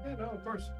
Yeah, no, of course.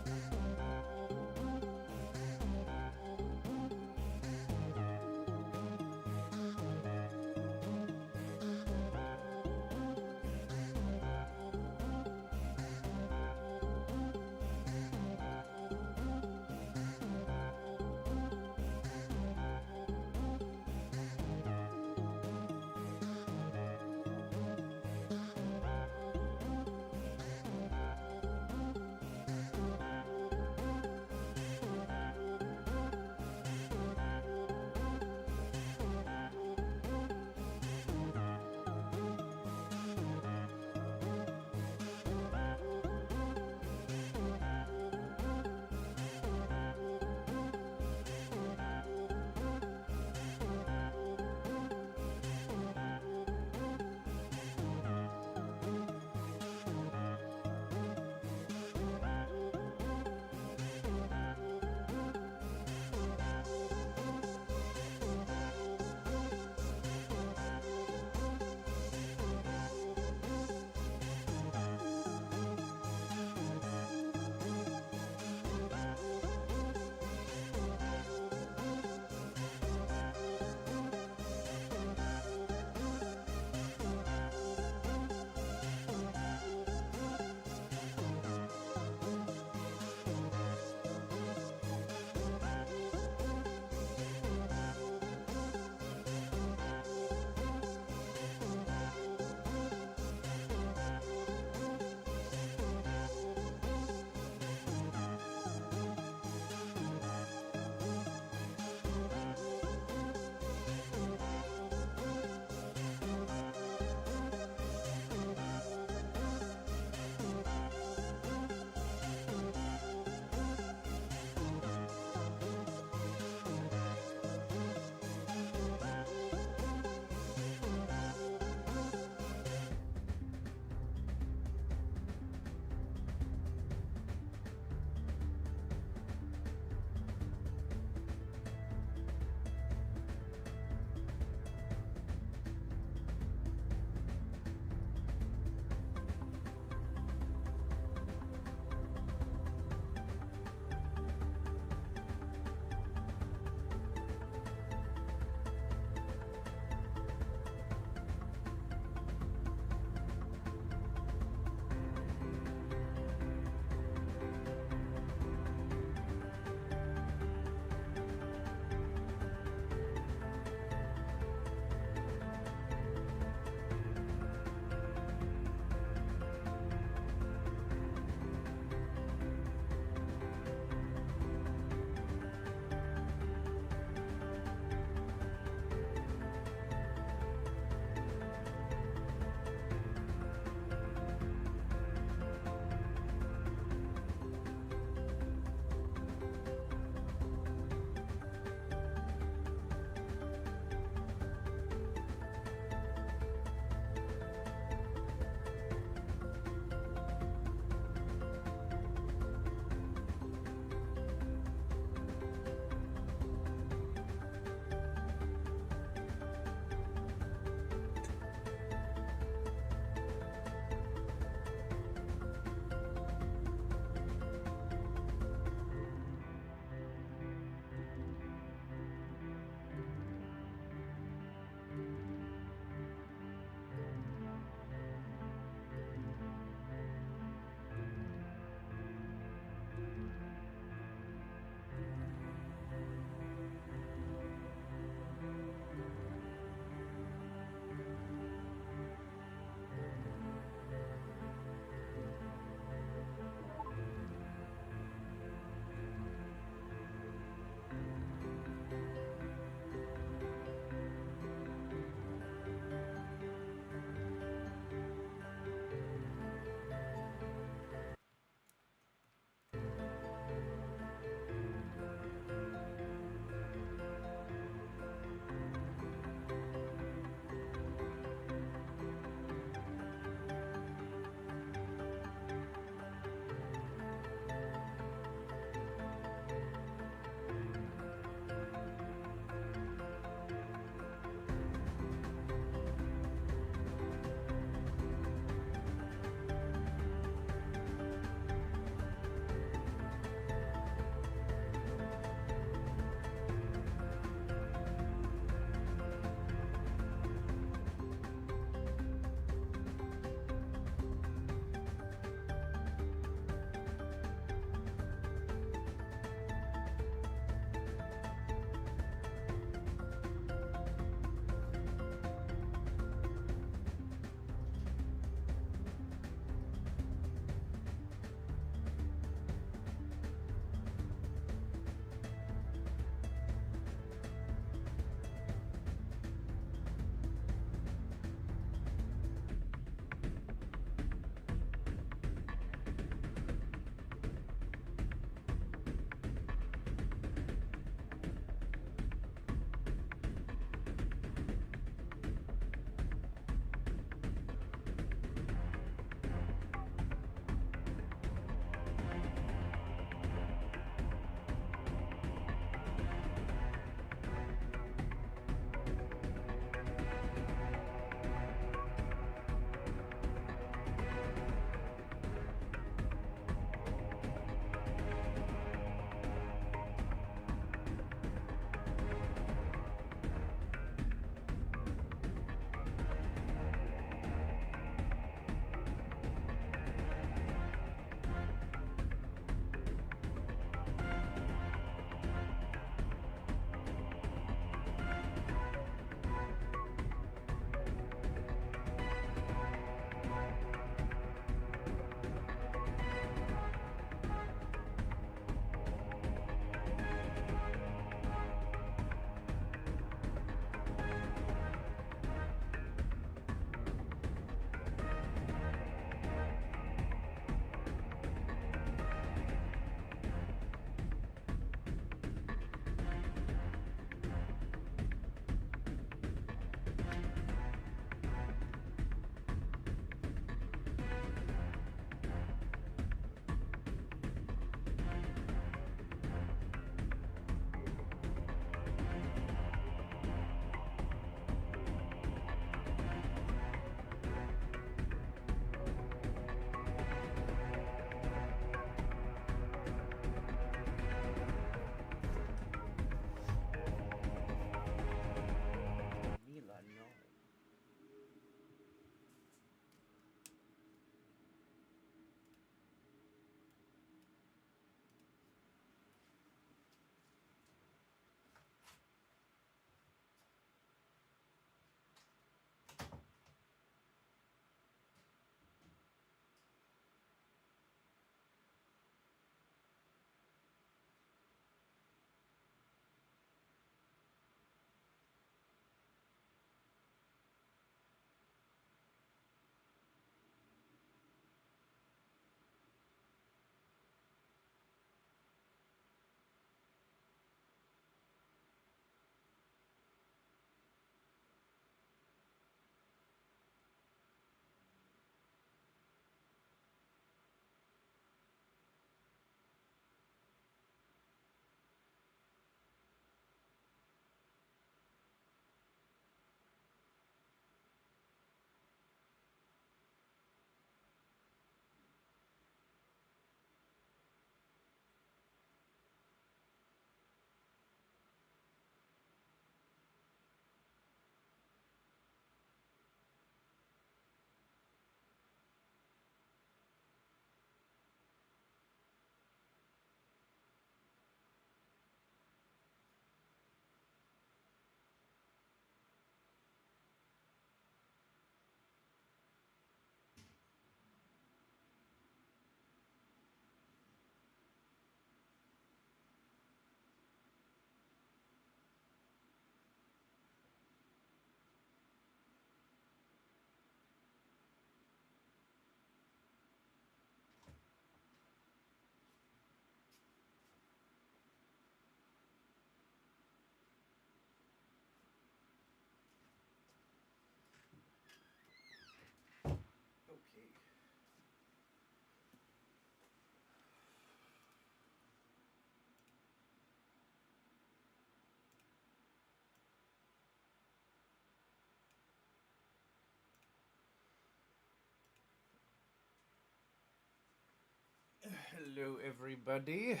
Hello, everybody.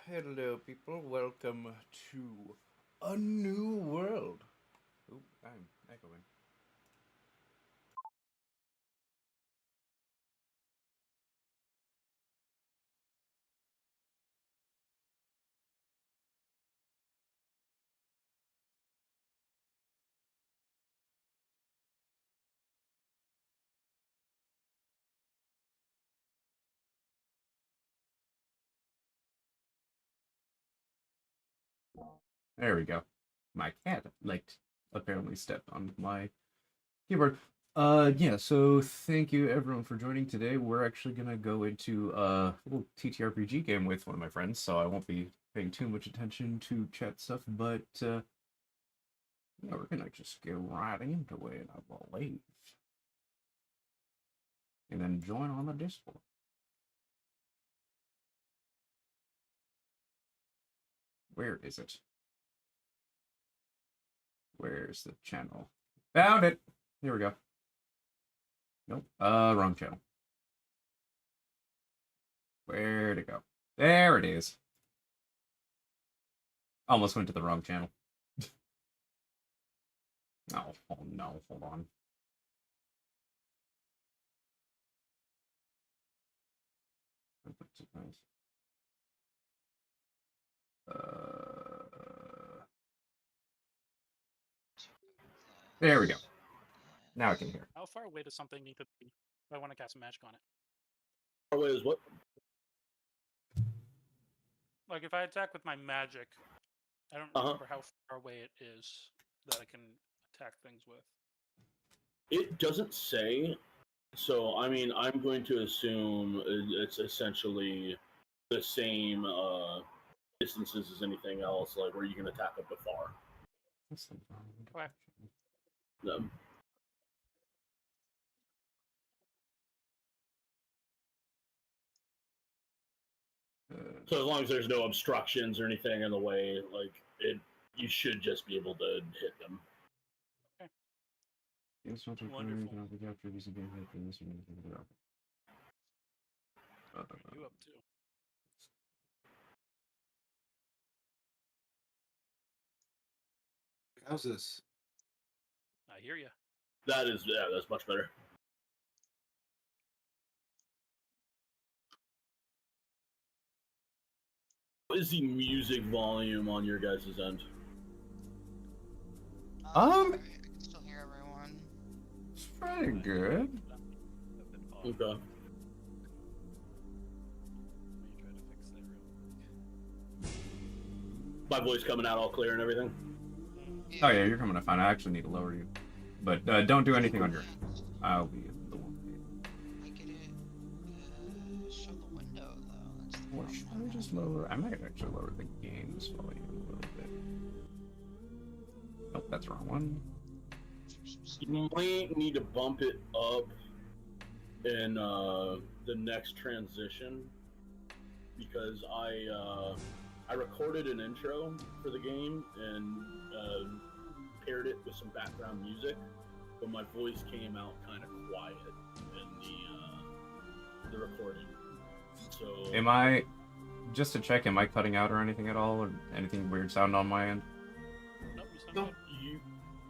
Hello, people. Welcome to a new world. Ooh, I'm echoing. There we go. My cat, apparently stepped on my keyboard. Yeah, so thank you everyone for joining today. We're actually gonna go into a little TTRPG game with one of my friends, so I won't be paying too much attention to chat stuff, but yeah, we're gonna just get right into it, I believe. And then join on the Discord. Where is it? Where's the channel? Found it! Here we go. Nope. Wrong channel. Where'd it go? There it is. Almost went to the wrong channel. Oh no, hold on. There we go. Now I can hear. How far away does something need to be if I want to cast a magic on it? Far away is what? Like if I attack with my magic, I don't remember how far away it is that I can attack things with. It doesn't say. So, I mean, I'm going to assume it's essentially the same distances as anything else, like where you can attack up to far. Okay. So as long as there's no obstructions or anything in the way, like you should just be able to hit them. Okay. Wonderful. What are you up to? How's this? I hear you. That's much better. What is the music volume on your guys' end? I can still hear everyone. It's pretty good. Okay. My voice coming out all clear and everything? Oh yeah, you're coming to fine. I actually need to lower you. But don't do anything on your end. I'll be the one. Make it show the window though. That's the Or should I just lower? I might actually lower the game's volume a little bit. Nope, that's the wrong one. You might need to bump it up in the next transition because I recorded an intro for the game and paired it with some background music, but my voice came out kind of quiet in the recording. So Am I, just to check, am I cutting out or anything at all, or anything weird sound on my end? Nope, you sound no,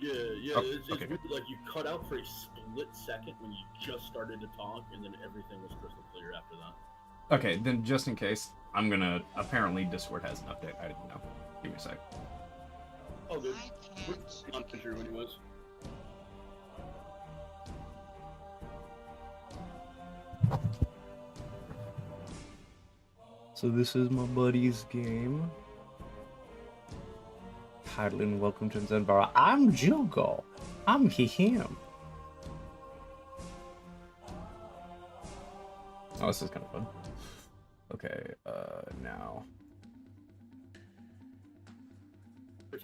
good. yeah, Oh, it's okay. weird, like you cut out for a split second when you just started to talk, and then everything was crystal clear after that. Okay, then just in case, I'm gonna. Apparently, Discord has an update. I didn't know. Give me a sec. Oh, good. I We're can't. not sure when he was. So this is my buddy's game. Title and welcome to Zenvara. I'm Jugo. I'm him. Oh, this is kind of fun. Okay, now.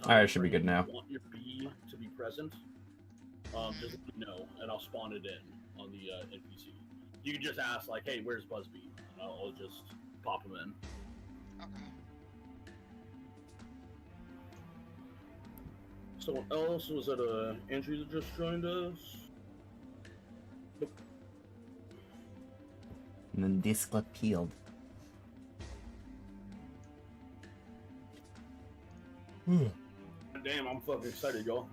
Alright, should be good now. Want your bee to be present? Just let me know, and I'll spawn it in on the NPC. You can just ask, like, "Hey, where's Buzzbee?" And I'll just pop him in. Okay. Someone else was that Andrew that just joined us? Nope. And then this got peeled. Damn, I'm fucking excited, y'all.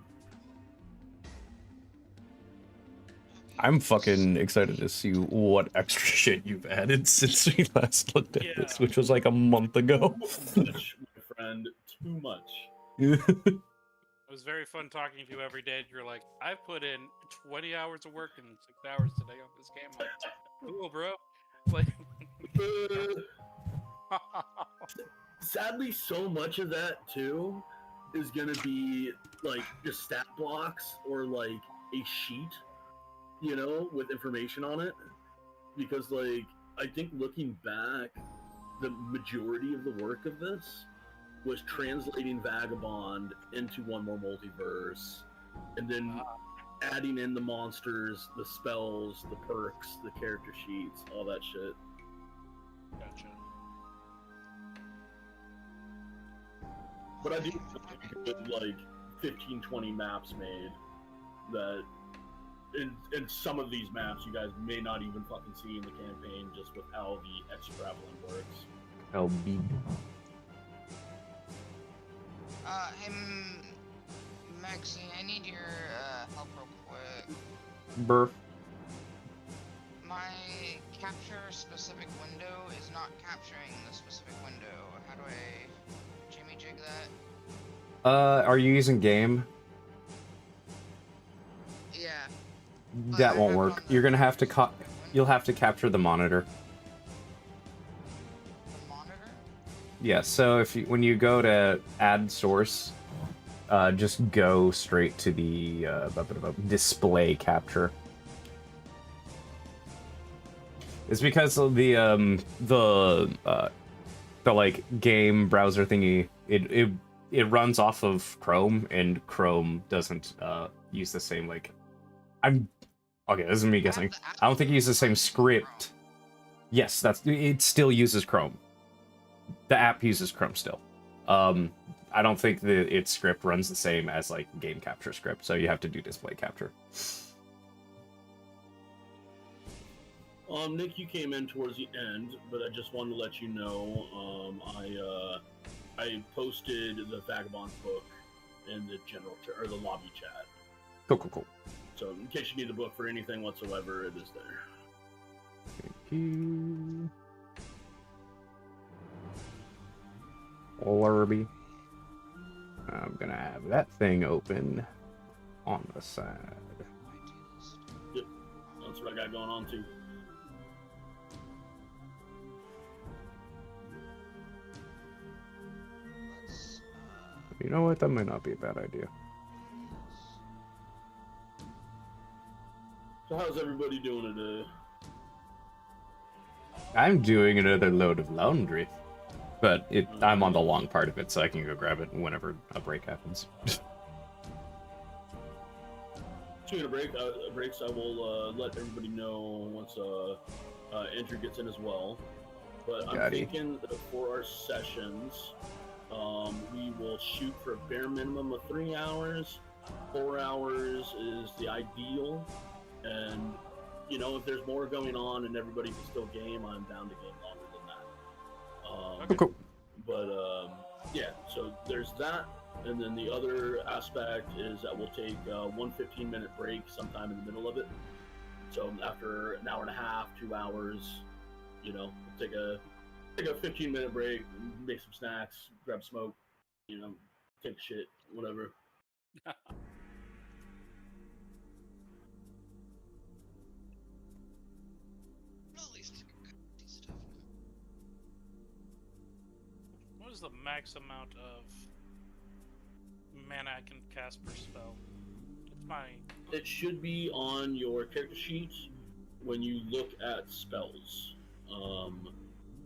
I'm fucking excited to see what extra shit you've added since we last looked at this, which was like a month ago. Too much, my friend. Too much. It was very fun talking to you every day. You're like, I've put in 20 hours of work and 6 hours today on this game. I'm like, cool, bro. Like, Sadly, so much of that too is gonna be like just stat blocks or like a sheet, you know, with information on it. Because like I think looking back, the majority of the work of this was translating Vagabond into One More Multiverse, and then adding in the monsters, the spells, the perks, the character sheets, all that shit. Gotcha. But I do think like 15, 20 maps made that in some of these maps you guys may not even fucking see in the campaign just with how the X traveling works. Oh, big. Hey, Maxie, I need your help real quick. Burp. My capture specific window is not capturing the specific window. How do I jimmy jig that? Are you using game? Yeah. That won't work. You're gonna have to you'll have to capture the monitor. The monitor? Yeah, so if you, when you go to add source, just go straight to the display capture. It's because of the like game browser thingy. It runs off of Chrome, and Chrome doesn't use the same like. Okay, this is me guessing. I don't think it uses the same script. Yes, it still uses Chrome. The app uses Chrome still. I don't think its script runs the same as like game capture script, so you have to do display capture. Nick, you came in towards the end, but I just wanted to let you know, I posted the Vagabond book in the general or the lobby chat. Cool. So in case you need the book for anything whatsoever, it is there. Thank you. Lurby. I'm gonna have that thing open on the side. Yep, that's what I got going on too. You know what? That might not be a bad idea. So how's everybody doing today? I'm doing another load of laundry, but I'm on the long part of it, so I can go grab it whenever a break happens. Speaking of breaks, I will let everybody know once Andrew gets in as well. But I'm thinking that for our sessions, we will shoot for a bare minimum of 3 hours. 4 hours is the ideal. And, you know, if there's more going on and everybody can still game, I'm down to game longer than that. Cool. But, yeah, so there's that. And then the other aspect is that we'll take one 15-minute break sometime in the middle of it. So after an hour and a half, 2 hours, you know, we'll take a 15-minute break, make some snacks, grab smoke, you know, take shit, whatever. What is the max amount of mana I can cast per spell? It should be on your character sheet when you look at spells.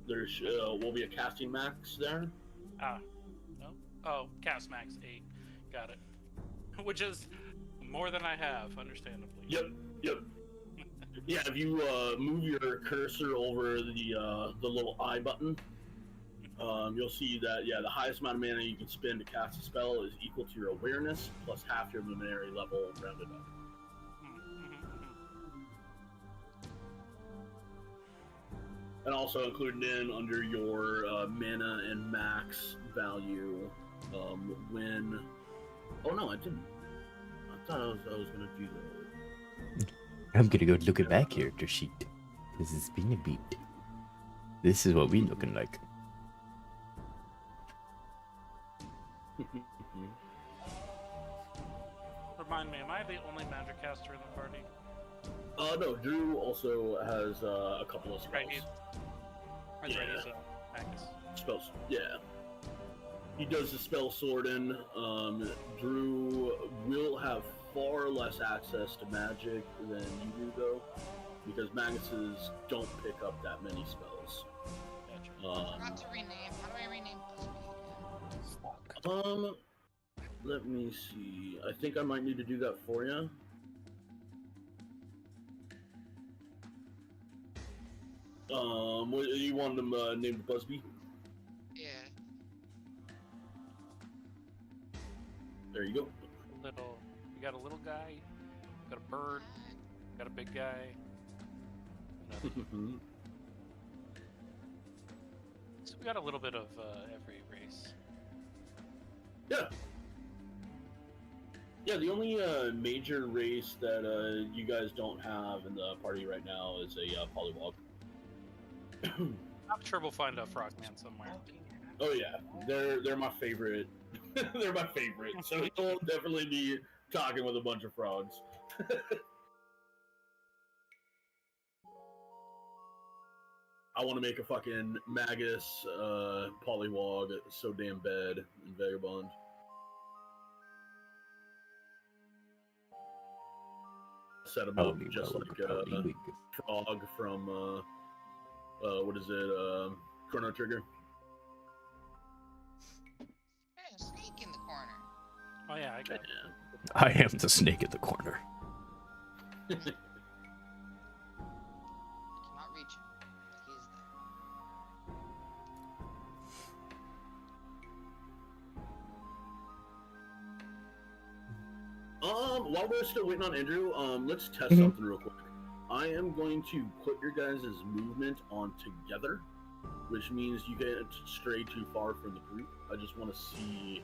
There will be a casting max there. No? Oh, cast max 8. Got it. Which is more than I have, understandably. Yep. Yeah, if you move your cursor over the little eye button, you'll see that, yeah, the highest amount of mana you can spend to cast a spell is equal to your awareness plus half your luminary level rounded up. And also included in under your mana and max value When... Oh no, I didn't. I thought I was gonna do that. I'm gonna go look at my character sheet. This has been a beat. This is what we looking like. Remind me, am I the only magic caster in the party? No, Drew also has a couple of spells. Right, that's right, he's a Magus. Spells, yeah. He does the spell sorting. Drew will have far less access to magic than you do, though, because Maguses don't pick up that many spells. Gotcha. Forgot to rename. How do I rename Busby again? Let me see. I think I might need to do that for you. You want them named Busby? Yeah. There you go. You got a little guy, got a bird, got a big guy. Another. So we got a little bit of every race. Yeah. Yeah, the only major race that you guys don't have in the party right now is a polywog. I'm sure we'll find a frogman somewhere. Oh yeah, they're my favorite. They're my favorite. So you'll definitely be talking with a bunch of frogs. I want to make a fucking Magus polywog so damn bad in Vagabond. Set him up just like Frog from what is it? Chrono Trigger. There's a snake in the corner. Oh yeah, I got it. I am the snake in the corner. I cannot reach him, but he is there. While we're still waiting on Andrew, let's test something real quick. I am going to put your guys' movement on together, which means you can't stray too far from the group. I just want to see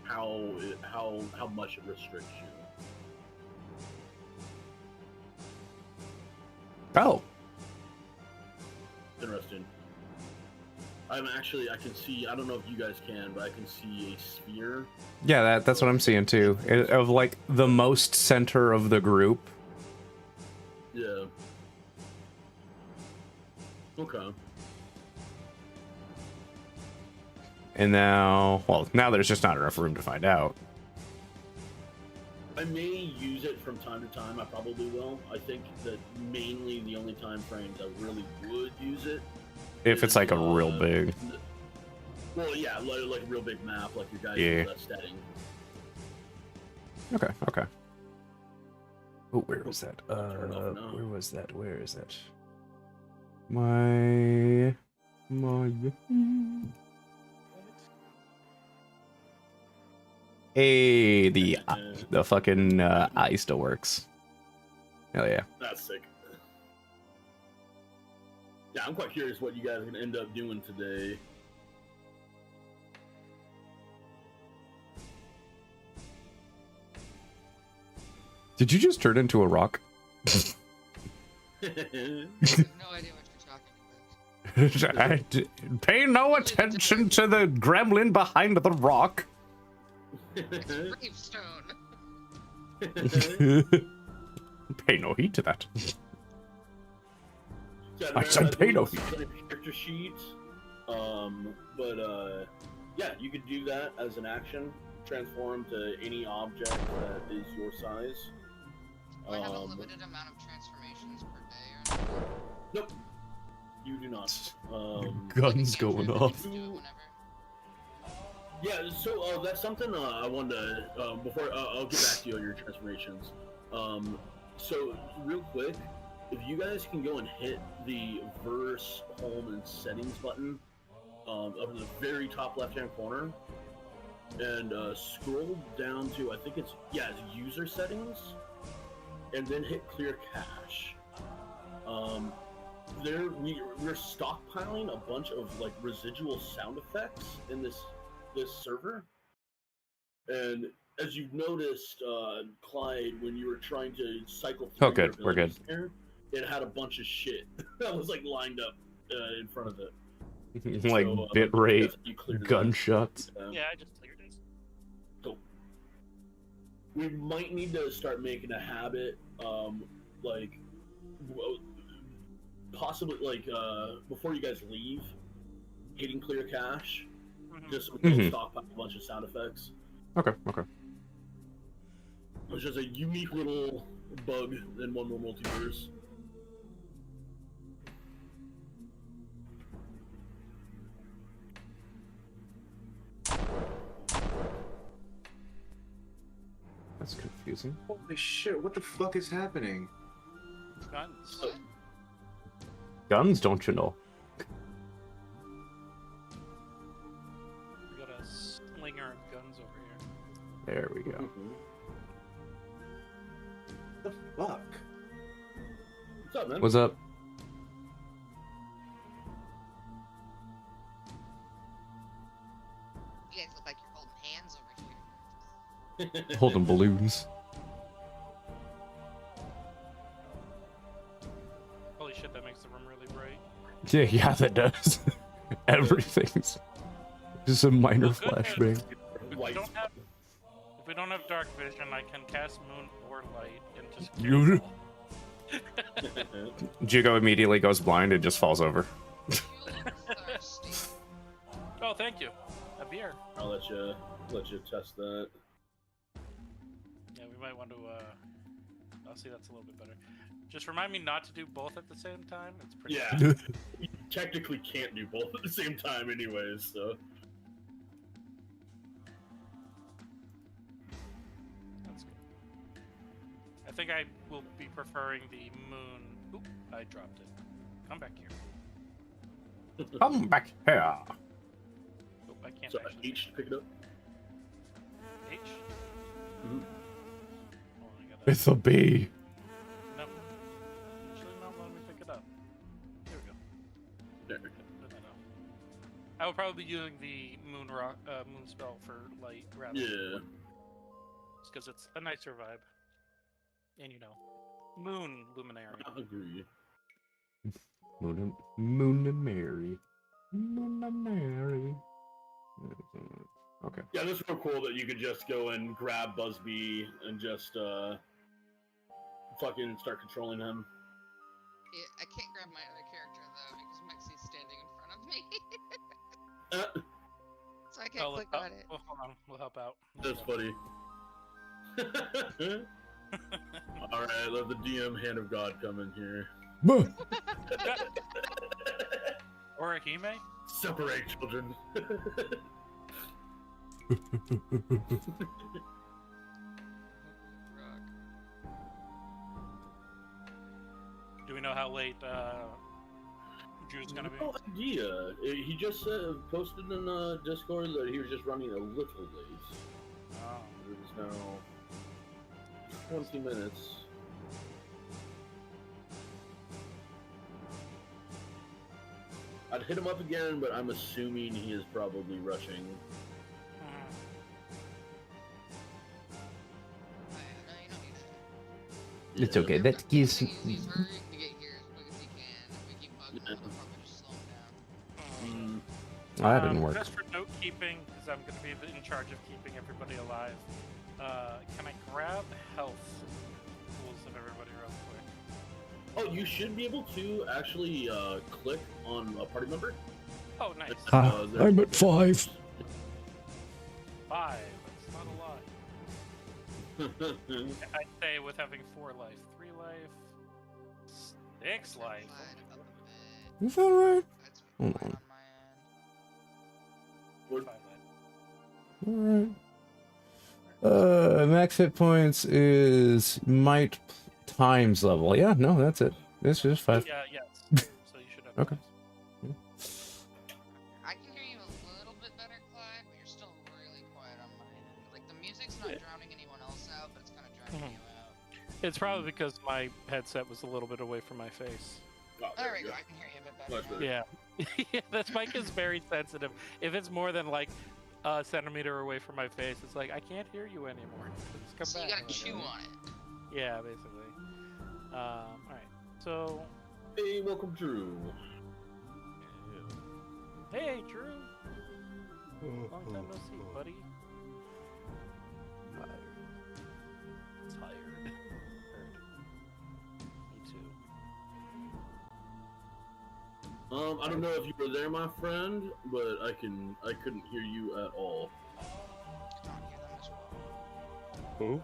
how much it restricts you. Oh. Interesting. I can see, I don't know if you guys can, but I can see a sphere. Yeah, that's what I'm seeing too. Of like the most center of the group. Yeah. Okay. And now there's just not enough room to find out. I may use it from time to time. I probably will. I think that mainly the only time frames I really would use it. If it's like a real big. Well, yeah, like a real big map, like your guys' Yeah. setting. Okay. Oh, where was that? Turn off now. Where was that? Where is that? My. Hey, the fucking eye still works. Hell yeah. That's sick. Yeah, I'm quite curious what you guys are gonna end up doing today. Did you just turn into a rock? I have no idea what you're talking about. Pay no attention to the gremlin behind the rock. It's gravestone. Pay no heed to that. Yeah, I said pay no heed. Character sheet. Yeah, you could do that as an action. Transform to any object that is your size. Do I have a limited amount of transformations per day or something? Nope. You do not. Guns Like, going can't off. do it whenever? Yeah, so that's something I wanted to, before, I'll get back to you on your transformations. So, real quick, if you guys can go and hit the verse, home, and settings button up in the very top left-hand corner, and scroll down to, I think it's user settings, and then hit clear cache. We're stockpiling a bunch of like residual sound effects in this server, And as you've noticed, Clyde, when you were trying to cycle through Oh, good. your We're good. abilities there, it had a bunch of shit that was like lined up in front of it. Like So, bit rate, that's- you cleared that. gunshots. Yeah, I just cleared it. So we might need to start making a habit, like possibly like before you guys leave, hitting clear cache, Mhm. just so we don't Mhm. stockpile a bunch of sound effects. Okay, okay. It's just a unique little bug in one more multiverse. That's confusing. Holy shit! What the fuck is happening? Guns. So, Guns, don't you know? We got a slinger of guns over here. There we go. The fuck? what's up, man? What's up? You guys look like you're holding hands over here. Holding balloons. Holy shit, that makes the room really bright. Yeah, that does. Everything's just a minor Well, good flashbang. news, If we, Lights. don't have, if we don't have dark vision, I can cast moon or light and just You- carry Jugo immediately goes blind and just falls over. You look thirsty. Oh, thank you. A beer. I'll let you test that. Yeah, we might want to. I'll see. That's a little bit better. Just remind me not to do both at the same time. It's pretty. Yeah, you technically can't do both at the same time, anyways. So That's good. I think I will be preferring the moon. Oop, I dropped it. Come back here. Come back here. Oop, I can't so actually. H pick it up. H. Mhm. Hold on, I gotta. It's a bee. Nope. Actually, not letting me pick it up. There we go. There. Put that up. I will probably be using the moon spell for light rather. Yeah. Because it's a nicer vibe. And you know, moon luminary. I agree. Moon and Mary. Moon and Mary. Okay. Yeah, this is real cool that you could just go and grab Busby and just fucking start controlling him. Yeah, I can't grab my other character though because Mexie's standing in front of me. So I can't click on it. Oh, hold on, we'll help out. That's funny. Alright, let the DM Hand of God come in here. Or a Hime? Separate children. Do we know how late Drew's gonna be? No idea. He just posted in Discord that he was just running a little late. Oh. It is now 20 minutes. I'd hit him up again, but I'm assuming he is probably rushing. Mhm. No, you don't need to. It's okay. That gives. He's hurrying to get here as quick as he can. If we keep bugging him, we'll probably just slow him down. Mm, That didn't work. Just for note keeping, because I'm going to be in charge of keeping everybody alive. Can I grab health pools of everybody real quick? Oh, you should be able to actually click on a party member. Oh, nice. There's- I'm at 5. 5. That's not a lot. I'd say with having 4 life, 3 life, 6 life. Slide up a bit. Is that right? That's Hold fine on. on my end. 5 life. Alright. Max hit points is might times level. Yeah, no, that's it. It's just 5. Yeah, yes. So you should have. Okay. I can hear you a little bit better, Clyde, but you're still really quiet on my end. Like, the music's not drowning anyone else out, but it's kind of drowning you out. It's probably because my headset was a little bit away from my face. Oh, There we we go, I can hear you a bit better. Much now. better. Yeah. Yeah, this mic is very sensitive. If it's more than like a centimeter away from my face. It's like, I can't hear you anymore. Just come So back. you gotta I'm like, chew "Oh." on it. Yeah, basically. Alright. So, Hey, welcome, Drew. hey, Drew. Long time no see, buddy. Tired. Heard. Me too. I don't know if you were there, my friend, but I couldn't hear you at all. Cannot hear them as well. Who?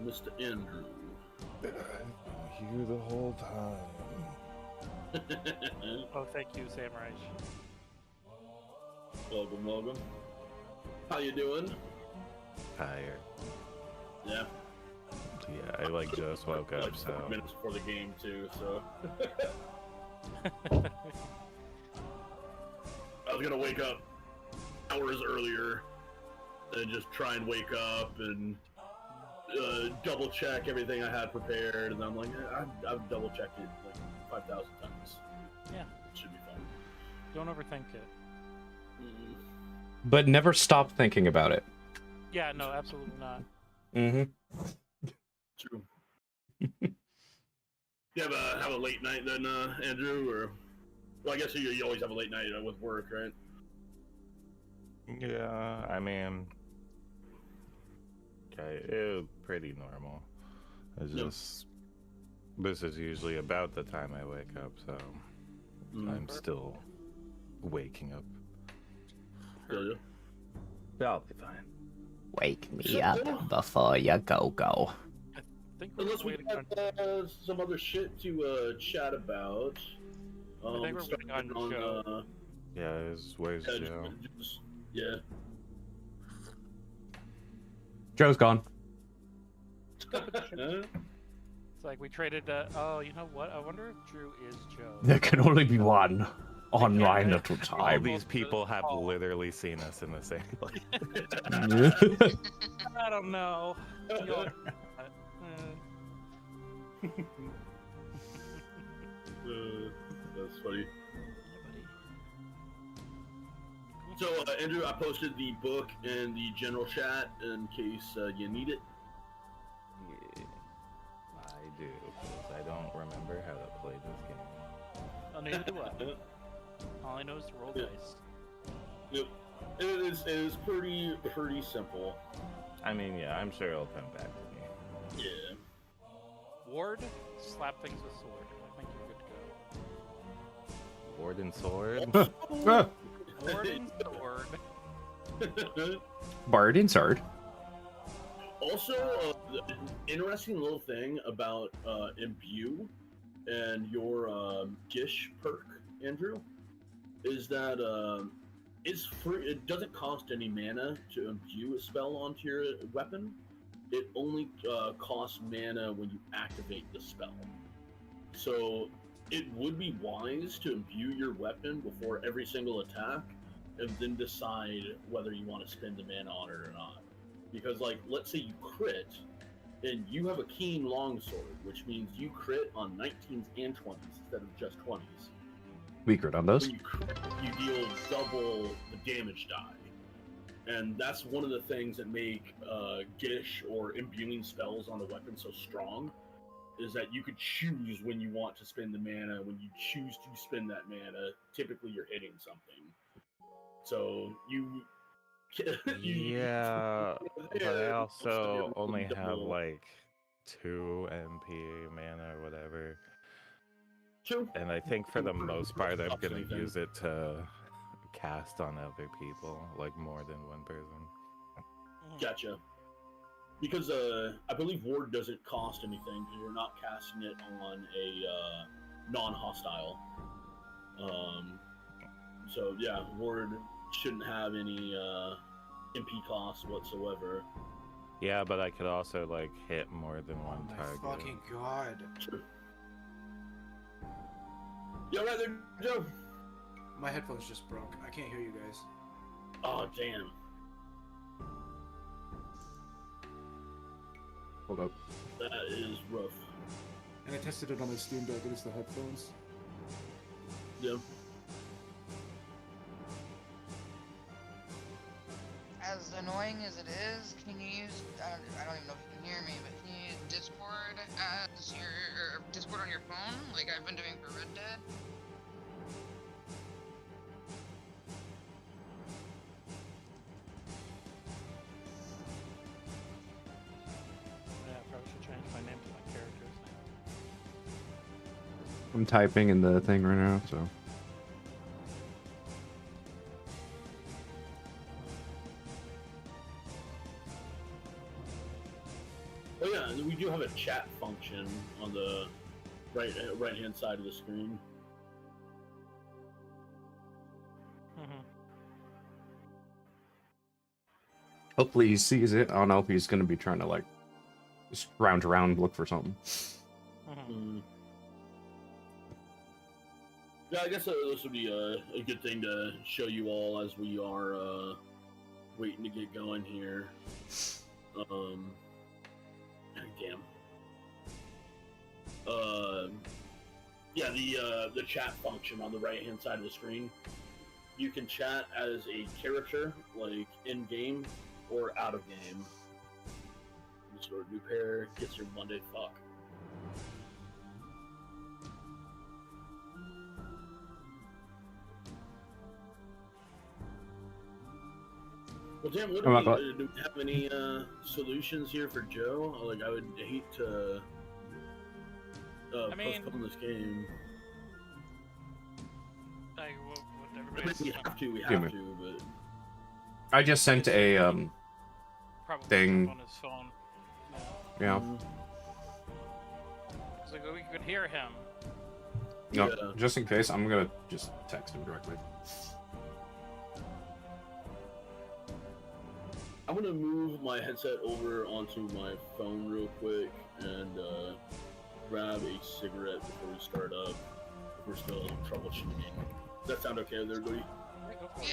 Mr. Andrew. I've been here the whole time. Oh, thank you, Samurai. Welcome, welcome. How you doing? Tired. Yeah. Yeah, I like just woke Like up, 4 so minutes before the game too, so I was gonna wake up hours earlier and just try and wake up and double check everything I had prepared, and I'm like, I've double checked it like 5,000 times. Yeah. It should be fine. Don't overthink it. But never stop thinking about it. Yeah, no, absolutely not. Mm-hmm. True. You have a late night then, Andrew, or well, I guess you always have a late night with work, right? yeah, I mean, okay, it was pretty normal. It's Yep. just this is usually about the time I wake up, so I'm still waking up. Feel you. I'll be fine. Wake me So- up before you go. I think we're Unless we waiting have on. some other shit to chat about. I think we're waiting on starting Joe. Where's yeah, Joe? yeah. Joe's gone. It's like we traded. Oh, you know what? I wonder if Drew is Joe. There can only be one online at a All time. these people have literally seen us in the same place. I don't know. Y'all- That's funny. So, Andrew, I posted the book in the general chat in case you need it. Yeah, I do, because I don't remember how to play this game. Oh, neither do I. All I know is to roll Yeah. dice. Yep. It is pretty simple. I mean, yeah, I'm sure it'll come back to me. Yeah. Ward, slap things with sword. I think you're good to Sword and sword? go. Ward and sword. Bard insert. Also, interesting little thing about Imbue and your Gish perk, Andrew, is that it's free. It doesn't cost any mana to imbue a spell onto your weapon. It only costs mana when you activate the spell. So it would be wise to imbue your weapon before every single attack, and then decide whether you want to spend the mana on it or not. Because, like, let's say you crit, and you have a keen longsword, which means you crit on 19s and 20s instead of just 20s. We crit on those. When you crit, you deal double the damage die. And that's one of the things that make Gish or imbuing spells on a weapon so strong, is that you could choose when you want to spend the mana. When you choose to spend that mana, typically you're hitting something. So you... Yeah, but I also only have double- like 2 MP mana or whatever. True. And I think for the most part, I'm Stops gonna anything. use it to cast on other people, like more than one person. Gotcha. Because I believe Ward doesn't cost anything because you're not casting it on a non-hostile. So yeah, Ward shouldn't have any MP costs whatsoever. Yeah, but I could also like hit more than one Oh my target. fucking god. True. You alright there, Joe? My headphones just broke. I can't hear you guys. Oh damn. Hold up. That is rough. And I tested it on my Steam Deck and it's the headphones. Yeah. as annoying as it is, can you use, I don't even know if you can hear me, but can you use Discord as your, or Discord on your phone, like I've been doing for Red Dead? Yeah, I probably should change my name to my character's name. I'm typing in the thing right now, so. Oh yeah, and we do have a chat function on the right hand side of the screen. Hopefully he sees it. I don't know if he's gonna be trying to like scrounge around, look for something. Yeah, I guess this would be a good thing to show you all as we are waiting to get going here. Damn. Yeah, the chat function on the right hand side of the screen. You can chat as a character, like in game or out of game. Just go to new pair, gets your Monday fuck. Well, damn, what do we have any solutions here for Joe? Like, I would hate to postpone this game. Like, what I mean, everybody's we have to, but... I just sent a probably thing. on his phone. Yeah. It's like we could hear him. No, Yeah. just in case, I'm gonna just text him directly. I'm gonna move my headset over onto my phone real quick and grab a cigarette before we start up. If we're still troubleshooting. Does that sound okay with everybody? Yeah.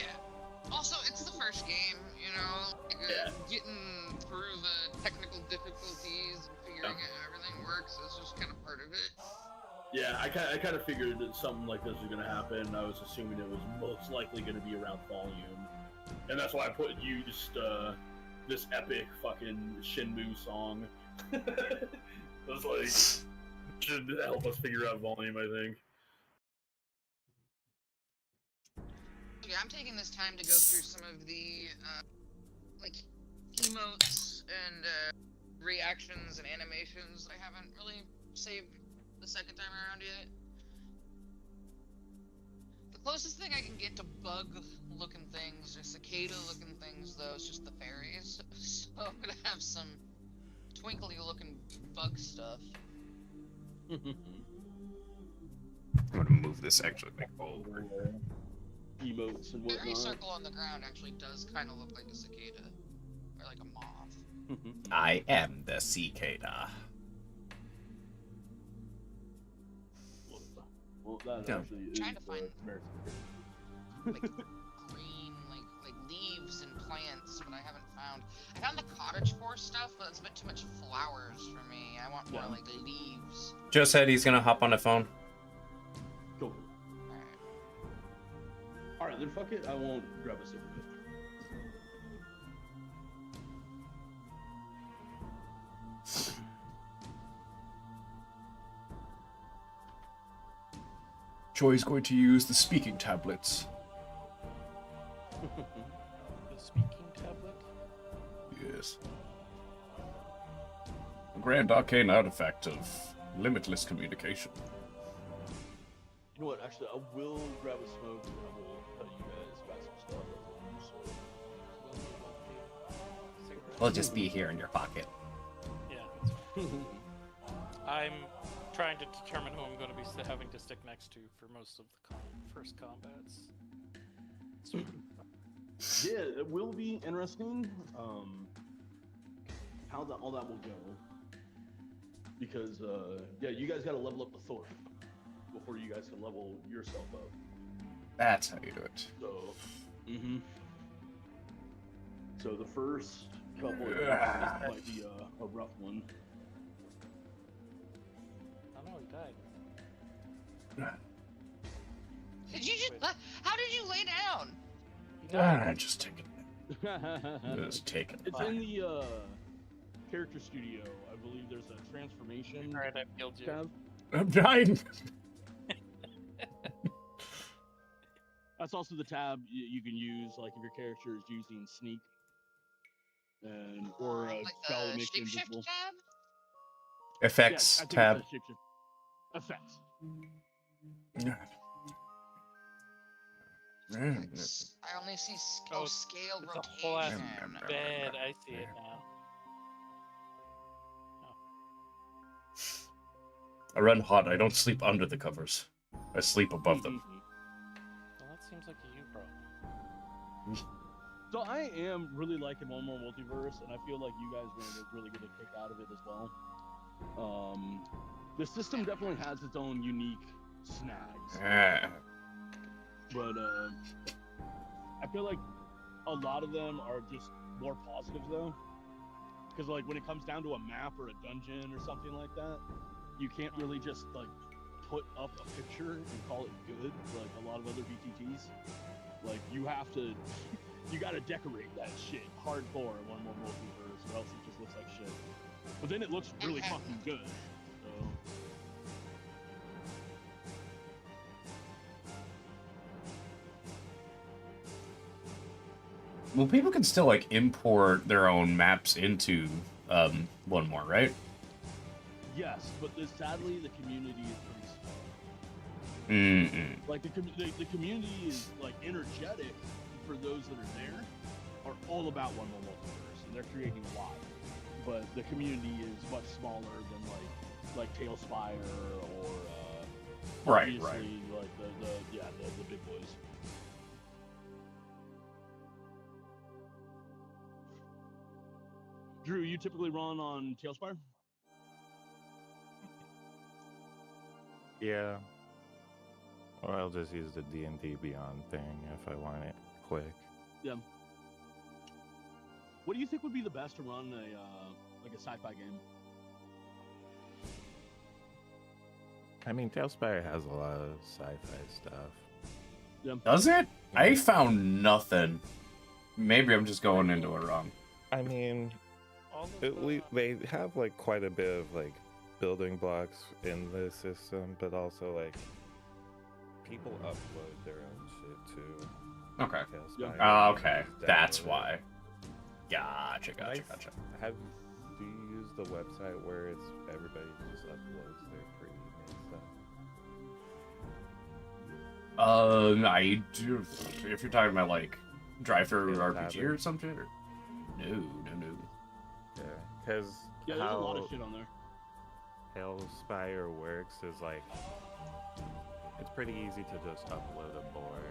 Also, it's the first game, you know, like, getting through the technical difficulties and figuring out how everything works is just kind of part of it. Yeah, I kind of figured that something like this was gonna happen. I was assuming it was most likely gonna be around volume, and that's why I put used this epic fucking Shenmue song. It was like should help us figure out volume, I think. Okay, I'm taking this time to go through some of the like emotes and reactions and animations I haven't really saved the second time around yet. The closest thing I can get to bug-looking things, or cicada-looking things, though, is just the fairies. So I'm gonna have some twinkly-looking bug stuff. I'm gonna move this actually over. Emotes and The fairy whatnot. circle on the ground actually does kind of look like a cicada, or like a moth. I am the cicada. Well, that Yeah. actually is Trying to find- very Like green, like leaves and plants, but I haven't found. I found the cottagecore stuff, but it's a bit too much flowers for me. I want more like leaves. Joe said he's gonna hop on the phone. cool. Alright, then fuck it, I won't grab a cigarette. Joy's going to use the speaking tablets. The speaking tablet. Yes. A grand arcane artifact of limitless communication. You know what, actually, I will grab a smoke and I will tell you guys about some stuff. Cigarette. We'll just be here in your pocket. Yeah. That's fine. I'm trying to determine who I'm going to be having to stick next to for most of the first combats. Yeah, it will be interesting. How all that will go. Because yeah, you guys got to level up the Thor before you guys can level yourself up. That's how you do it. So, So the first couple of episodes might be a rough one. I know he died. Did you just? How did you lay down? He died. Just take it. Just take it. It's in the character studio. I believe there's a transformation All right, I've killed you. tab. I'm dying. That's also the tab you can use, like if your character is using sneak, and or a like spell that the makes you shapeshift invisible. tab. Effects I think tab. It's a shapeshift. Effects. I only see Oh, scale it's a flat rotation. bed. I see it now. I run hot. I don't sleep under the covers. I sleep above them. Well, that seems like a you problem. So I am really liking One More Multiverse, and I feel like you guys are going to really get a kick out of it as well. The system definitely has its own unique snags, but I feel like a lot of them are just more positive though, because like when it comes down to a map or a dungeon or something like that, you can't really just like put up a picture and call it good like a lot of other BTTs. Like you have to, you gotta decorate that shit hardcore in One More Multiverse, or else it just looks like shit. But then it looks really fucking good. So. Well, people can still like import their own maps into One More, right? Yes, but sadly the community is pretty small. Like the community is like energetic for those that are there, are all about One More Multiverse, and they're creating a lot. But the community is much smaller than like Tailspire or Right. obviously like the big boys. Drew, you typically run on Tailspire? Yeah. Or I'll just use the D&D Beyond thing if I want it quick. Yeah. What do you think would be the best to run like a sci-fi game? I mean, Tailspire has a lot of sci-fi stuff. Yeah. Does it? I found nothing. Maybe I'm just going into it wrong. I mean, they have like quite a bit of like building blocks in the system, but also like people upload their own shit too. Okay. Tailspire. Okay. That's why. Gotcha. Do you use the website where it's everybody just uploads their pre-made stuff? I do. If you're talking about like drive-through Yeah, RPG or something, or no. Yeah, because Yeah, there's a lot of shit on there. Tailspire works is like it's pretty easy to just upload a board,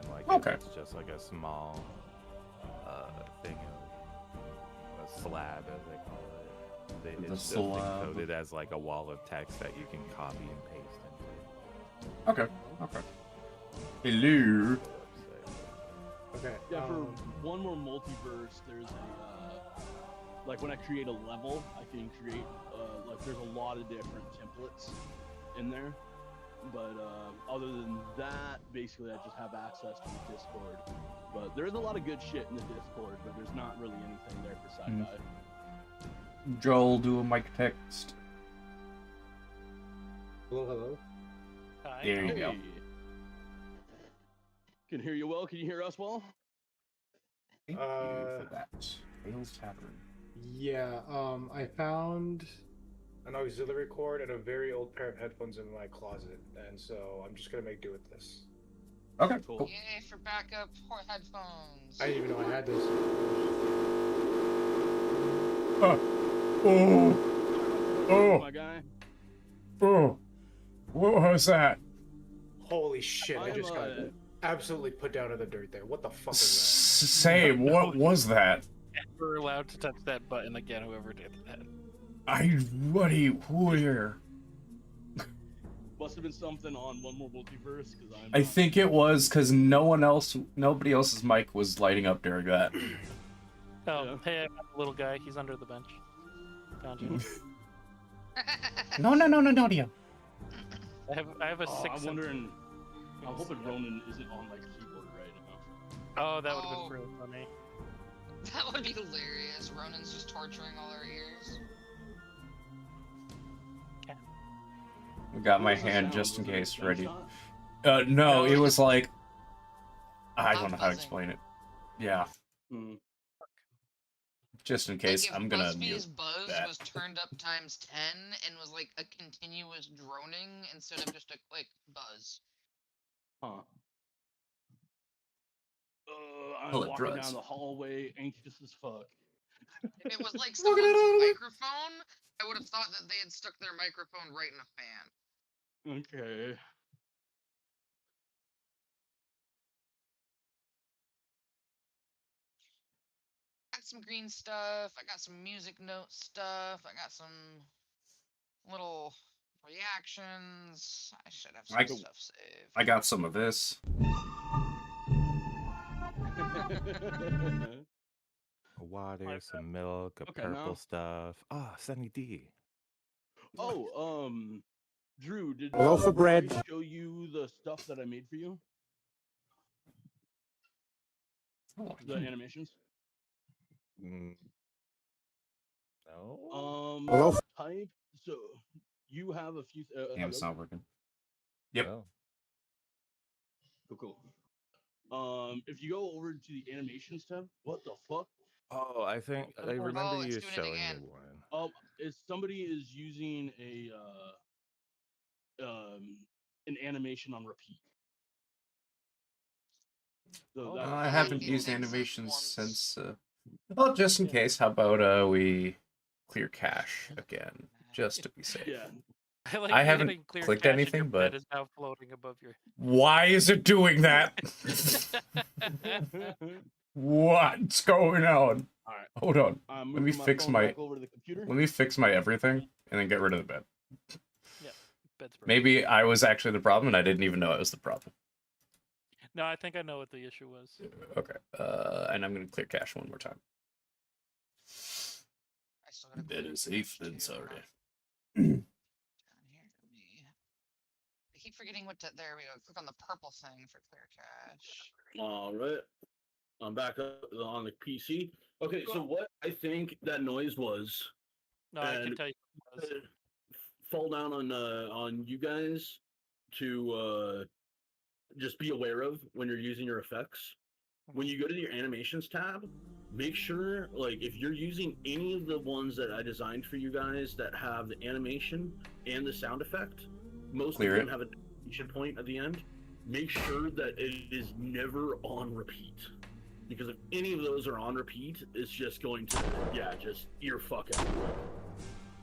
and like Okay. it's just like a small thing of a slab, as they call it. The It's just slab. encoded as like a wall of text that you can copy and paste into Okay. Hello. the website. Okay. Yeah, for One More Multiverse, there's a like when I create a level, I can create like there's a lot of different templates in there. But other than that, basically I just have access to the Discord. But there's a lot of good shit in the Discord, but there's not really anything there for sci-fi. Joel, do a mic text. Hello. Hi. There you go. Hey. Can hear you well. Can you hear us well? Thank you for that. Tales Tavern. Yeah. I found an auxiliary cord and a very old pair of headphones in my closet, and so I'm just gonna make do with this. Okay. Cool. Cool. Yay for backup headphones. I didn't even know I had this. Oh. My guy. Oh. What was that? Holy shit! I I'm, just got absolutely put down in the dirt there. What the fuck is Same. What was that? We're allowed to touch that button again, whoever did that. Where? Must have been something on One More Multiverse because I think it was because nobody else's mic was lighting up during that. Oh, Yeah. hey, I got the little guy. He's under the bench. Found you. No, dear. I have a Oh, six. I'm wondering. I'm hoping Ronan isn't on like keyboard right now. Oh, that would have been Oh. really funny. That would be hilarious. Ronan's just torturing all our ears. I got What my was the hand sound? just in Was it a case ready. gunshot? No, No, it it was just- like I don't Loud know how to buzzing. explain it. Yeah, Hmm. just in Like case, if I'm gonna BuzzFeed's mute buzz that. was turned up times 10 and was like a continuous droning instead of just a quick buzz. Huh. I'm Pull it, walking drugs. down the hallway, anxious as fuck. If it was like someone's microphone, I would have thought that they had stuck their microphone right in a fan. Okay. Got some green stuff. I got some music note stuff. I got some little reactions. I should have some I- stuff saved. I got some of this. Water, some milk, a Okay, purple now- stuff. Ah, Sunny D. Oh, Drew, did Loaf of bread. I show you the stuff that I made for you? Oh, The animations? Mm. No. Loaf. Type. So you have a few. damn, it's not working. Yep. No. Cool. If you go over to the animations tab, what the fuck? Oh, I think I remember Oh, it's you doing it showing again. me one. If somebody is using an animation on repeat. So that, I I haven't did used that animations once. since. Well, just in case, how about we clear cache again, just to be safe. yeah. like I you haven't hitting clear clicked cache and your anything, bed but- is now floating above your. Why is it doing that? What's going on? All right. Hold on. I'm Let me moving my fix phone my- back over to the computer. Let me fix my everything and then get rid of the bed. Bed's broken. Maybe I was actually the problem and I didn't even know I was the problem. No, I think I know what the issue was. Okay. And I'm gonna clear cache one more time. I still gotta Bed clear is cache safe, then too. sorry. Down here for me. I keep forgetting what to. There we go. Click on the purple thing for clear cache. All right. I'm back up on the PC. Okay, so what I think that noise was, No, I can And- tell you what it was. fall down on you guys to just be aware of when you're using your effects. When you go to your animations tab, make sure, like, if you're using any of the ones that I designed for you guys that have the animation and the sound effect, most Clear of them it. have a destination point at the end. Make sure that it is never on repeat. Because if any of those are on repeat, it's just going to, just ear fuck everyone.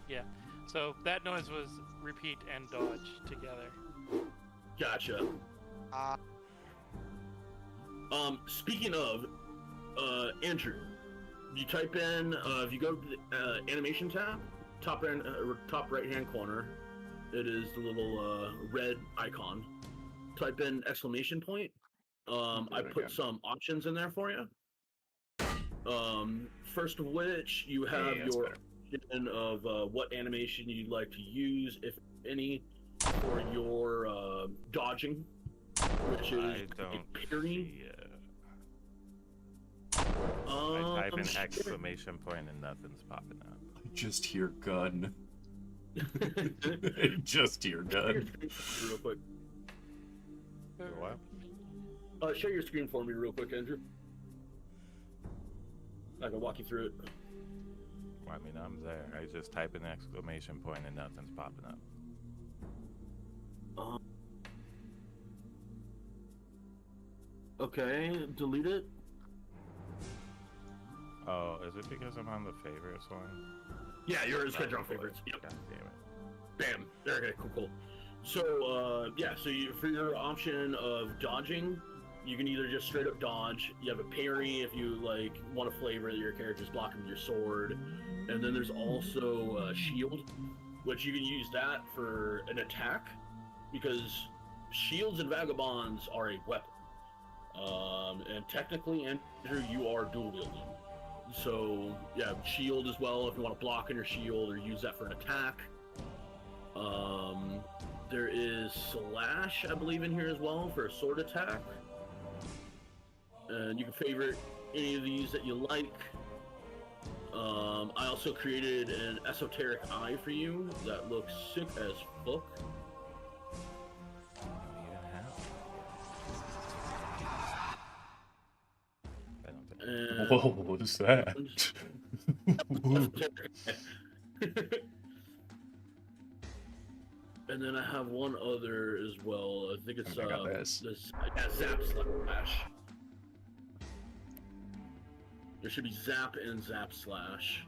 Yeah. So that noise was repeat and dodge together. Gotcha. Speaking of, Andrew, you type in, if you go to the animation tab, top right hand corner, it is the little red icon. Type in exclamation point. I put some options in there for you. First of which, you have Hey, that's your better. option of what animation you'd like to use, if any, for your dodging, which is I don't parry. see it. I type in Sure. exclamation point and nothing's popping up. I just hear gun. I just hear gun. Real quick. What? Share your screen for me real quick, Andrew. I can walk you through it. I mean, I'm there. I just type in exclamation point and nothing's popping up. Okay, delete it. Oh, is it because I'm on the favorites one? Yeah, yours Oh, got your cool. favorites. Yep. God damn it. Bam. Okay, cool. So, so for your option of dodging, you can either just straight up dodge. You have a parry if you like want to flavor that your character's blocking with your sword, and then there's also shield, which you can use that for an attack, because shields and vagabonds are a weapon. And technically, Andrew, you are dual wielding. So yeah, shield as well if you want to block on your shield or use that for an attack. There is slash, I believe, in here as well for a sword attack. And you can favorite any of these that you like. I also created an esoteric eye for you that looks sick as fuck. And Whoa, what is that? and then I have one other as well. I think it's I got this. Zap Slash. There should be Zap and Zap Slash.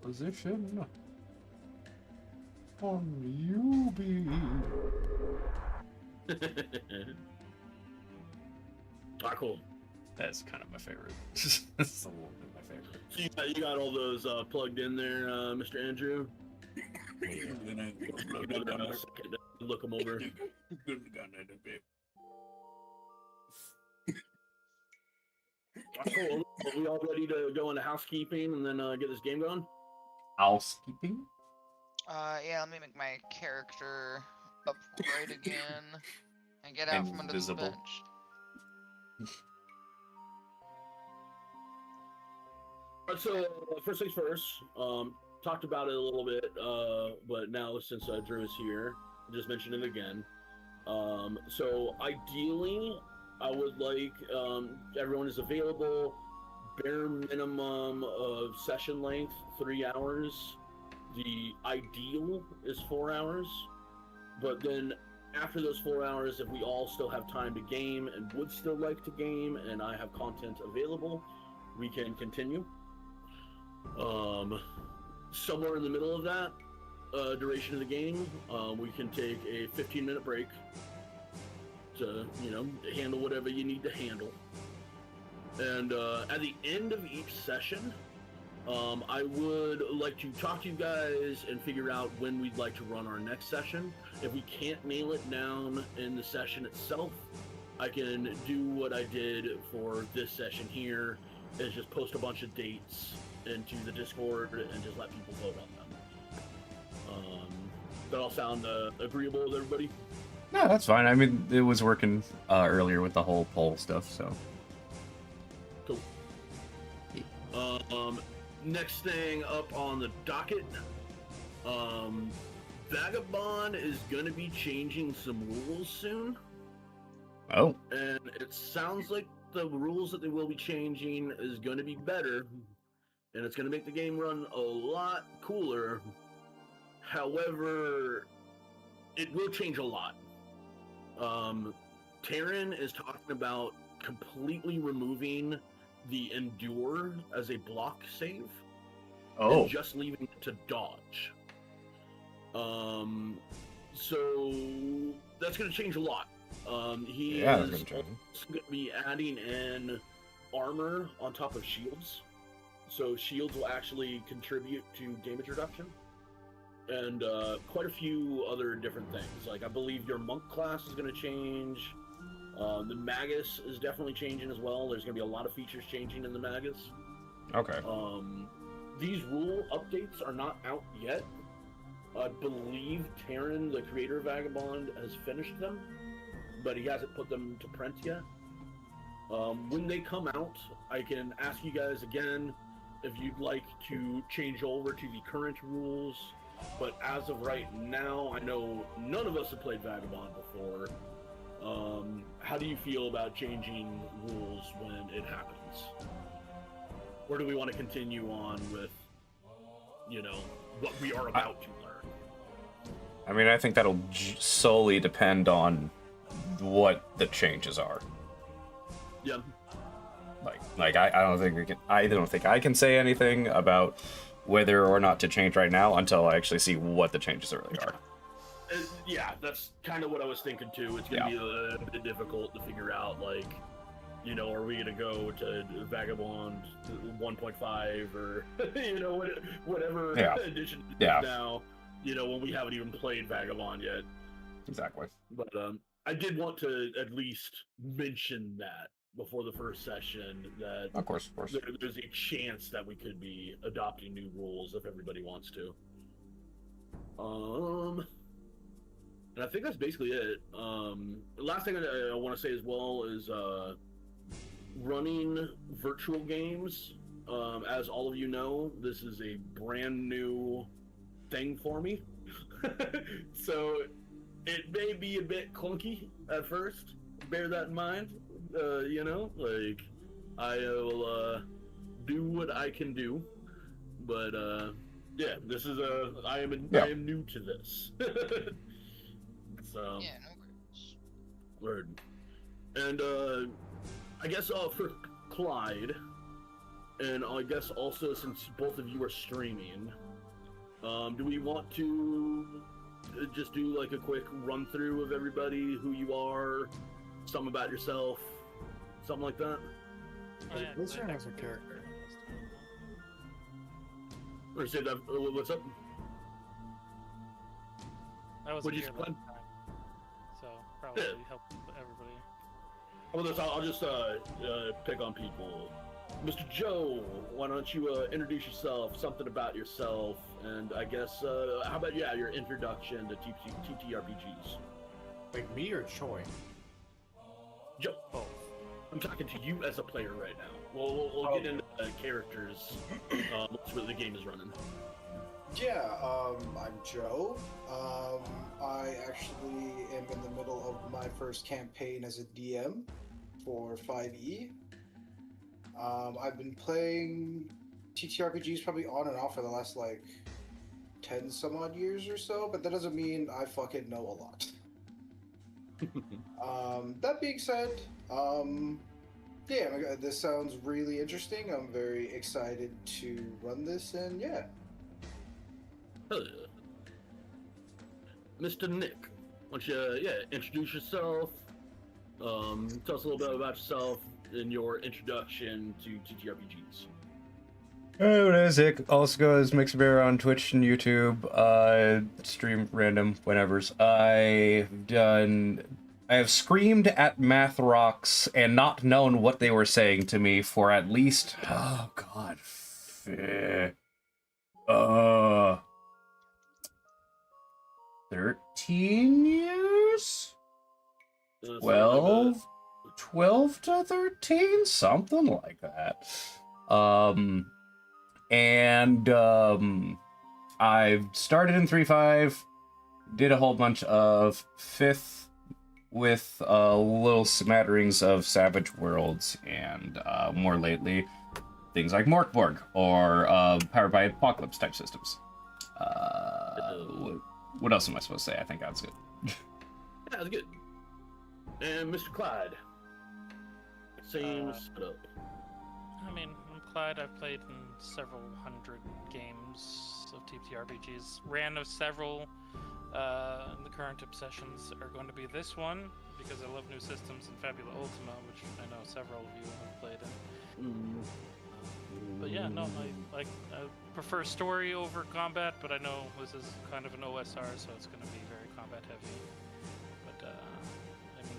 Position on UB. Ah, cool. That's kind of my favorite. That's a little bit my favorite. So you got all those plugged in there, Mr. Andrew? Look them over. Cool. Are we all ready to go into housekeeping and then get this game going? Housekeeping? Yeah, let me make my character upright again and get out from under this Invisible. bench. Alright, so first things first, talked about it a little bit, but now since Drew is here, I'll just mention it again. So ideally, I would like everyone is available, bare minimum of session length, 3 hours. The ideal is 4 hours, but then after those 4 hours, if we all still have time to game and would still like to game and I have content available, we can continue. Somewhere in the middle of that duration of the game, we can take a 15-minute break to, handle whatever you need to handle. And at the end of each session, I would like to talk to you guys and figure out when we'd like to run our next session. If we can't nail it down in the session itself, I can do what I did for this session here, is just post a bunch of dates into the Discord and just let people vote on them. That all sound agreeable with everybody? No, that's fine. I mean, it was working earlier with the whole poll stuff, so. Cool. Next thing up on the docket, Vagabond is going to be changing some rules soon. Oh. And it sounds like the rules that they will be changing is going to be better, and it's going to make the game run a lot cooler. However, it will change a lot. Terran is talking about completely removing the Endure as a block save. Oh. And just leaving it to dodge. So that's going to change a lot. He is also going to be adding in armor on top of shields. So shields will actually contribute to damage reduction. And quite a few other different things. Like, I believe your monk class is going to change. The Magus is definitely changing as well. There's going to be a lot of features changing in the Magus. Okay. These rule updates are not out yet. I believe Terran, the creator of Vagabond, has finished them, but he hasn't put them to print yet. When they come out, I can ask you guys again if you'd like to change over to the current rules. But as of right now, I know none of us have played Vagabond before. How do you feel about changing rules when it happens? Or do we want to continue on with, what we are about to learn? I mean, I think that'll solely depend on what the changes are. Yeah. Like I don't think I can say anything about whether or not to change right now until I actually see what the changes really are. Yeah, that's kind of what I was thinking too. It's going to be a bit difficult to figure out, are we going to go to Vagabond 1.5 or, whatever edition it is now, when we haven't even played Vagabond yet. Exactly. But I did want to at least mention that before the first session, that of course. There's a chance that we could be adopting new rules if everybody wants to. And I think that's basically it. The last thing I want to say as well is running virtual games. As all of you know, this is a brand new thing for me. So it may be a bit clunky at first. Bear that in mind. Like I will do what I can do, but yeah, this is I am new to this. So Yeah, no worries. word. And I guess for Clyde, and I guess also since both of you are streaming, do we want to just do like a quick run through of everybody, who you are, something about yourself, something like that? Blizzard has a character. Or say that. What's up? I was What'd here you last say? time, so probably help everybody. Well, I'll just pick on people. Mr. Joe, why don't you introduce yourself, something about yourself, and I guess how about your introduction to TTRPGs? Like me or Choi? Joe, Both. I'm talking to you as a player right now. We'll get into characters once the game is running. Yeah, I'm Joe. I actually am in the middle of my first campaign as a DM for 5e. I've been playing TTRPGs probably on and off for the last like 10 some odd years or so, but that doesn't mean I fucking know a lot. That being said, yeah, this sounds really interesting. I'm very excited to run this, and yeah. Mr. Nick, why don't you introduce yourself? Tell us a little bit about yourself and your introduction to TTRPGs. Hey, what is it? Also goes Mixbear on Twitch and YouTube. Stream random whenevers. I have screamed at math rocks and not known what they were saying to me for at least 13 years? 12 to 13, something like that. I started in 3.5, did a whole bunch of 5th with little smatterings of Savage Worlds, and more lately, things like Morkborg or Powered by Apocalypse type systems. What else am I supposed to say? I think that's good. Yeah, that's good. And Mr. Clyde, same setup. I mean, I'm Clyde. I've played in several hundred games of TTRPGs. Ran of several. The current obsessions are going to be this one, because I love new systems and Fabula Ultima, which I know several of you have played in. But yeah, no, I prefer story over combat, but I know this is kind of an OSR, so it's going to be very combat heavy. But I mean,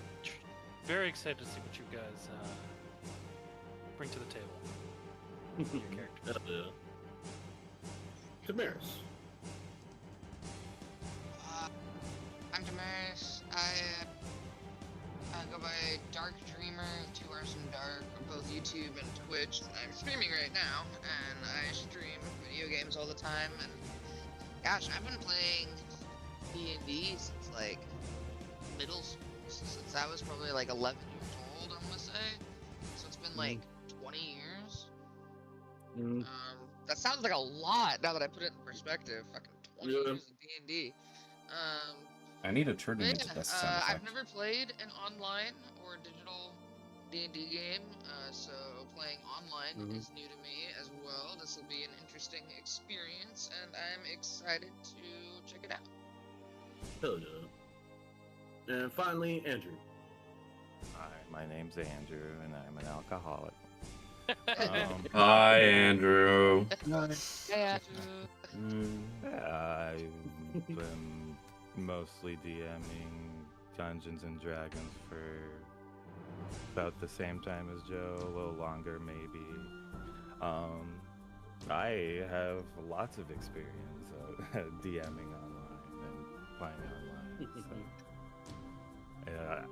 very excited to see what you guys bring to the table. Your characters. Damaris. I'm Damaris. I go by Dark Dreamer, 2 Hours in Dark, on both YouTube and Twitch. I'm streaming right now, and I stream video games all the time. And gosh, I've been playing D&D since like middle school, since I was probably like 11 years old, I'm gonna say. So it's been like 20 years. That sounds like a lot now that I put it in perspective. Fucking 20 years of D&D. I need to turn it into the sound effect. I've never played an online or digital D&D game, so playing online is new to me as well. This will be an interesting experience, and I'm excited to check it out. Hell yeah. And finally, Andrew. Hi, my name's Andrew, and I'm an alcoholic. Hi, Andrew. Yeah. I've been mostly DMing Dungeons and Dragons for about the same time as Joe, a little longer maybe. I have lots of experience DMing online and playing online.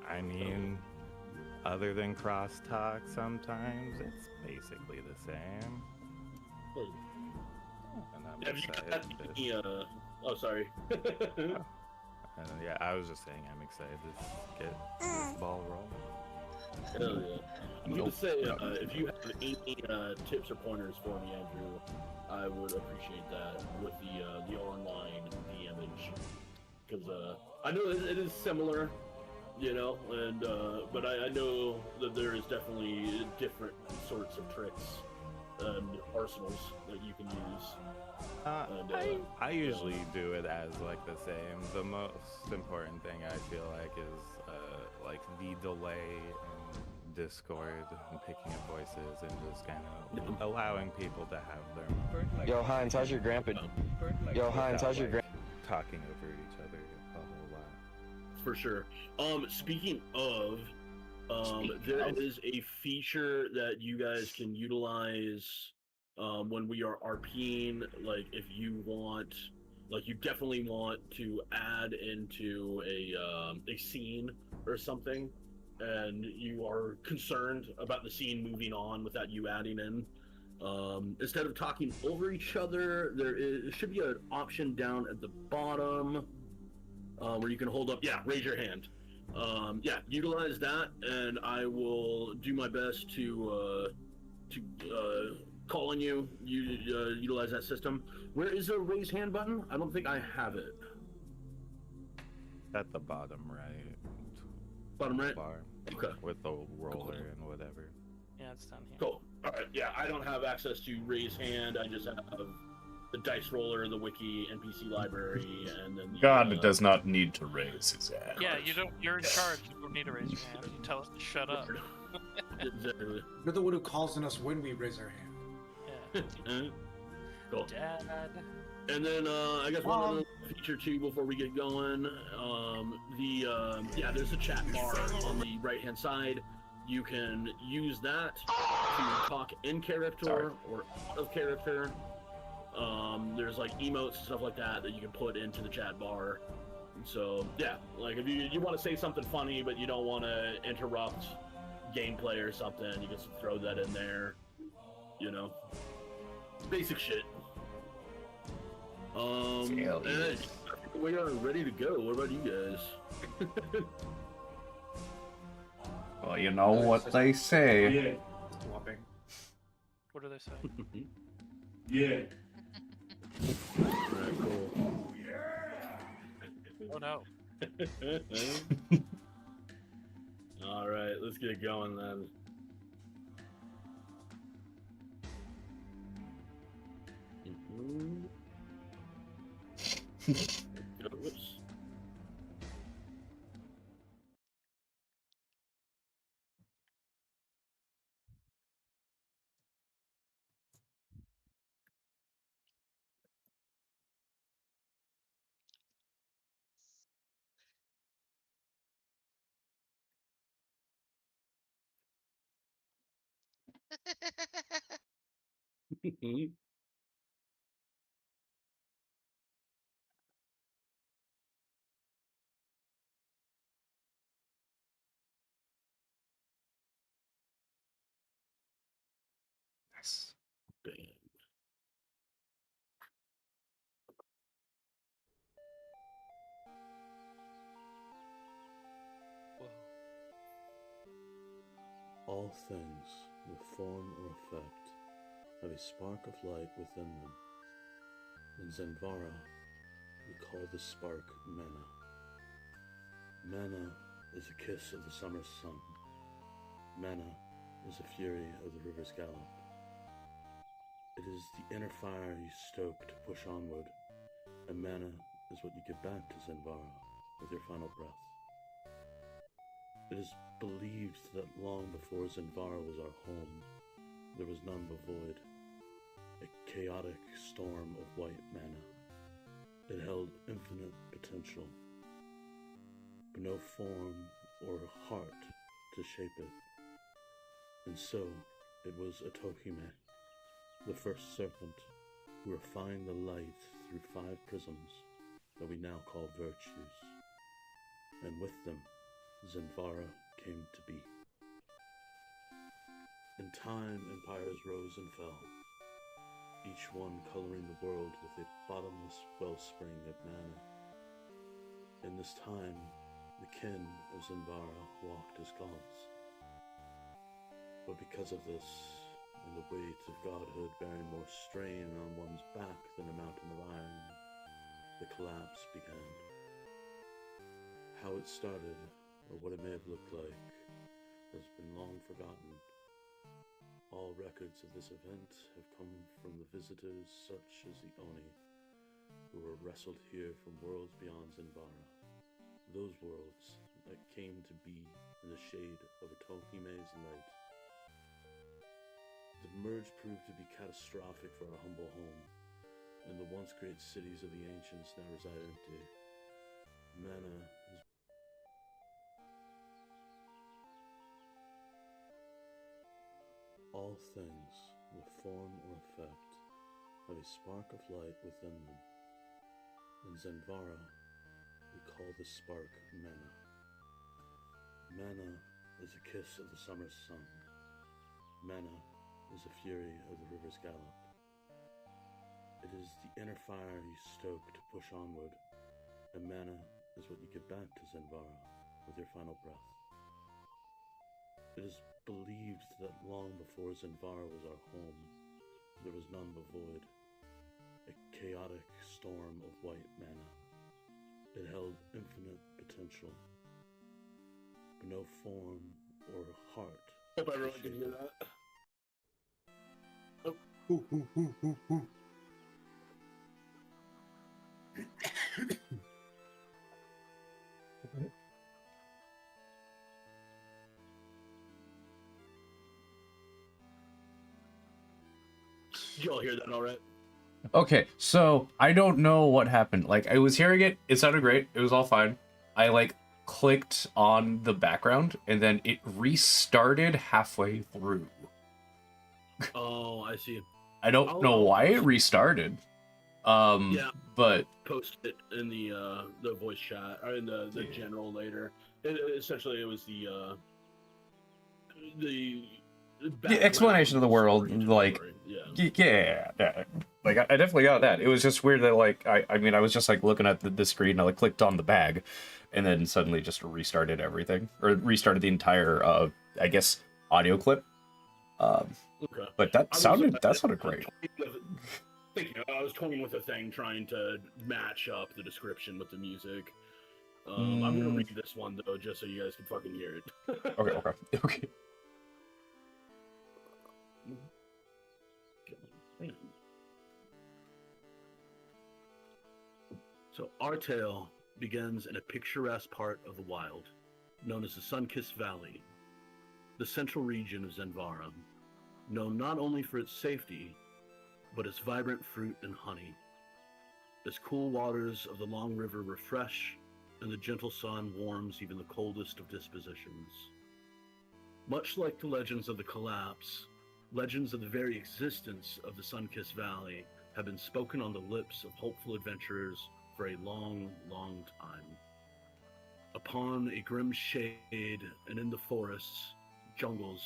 I mean, other than crosstalk, sometimes it's basically the same. And I'm Have you excited got to... any, oh, sorry. yeah, I was just saying I'm excited to get this ball rolling. Hell yeah. I'm going to say, if you have any tips or pointers for me, Andrew, I would appreciate that with the online DMage. Because I know it is similar, you know, and but I know that there is definitely different sorts of tricks and arsenals that you can use. I usually do it as like the same. The most important thing I feel like is like the delay in Discord and picking up voices and just kind of allowing people to have their Yo, Heinz, how's your grandpa? Yo, Heinz, how's your grandpa? Talking over each other a whole lot. For sure. Speaking of, there is a feature that you guys can utilize when we are RPing. Like, if you want, like, you definitely want to add into a scene or something, and you are concerned about the scene moving on without you adding in. Instead of talking over each other, there should be an option down at the bottom where you can hold up, raise your hand. Utilize that, and I will do my best to call on you. Utilize that system. Where is the raise hand button? I don't think I have it. At the bottom right. Bottom right? Bar. Okay. With the roller and whatever. Yeah, it's down here. Cool. Alright, yeah, I don't have access to raise hand. I just have the dice roller, the wiki, NPC library, and then God does not need to raise his hand. Yeah, you don't. You're in charge. You don't need to raise your hand. You tell us to shut up. Exactly. You're the one who calls on us when we raise our hand. Yeah. Cool. Dad. And then I guess one other feature too before we get going. There's a chat bar on the right hand side. You can use that to talk in character or out of character. There's like emotes and stuff like that that you can put into the chat bar. So yeah, like if you want to say something funny but you don't want to interrupt gameplay or something, you can throw that in there. You know, basic shit. And we are ready to go. What about you guys? Well, you know what they say. What do they say? Yeah. Alright, cool. Oh no. Alright, let's get it going then. Whoops. Nice. All things, with form or effect, have a spark of light within them. In Zenvara, we call the spark mana. Mana is a kiss of the summer sun. Mana is the fury of the river's gallop. It is the inner fire you stoke to push onward, and mana is what you give back to Zenvara with your final breath. It is believed that long before Zenvara was our home, there was none but void, a chaotic storm of white mana. It held infinite potential, but no form or heart to shape it. And so, it was a Tohime, the first serpent, who refined the light through 5 prisms that we now call virtues. and with them, Zenvara came to be. In time, empires rose and fell, each one coloring the world with a bottomless wellspring of mana. In this time, the kin of Zenvara walked as gods. But because of this, and the weight of godhood bearing more strain on one's back than a mountain of iron, the collapse began. How it started, or what it may have looked like, has been long forgotten. All records of this event have come from the visitors such as the Oni, who were wrestled here from worlds beyond Zenvara. Those worlds that came to be in the shade of Otohime's light. The merge proved to be catastrophic for our humble home, and the once great cities of the ancients now reside empty. Mana is all things, with form or effect, have a spark of light within them. In Zenvara, we call the spark Mana. Mana is a kiss of the summer's sun. Mana is the fury of the river's gallop. It is the inner fire you stoke to push onward, and mana is what you give back to Zenvara with your final breath. It is believed that long before Zenvara was our home, there was none but void, a chaotic storm of white mana. It held infinite potential, but no form or heart. Hope everyone can hear that. Y'all hear that all right? Okay, so I don't know what happened. Like, I was hearing it, it sounded great, it was all fine. I, like, clicked on the background, and then it restarted halfway through. Oh, I see. I don't know why it restarted. Yeah. But Post it in the voice chat or in the general later. Essentially, it was the explanation of the world, like, yeah, like I definitely got that. It was just weird that, like, I mean, I was just like looking at the screen, I like clicked on the bag, and then suddenly just restarted everything, or restarted the entire, I guess, audio clip. Okay. But that sounded great. Thank you. I was toying with a thing, trying to match up the description with the music. I'm gonna read this one though, just so you guys can fucking hear it. Okay. So our tale begins in a picturesque part of the wild, known as the Sun-Kissed Valley, the central region of Zenvara, known not only for its safety, but its vibrant fruit and honey. Its cool waters of the long river refresh, and the gentle sun warms even the coldest of dispositions. Much like the legends of the collapse, legends of the very existence of the Sun-Kissed Valley have been spoken on the lips of hopeful adventurers for a long, long time. Upon a grim shade and in the forests, jungles,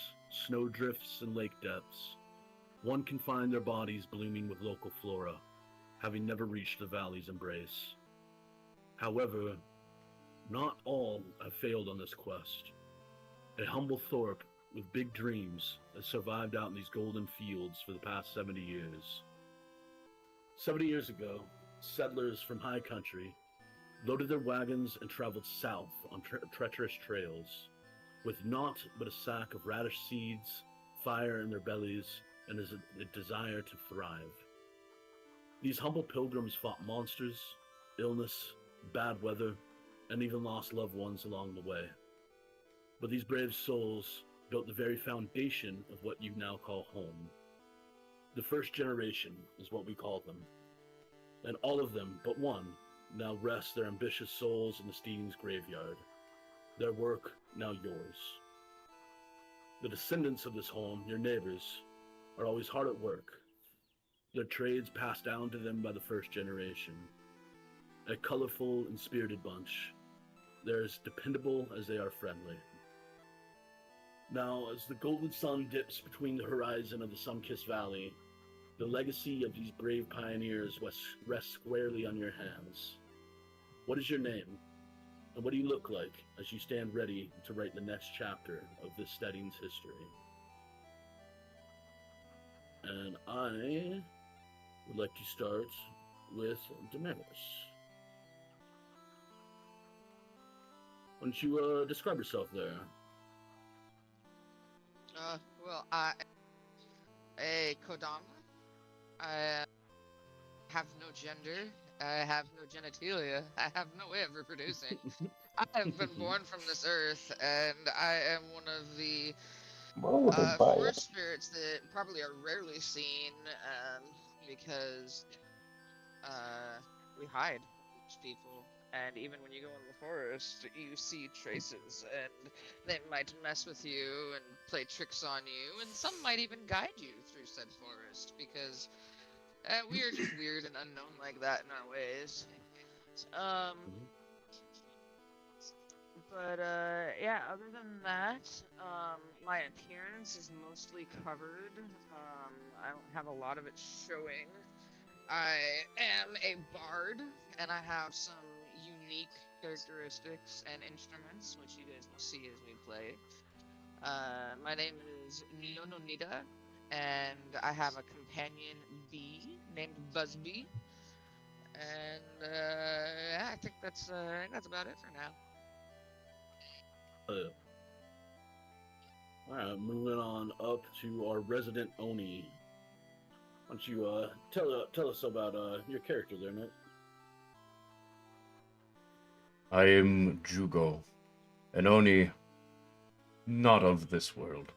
snowdrifts, and lake depths, one can find their bodies blooming with local flora, having never reached the valley's embrace. However, not all have failed on this quest. A humble thorp with big dreams has survived out in these golden fields for the past 70 years. 70 years ago, settlers from high country loaded their wagons and traveled south on treacherous trails, with naught but a sack of radish seeds, fire in their bellies, and a desire to thrive. These humble pilgrims fought monsters, illness, bad weather, and even lost loved ones along the way. But these brave souls built the very foundation of what you now call home. The first generation is what we call them. And all of them, but one, now rest their ambitious souls in the Steen's graveyard. Their work now yours. The descendants of this home, your neighbors, are always hard at work. Their trades passed down to them by the first generation. A colorful and spirited bunch. they're as dependable as they are friendly. Now, as the golden sun dips between the horizon of the sun-kissed valley, the legacy of these brave pioneers rests squarely on your hands. What is your name? And what do you look like as you stand ready to write the next chapter of this steading's history? And I would like to start with Damaris. Why don't you describe yourself there? Well, a Kodama. I have no gender. I have no genitalia. I have no way of reproducing. I have been born from this earth, and I am one of the forest spirits that probably are rarely seen, because we hide people. And even when you go in the forest, you see traces, and they might mess with you and play tricks on you, and some might even guide you through said forest, because we are just weird and unknown like that in our ways. But yeah, other than that, my appearance is mostly covered. I don't have a lot of it showing. I am a bard, and I have some unique characteristics and instruments, which you guys will see as we play. My name is Nononida, and I have a companion bee named Buzzbee. And yeah, I think that's about it for now. Alright, moving on up to our resident Oni. Why don't you tell us about your character there, Nick? I am Jugo, an Oni not of this world.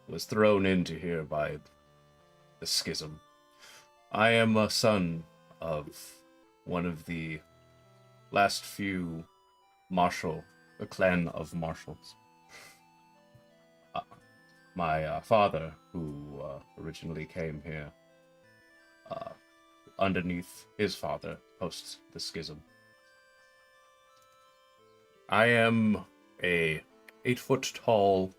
Was thrown into here by the schism. I am a son of one of the last few a clan of marshals. My father, who originally came here underneath his father post the schism. I am a 8-foot-tall,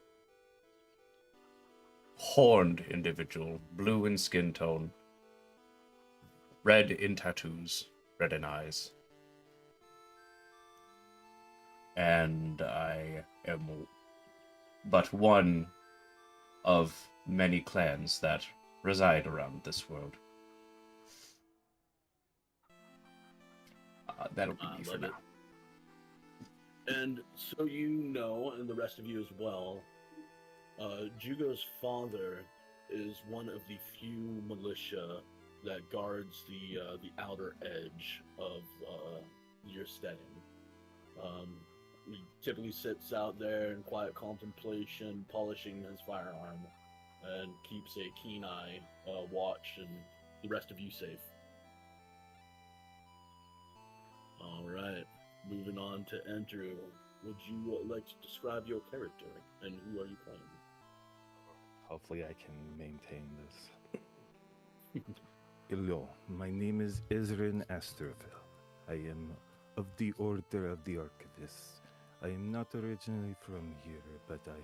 horned individual, blue in skin tone, red in tattoos, red in eyes. And I am but one of many clans that reside around this world. That'll be me for now. And so you know, and the rest of you as well, Jugo's father is one of the few militia that guards the outer edge of your steading. He typically sits out there in quiet contemplation, polishing his firearm, and keeps a keen eye, watch, and the rest of you safe. All right, moving on to Andrew. Would you like to describe your character, and who are you playing? Hopefully I can maintain this. Hello, my name is Ezrin Asterville. I am of the Order of the Archivists. I am not originally from here, but I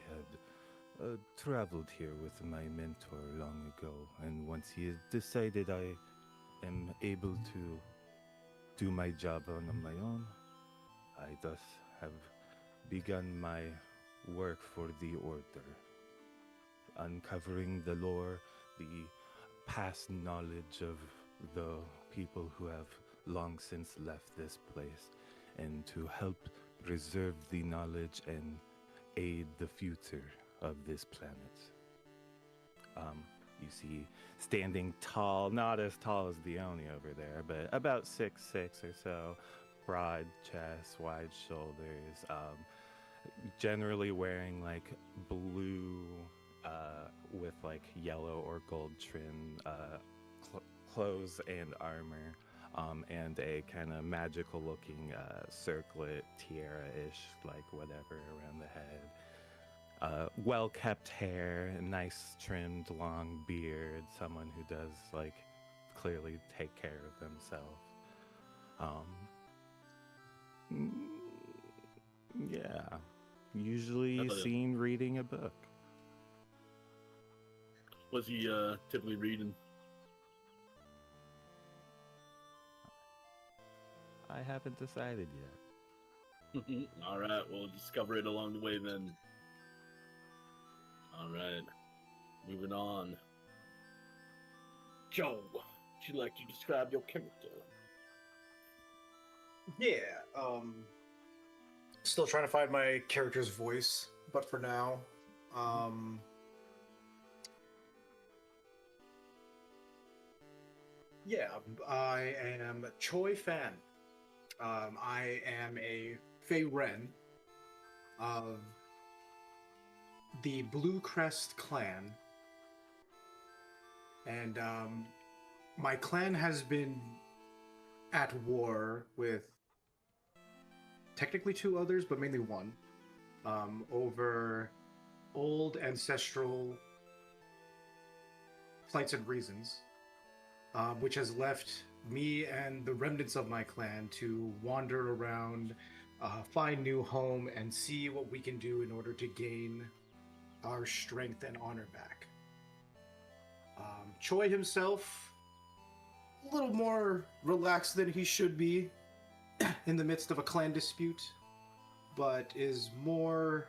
had traveled here with my mentor long ago, and once he had decided I am able to do my job on my own, I thus have begun my work for the Order, uncovering the lore, the past knowledge of the people who have long since left this place, and to help preserve the knowledge and aid the future of this planet. You see, standing tall, not as tall as the Oni over there, but about 6'6" or so, broad chest, wide shoulders, generally wearing like blue with like yellow or gold trim clothes and armor, and a kind of magical looking circlet tiara-ish, like whatever, around the head. Well-kept hair, nice trimmed long beard, someone who does like clearly take care of themselves. Yeah. Usually seen reading a book. Was he typically reading? I haven't decided yet. All right, we'll discover it along the way then. All right, moving on. Joe, would you like to describe your character? Yeah, still trying to find my character's voice, but for now, yeah, I am Choi Fan. I am a Fey Ren of the Blue Crest clan, and my clan has been at war with technically two others, but mainly one, over old ancestral plights and reasons, which has left me and the remnants of my clan to wander around, find new home, and see what we can do in order to gain our strength and honor back. Choi himself, a little more relaxed than he should be in the midst of a clan dispute, but is more,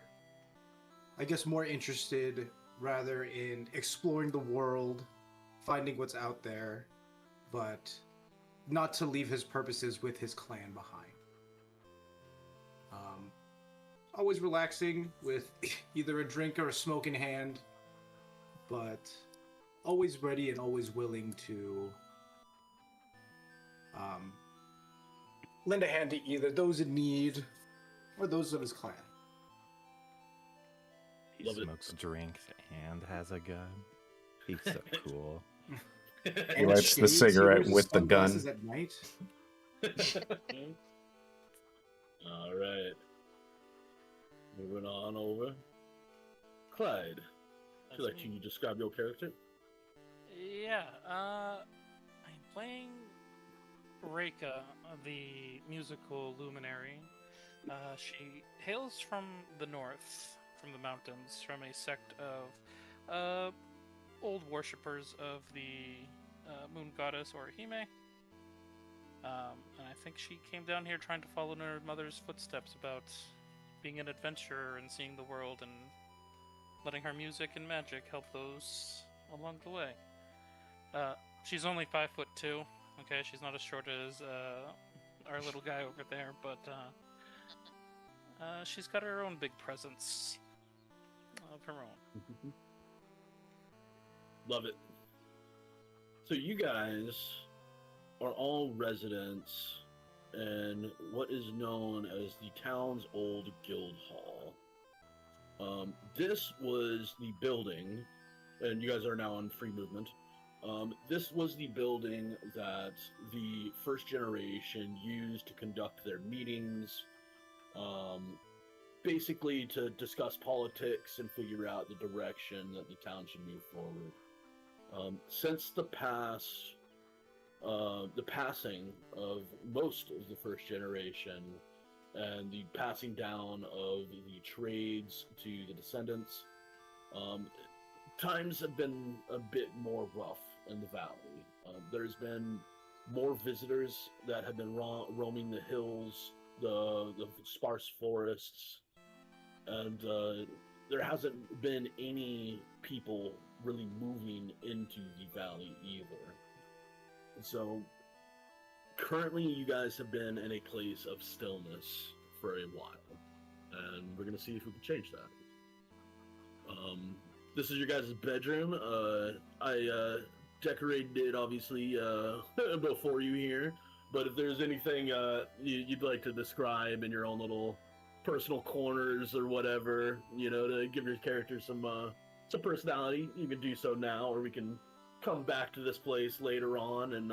I guess, more interested rather in exploring the world, finding what's out there, but not to leave his purposes with his clan behind. Always relaxing with either a drink or a smoke in hand, but always ready and always willing to lend a hand to either those in need or those of his clan. He smokes drinks and has a gun. He's so cool. He lights the cigarette with the gun. At night. All right. Moving on over. Clyde, would you like to describe your character? Yeah, I'm playing Reika, the musical luminary. She hails from the north, from the mountains, from a sect of old worshippers of the moon goddess Orihime. And I think she came down here trying to follow in her mother's footsteps about being an adventurer and seeing the world and letting her music and magic help those along the way. She's only 5'2". Okay, she's not as short as our little guy over there, but she's got her own big presence of her own. Love it. So you guys are all residents in what is known as the town's old guild hall. This was the building, and you guys are now on free movement. This was the building that the first generation used to conduct their meetings, basically to discuss politics and figure out the direction that the town should move forward. Since the passing of most of the first generation and the passing down of the trades to the descendants, times have been a bit more rough in the valley. There's been more visitors that have been roaming the hills, the sparse forests, and there hasn't been any people really moving into the valley either. So currently you guys have been in a place of stillness for a while, and we're going to see if we can change that. This is your guys' bedroom. I decorated it, obviously, before you here, but if there's anything you'd like to describe in your own little personal corners or whatever, to give your character some personality, you can do so now, or we can come back to this place later on and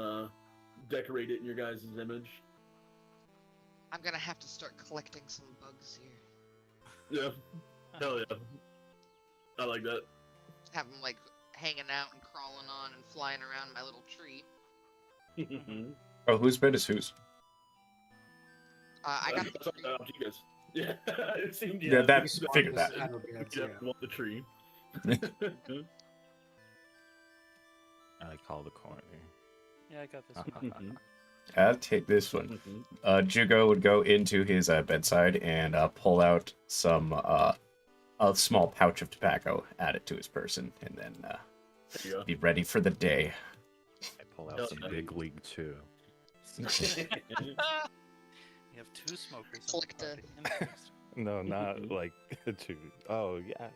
decorate it in your guys' image. I'm gonna have to start collecting some bugs here. Yeah. Hell yeah. I like that. Have them like hanging out and crawling on and flying around my little tree. Oh, whose bed is whose? I got the That's up to you guys. Yeah, it seemed. Yeah, that Pretty smart figured to that. saddle beds, Yeah, yeah. want the tree. I call the corner. Yeah, I got this one. I'll take this one. Jugo would go into his bedside and pull out some a small pouch of tobacco, add it to his person, and then be ready for the day. I pull out some big league too. You have two smokers. Flick On the to- party. Interesting. No, not like two. Oh yeah.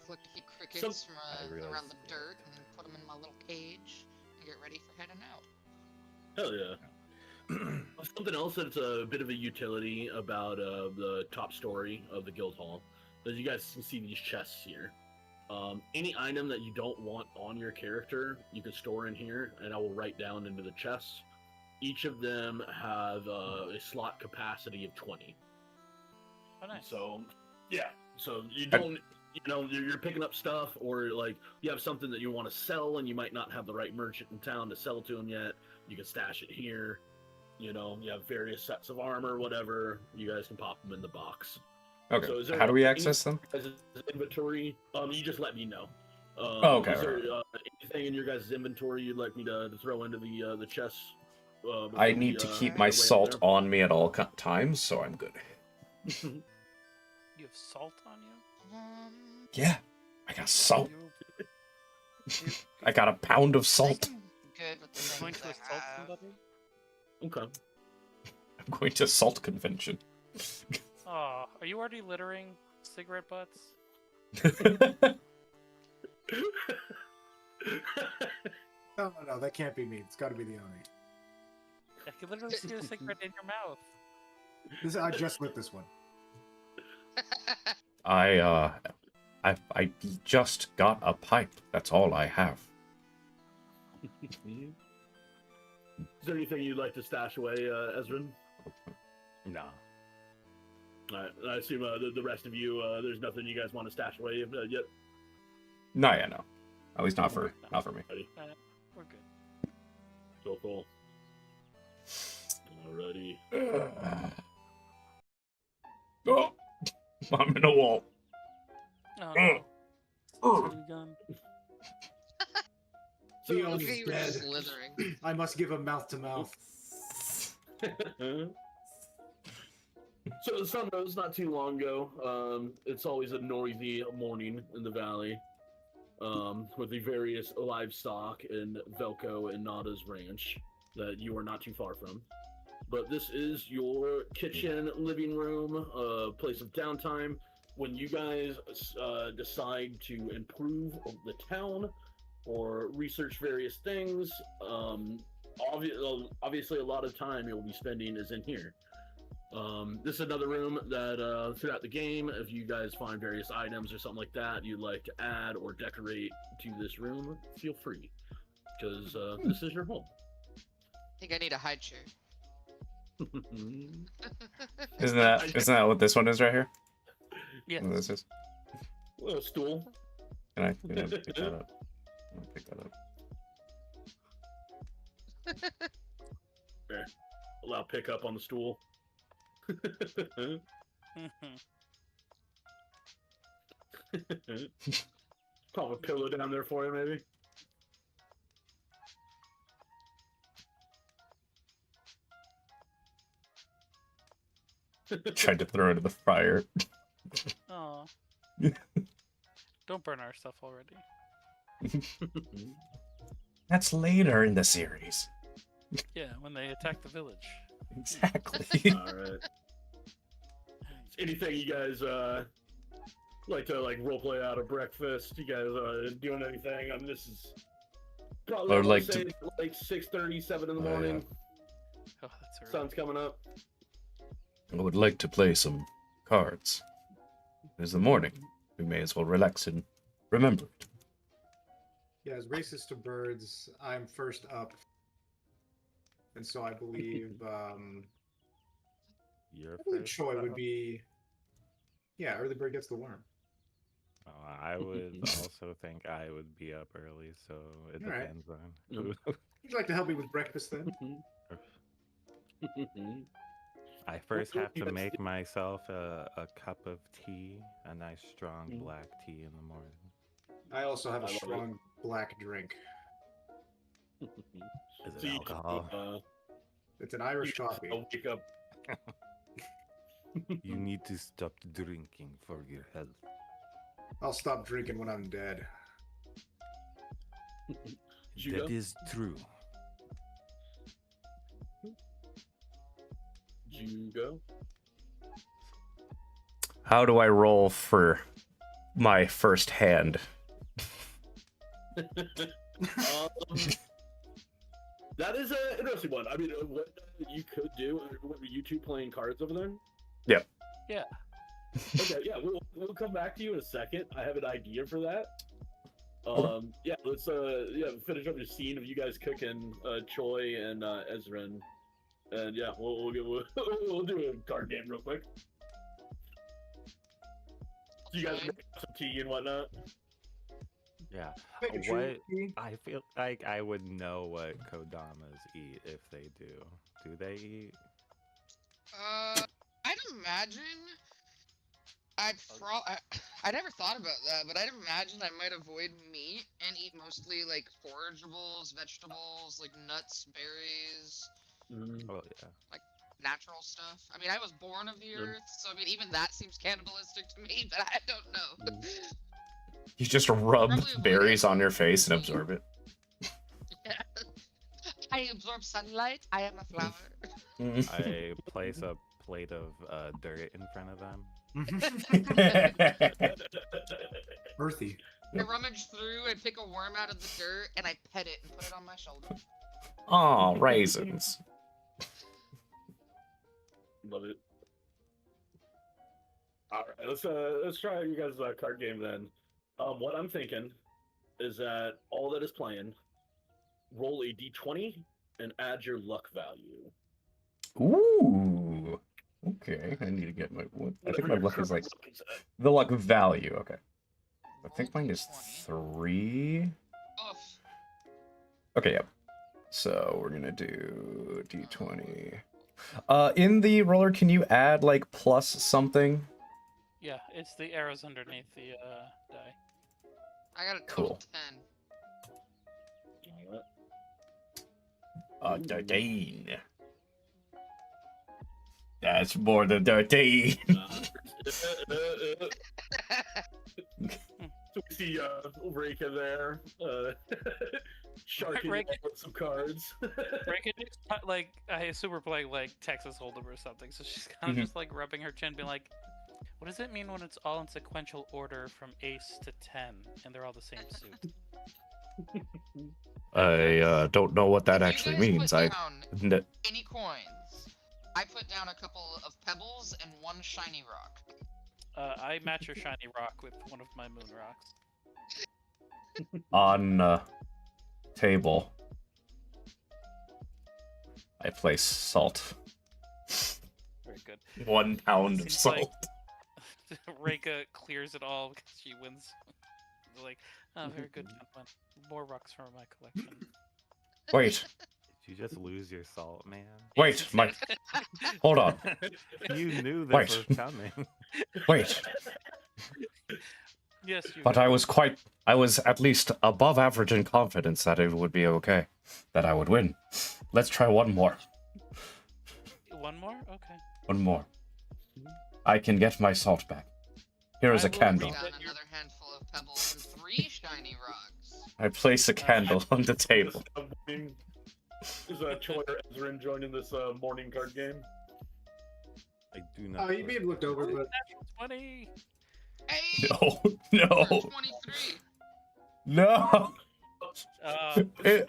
Collect a few crickets from I realized, around the yeah. dirt and then put them in my little cage and get ready for heading out. Hell yeah. Something else that's a bit of a utility about the top story of the guild hall is you guys can see these chests here. Any item that you don't want on your character, you can store in here, and I will write down into the chests. Each of them have a slot capacity of 20. Oh, nice. So, yeah. So you don't, you're picking up stuff, or like you have something that you want to sell, and you might not have the right merchant in town to sell to them yet. You can stash it here. You have various sets of armor, whatever. You guys can pop them in the box. Okay. So is there How do we any access them? guys' inventory? You just let me know. Okay, Is there anything in your guys' inventory you'd like me to throw into the chests? I need to keep my salt on me at all times, so I'm good. You have salt on you? Yeah, I got salt. You- I got a pound of salt. Good with the Going things to I assault have. somebody? Okay. I'm going to salt convention. Oh, are you already littering cigarette butts? No, that can't be me. It's got to be the Oni. I can literally see a cigarette in your mouth. I just lit this one. I just got a pipe. That's all I have. Is there anything you'd like to stash away, Ezrin? No. Alright, I assume the rest of you, there's nothing you guys want to stash away yet? No, yeah, no. At least not for me. We're good. Cool. Alrighty. Oh, I'm in a wall. Oh, no. Oh. Gun. The Look at Oni's you dead. slithering. I must give him mouth to mouth. So the sun rose not too long ago. It's always a noisy morning in the valley, with the various livestock in Velko and Nada's ranch that you are not too far from. But this is your kitchen, living room, place of downtime. When you guys decide to improve the town or research various things, obviously a lot of time you'll be spending is in here. This is another room that throughout the game, if you guys find various items or something like that you'd like to add or decorate to this room, feel free, because this is your home. I think I need a high chair. Isn't that what this one is right here? Yes. What this is? A stool. Can I pick that up? I'm gonna pick that up. There. Allow pick up on the stool. Pop a pillow down there for you, maybe. Tried to throw it in the fire. Aw. Don't burn our stuff already. That's later in the series. Yeah, when they attack the village. Exactly. All right. Anything you guys like to roleplay out of breakfast? You guys doing anything? I mean, this is probably Or like say like 6:30, 7 in the morning. Oh, that's early. Sun's coming up. I would like to play some cards. It's the morning. We may as well relax and remember it. Yeah, as racist to birds, I'm first up. And so I believe You're Choi would be. Yeah, early bird gets the worm. I would also think I would be up early, so it All right. depends on Yep. who. Would you like to help me with breakfast then? I first have to make myself a cup of tea, a nice strong black tea in the morning. I also have I a love strong black drink. Is it See, alcohol? It's an Irish coffee. I'll wake up. You need to stop drinking for your health. I'll stop drinking when I'm dead. That is true. Did you go? How do I roll for my first hand? That is an interesting one. I mean, what you could do, what, were you two playing cards over there? Yep. Yeah. Okay, yeah, we'll come back to you in a second. I have an idea for that. Yeah, let's finish up your scene of you guys cooking Choi and Ezrin, and yeah, we'll do a card game real quick. So you guys make some tea and whatnot. Yeah. Pikachu What tea. I feel like I would know what Kodamas eat if they do. Do they eat? I'd imagine. I never thought about that, but I'd imagine I might avoid meat and eat mostly like forageables, vegetables, like nuts, berries, Oh yeah. like natural stuff. I mean, I was born of the earth, so I mean, even that seems cannibalistic to me, but I don't know. You just rub Probably avoid berries it. on your face and absorb it. Yeah. I absorb sunlight. I am a flower. I place a plate of dirt in front of them. Earthy. I rummage through and pick a worm out of the dirt and I pet it and put it on my shoulder. Aw, raisins. Love it. All right, let's try you guys' card game then. What I'm thinking is that all that is playing, roll a d20 and add your luck value. Ooh. Okay, I need to get my. I think my luck is like the luck value. Okay. I think mine is 3. Oof. Okay, yep. So we're gonna do d20. In the roller, can you add like plus something? Yeah, it's the arrows underneath the die. I got a Cool. All right. 13. That's more than 13. So we see Reka there, sharking Reka- with some cards. Reka just like I assume we're playing like Texas Hold'em or something, so she's kind of just like rubbing her chin, being like, "What does it mean when it's all in sequential order from ace to 10 and they're all the same suit?" I don't know what that If you actually guys means. put I down any coins. I put down a couple of pebbles and one shiny rock. I match your shiny rock with one of my moon rocks. on table. I place salt. Very good. 1 pound of Seems salt. like Reka clears it all because she wins. Like, oh, very good. gentlemen. More rocks from my collection. Wait, Did you just lose your salt, man? wait, my. Hold on. You knew this Wait. was coming. Wait. Yes, you. But I was at least above average in confidence that it would be okay, that I would win. Let's try one more. One more? Okay. One more. I can get my salt back. Here is I a will candle. Down another handful of pebbles and 3 shiny rocks. I place a candle on the table. Is Choi or Ezrin joining this morning card game? I do not. You may have looked over, but 20. Hey! No, no, 23. no.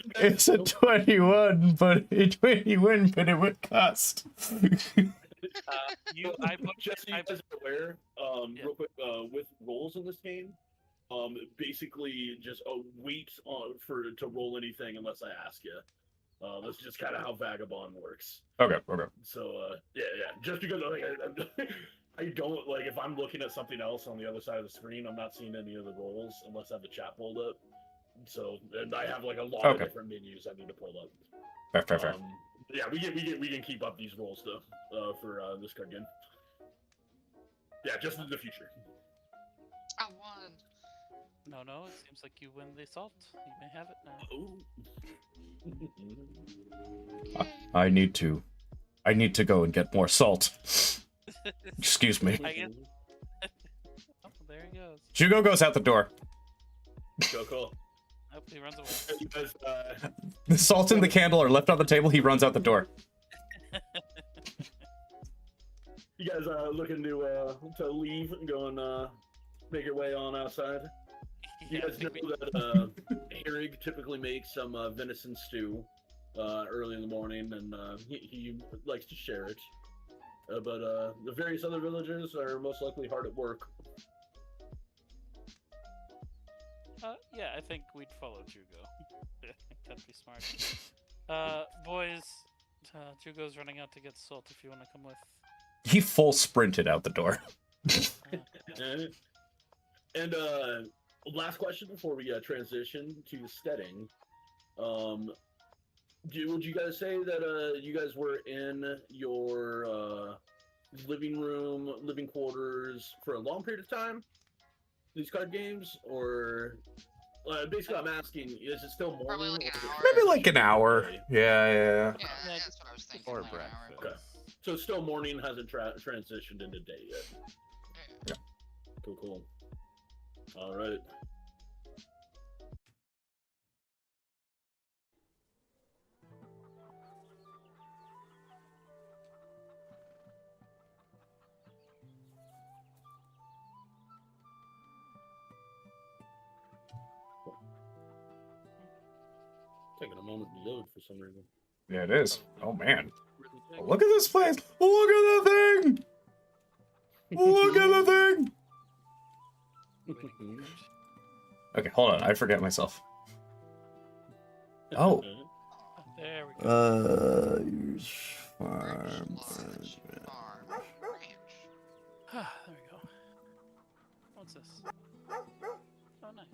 It's a 21, but a 21, but it would cost. Just so you guys are aware, real quick, with rolls in this game, basically just wait to roll anything unless I ask you. That's just kind of how Vagabond works. Okay. So yeah. Just because I don't like if I'm looking at something else on the other side of the screen, I'm not seeing any of the rolls unless I have the chat pulled up. So and I have like a lot of different menus I need to pull up. Fair. Yeah, we can keep up these rolls though for this card game. Yeah, just in the future. I won. No, it seems like you win the assault. You may have it now. I need to go and get more salt. Excuse me. I guess. Oh, there he goes. Jugo goes out the door. Cool. Oh, he runs away. You guys, The salt and the candle are left on the table. He runs out the door. you guys looking to leave and go and make your way on outside? You guys know that Herrig typically makes some venison stew early in the morning, and he likes to share it. But the various other villagers are most likely hard at work. Yeah, I think we'd follow Jugo. I think that'd be smart. Boys, Jugo's running out to get salt if you want to come with. He full sprinted out the door. And last question before we transition to steading. Would you guys say that you guys were in your living quarters for a long period of time? These card games, or basically, I'm asking: is it still morning? Like an hour. Maybe like an hour. Yeah. Yeah, that's what I was thinking. Or like an hour. breakfast. Okay, so it's still morning, hasn't transitioned into day yet. Yeah. Cool. All right. Taking a moment to load for some reason. Yeah, it is. Oh man. Really big. Look at this place. Look at the thing. Look at the thing. Okay, hold on. I forget myself. Oh. There we go. Farm. Lodge, farm, ranch. There we go. What's this? Oh, nice.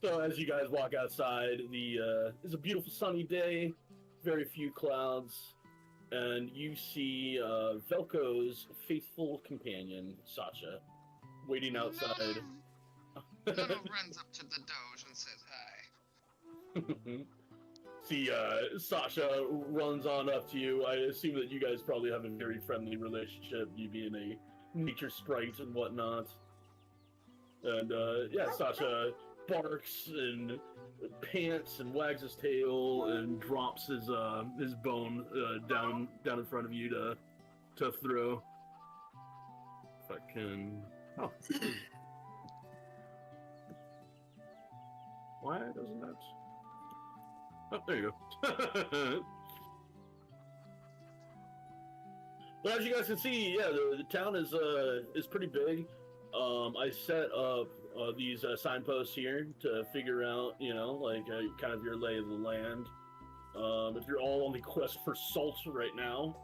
So as you guys walk outside, it's a beautiful sunny day, very few clouds, and you see Velko's faithful companion, Sasha, waiting outside. Nana runs up to the Doge and says hi. See, Sasha runs on up to you. I assume that you guys probably have a very friendly relationship, you being a nature sprite and whatnot. And yeah, Sasha barks and pants and wags his tail and drops his bone down in front of you to throw. If I can. Oh. Why doesn't that? Oh, there you go. But as you guys can see, yeah, the town is pretty big. I set up these signposts here to figure out, like kind of your lay of the land. If you're all on the quest for salt right now,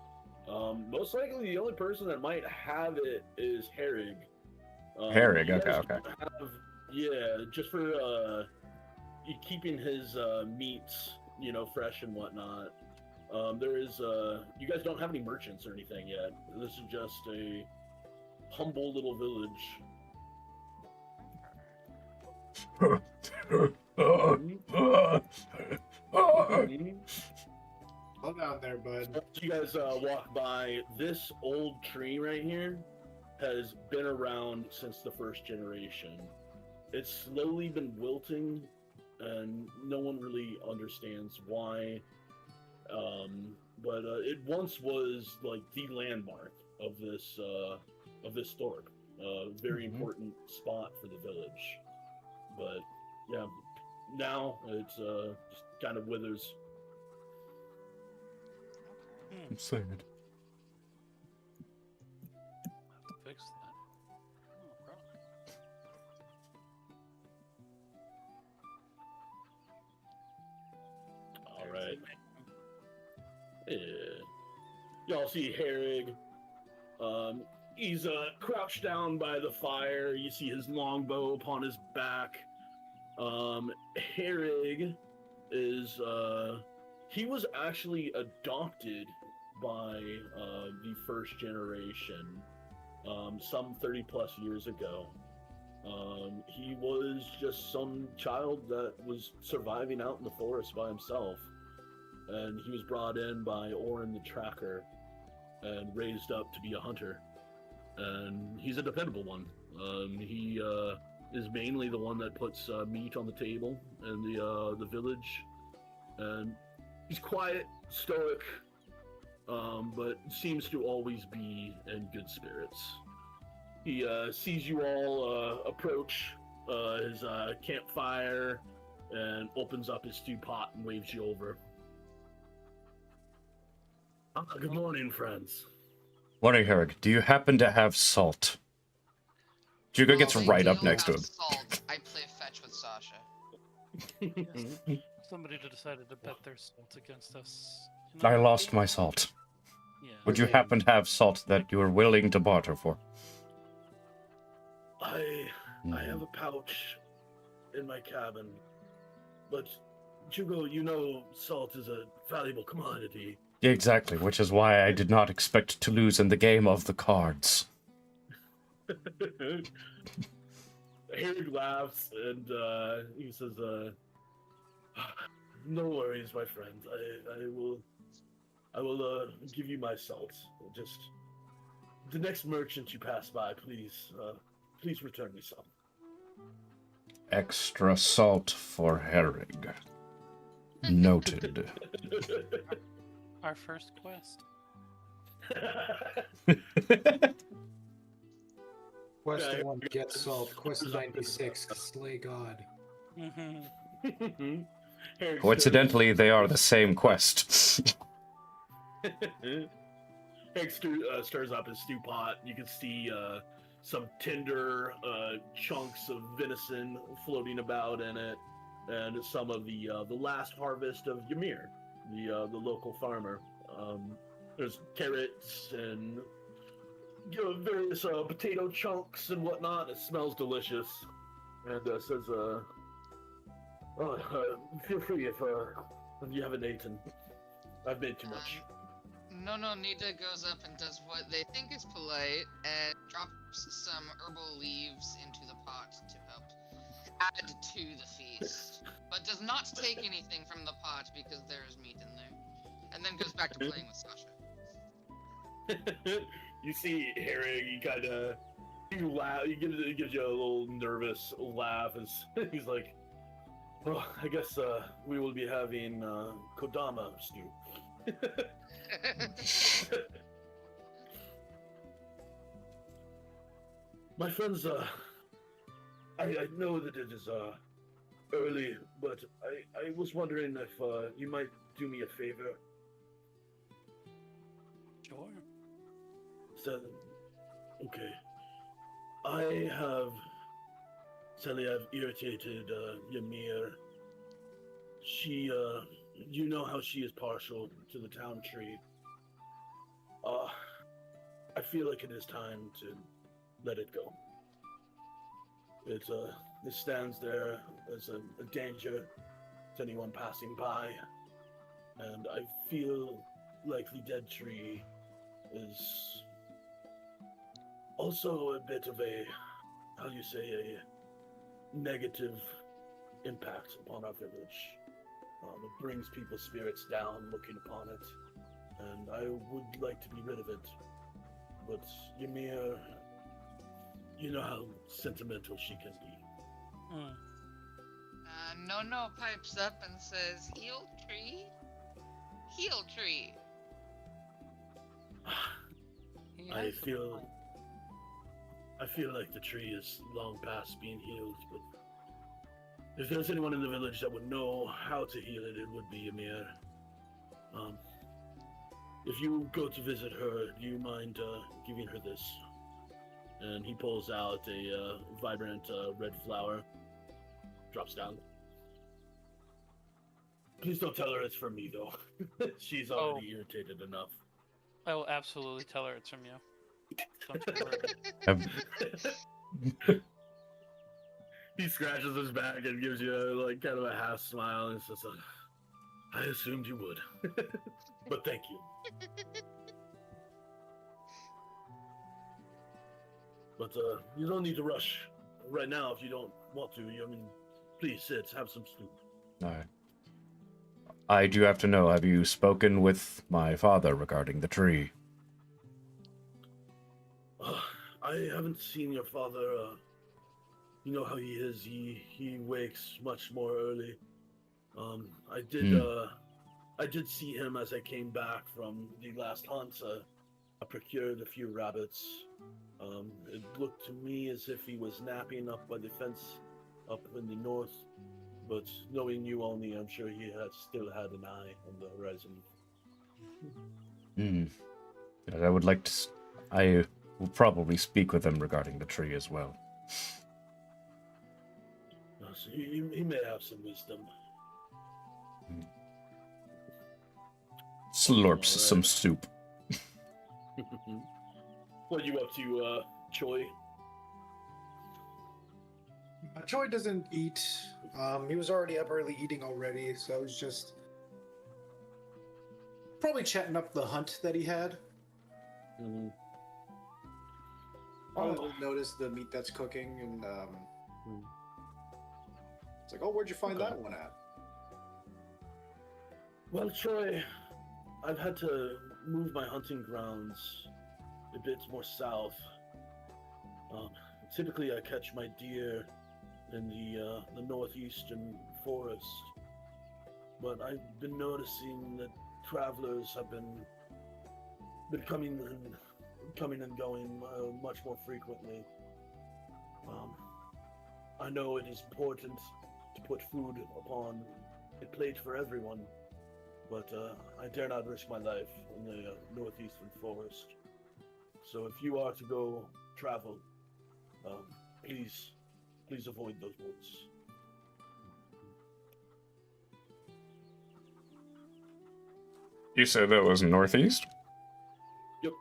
most likely the only person that might have it is Herrig. Herrig, okay. Yeah, just for keeping his meats, fresh and whatnot. There is you guys don't have any merchants or anything yet. This is just a humble little village. Hold down there, bud. As you guys walk by, this old tree right here has been around since the first generation. It's slowly been wilting, and no one really understands why. But it once was like the landmark of this stork. Very important spot for the village. But yeah, now it's just kind of withers. I'm sad. Have to fix that. Oh, All right. Yeah. Y'all see Herrig. He's crouched down by the fire. You see his longbow upon his back. Herrig is he was actually adopted by the first generation some 30 plus years ago. He was just some child that was surviving out in the forest by himself, and he was brought in by Orin the Tracker and raised up to be a hunter. And he's a dependable one. He is mainly the one that puts meat on the table in the village, and he's quiet, stoic, but seems to always be in good spirits. He sees you all approach his campfire and opens up his stew pot and waves you over. Good morning, friends. Morning, Herrick. Do you happen to have salt? Jugo gets Well, right they up do next to have him. Salt. I play fetch with Sasha. Yes. Somebody decided to bet their salt against us. I lost my salt. Yeah. Would you happen to have salt that you are willing to barter for? I have a pouch in my cabin, but Jugo, you know salt is a valuable commodity. Exactly, which is why I did not expect to lose in the game of the cards. Harry laughs and he says, "No worries, my friend. I will give you my salt. Just the next merchant you pass by, please return me some." Extra salt for Herrig. Noted. Our first quest. Quest 1, get salt. Quest 96, slay God. Coincidentally, they are the same quest. Hank stirs up his stew pot. You can see some tender chunks of venison floating about in it, and some of the last harvest of Ymir, the local farmer. There's carrots and various potato chunks and whatnot. It smells delicious, and says, "Feel free if you haven't eaten. I've made too much." No, Nita goes up and does what they think is polite and drops some herbal leaves into the pot to help add to the feast, but does not take anything from the pot because there is meat in there, and then goes back to playing with Sasha. You see Harry, he kind of laugh. He gives you a little nervous laugh as he's like, "Well, I guess we will be having Kodama stew." My friends, I know that it is early, but I was wondering if you might do me a favor. Sure. So, okay. Sadly, I've irritated Ymir. She, you know how she is partial to the town tree. I feel like it is time to let it go. It stands there as a danger to anyone passing by, and I feel like the dead tree is also a bit of a, a negative impact upon our village. It brings people's spirits down looking upon it, and I would like to be rid of it. But Ymir, you know how sentimental she can be. No pipes up and says, "Heal tree? Heal tree." I feel like the tree is long past being healed, but if there's anyone in the village that would know how to heal it, it would be Ymir. If you go to visit her, do you mind giving her this? And he pulls out a vibrant red flower, drops down. Please don't tell her it's from me, though. She's already irritated enough. I will absolutely tell her it's from you. Don't you worry. He scratches his back and gives you kind of a half smile and says, I assumed you would. But thank you. But you don't need to rush right now if you don't want to. I mean, please sit, have some soup. Alright. I do have to know, have you spoken with my father regarding the tree? I haven't seen your father. You know how he is. He wakes much more early. I did see him as I came back from the last hunt. I procured a few rabbits. It looked to me as if he was napping up by the fence up in the north. But knowing you only, I'm sure he still had an eye on the horizon. I would like to... I will probably speak with him regarding the tree as well. So he may have some wisdom. Slurps some soup. What are you up to, Choi? Choi doesn't eat. He was already up early eating already, so I was just probably chatting up the hunt that he had. Mm-hmm. I'll notice the meat that's cooking, and it's like, oh, where'd you find that one at? Well, Troy, I've had to move my hunting grounds a bit more south. Typically, I catch my deer in the northeastern forest, but I've been noticing that travelers have been coming and going much more frequently. I know it is important to put food upon a plate for everyone, but I dare not risk my life in the northeastern forest. So if you are to go travel, please avoid those woods. You said that was northeast? Yep.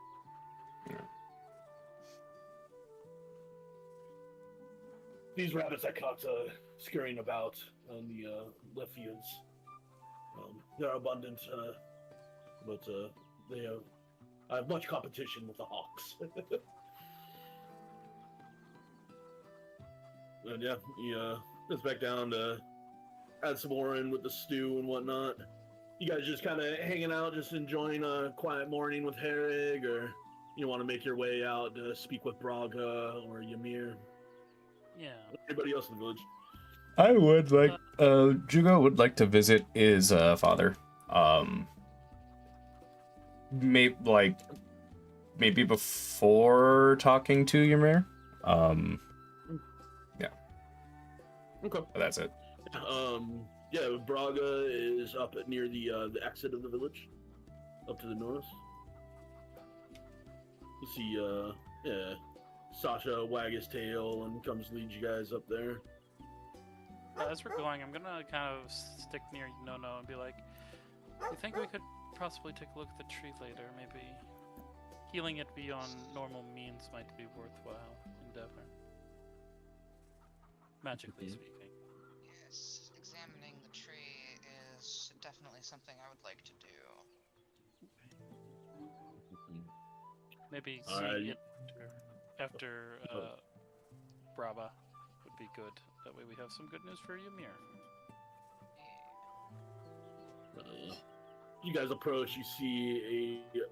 These rabbits I caught scurrying about on the left fields. They're abundant, but I have much competition with the hawks. And yeah, he goes back down to add some more in with the stew and whatnot. You guys just kind of hanging out, just enjoying a quiet morning with Herrig, or you want to make your way out to speak with Braga or Ymir? Yeah. Anybody else in the village? I would like, Jugo would like to visit his father. Maybe before talking to Ymir. Yeah. Okay. That's it. Yeah, Braga is up near the exit of the village, up to the north. You see, yeah, Sasha wag his tail and comes lead you guys up there. As we're going, I'm gonna kind of stick near Nono and be like, "You think we could possibly take a look at the tree later? Maybe healing it beyond normal means might be worthwhile endeavor, magically speaking." Yes, examining the tree is definitely something I would like to do. Maybe seeing it after Braba would be good. That way we have some good news for Ymir. You guys approach, you see a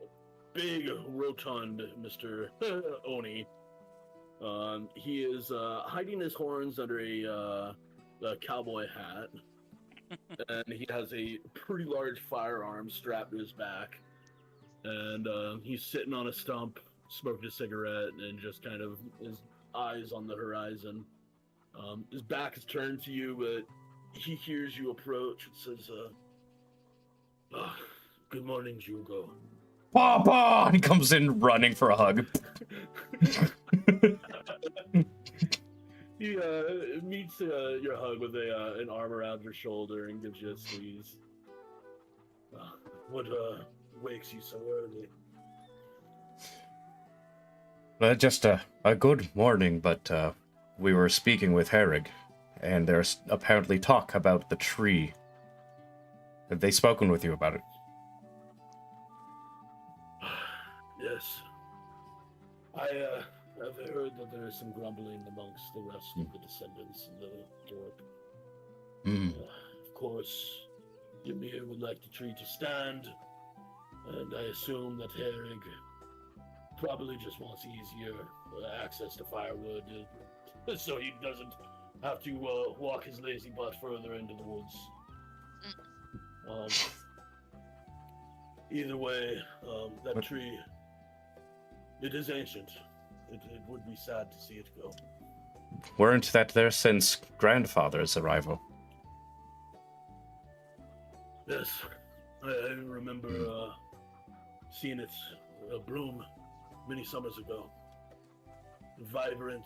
big, rotund Mr. Oni. He is hiding his horns under a cowboy hat, and he has a pretty large firearm strapped to his back, and he's sitting on a stump, smoking a cigarette, and just kind of his eyes on the horizon. His back is turned to you, but he hears you approach and says, "Good morning, Jugo." Papa! He comes in running for a hug. He meets your hug with an arm around your shoulder and gives you a squeeze. What wakes you so early? Just a good morning, but we were speaking with Herrig, and there's apparently talk about the tree. Have they spoken with you about it? Yes. I have heard that there is some grumbling amongst the rest of the descendants in the dorp. Of course, Ymir would like the tree to stand, and I assume that Herrig probably just wants easier access to firewood, so he doesn't have to walk his lazy butt further into the woods. Either way, that tree, it is ancient. It would be sad to see it go. Weren't that there since grandfather's arrival? Yes, I remember seeing it bloom many summers ago. Vibrant,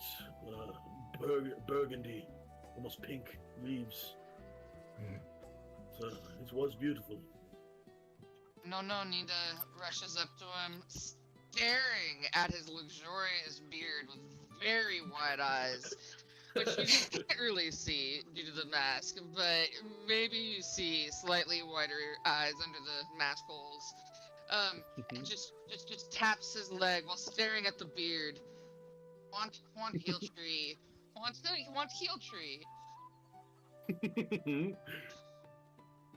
burgundy, almost pink leaves. So it was beautiful. No, Nita rushes up to him, staring at his luxurious beard with very wide eyes, which you can't really see due to the mask, but maybe you see slightly wider eyes under the mask holes. And just taps his leg while staring at the beard. Want heel tree. Want heel tree.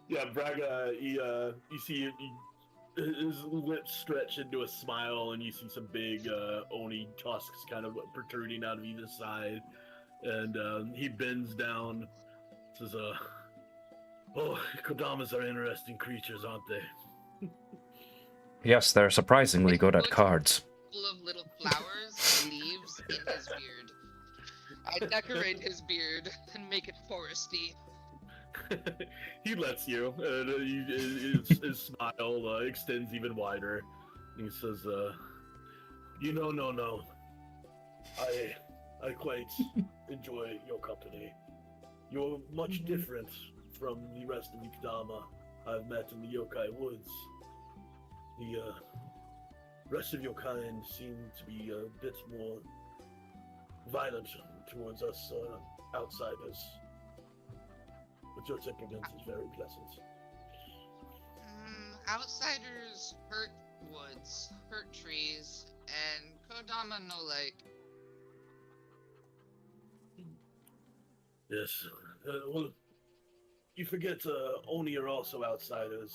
Yeah, Braga, you see his lips stretch into a smile, and you see some big oni tusks kind of protruding out of either side. And he bends down, says, "Oh, Kodamas are interesting creatures, aren't they?" Yes, they're surprisingly good at cards. Full of little flowers, leaves in his beard. I decorate his beard and make it foresty. He lets you, and his smile extends even wider. He says, no. I quite enjoy your company. You're much different from the rest of the Kodama I've met in the Yokai Woods. The rest of your kind seem to be a bit more violent towards us outsiders. But your temperament is very pleasant. Outsiders hurt woods, hurt trees, and Kodama no like. Yes. Well, you forget Oni are also outsiders.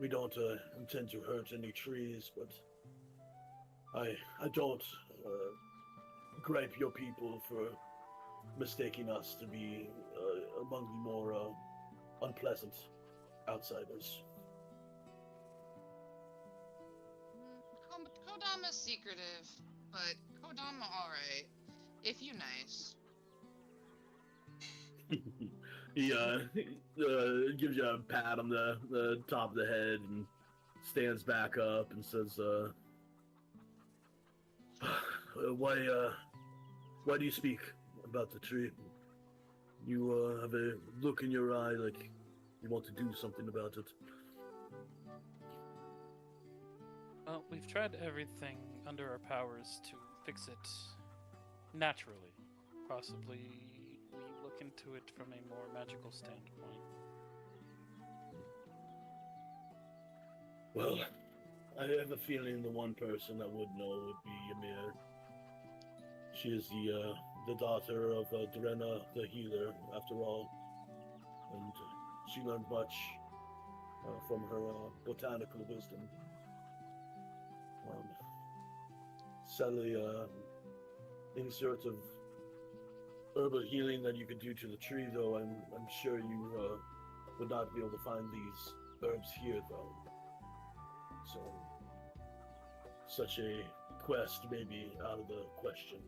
We don't intend to hurt any trees, but I don't gripe your people for mistaking us to be among the more unpleasant outsiders. Kodama's secretive, but Kodama alright, if you nice. He gives you a pat on the top of the head and stands back up and says, why do you speak about the tree? You have a look in your eye like you want to do something about it. Well, we've tried everything under our powers to fix it naturally. Possibly we look into it from a more magical standpoint. Well, I have a feeling the one person that would know would be Ymir. She is the daughter of Drena the healer, after all, and she learned much from her botanical wisdom. Sadly, any sort of herbal healing that you could do to the tree, though, I'm sure you would not be able to find these herbs here, though. So, such a quest may be out of the question.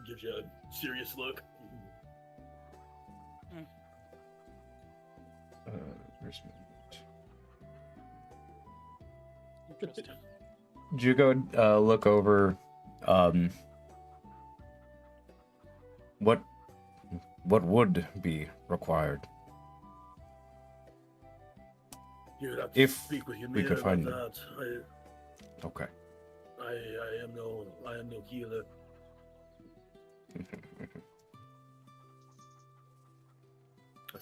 Gives you a serious look. Where's my Interesting. Did you go look over what would be required You would have to if speak with we could find them? that. Okay. I am no healer.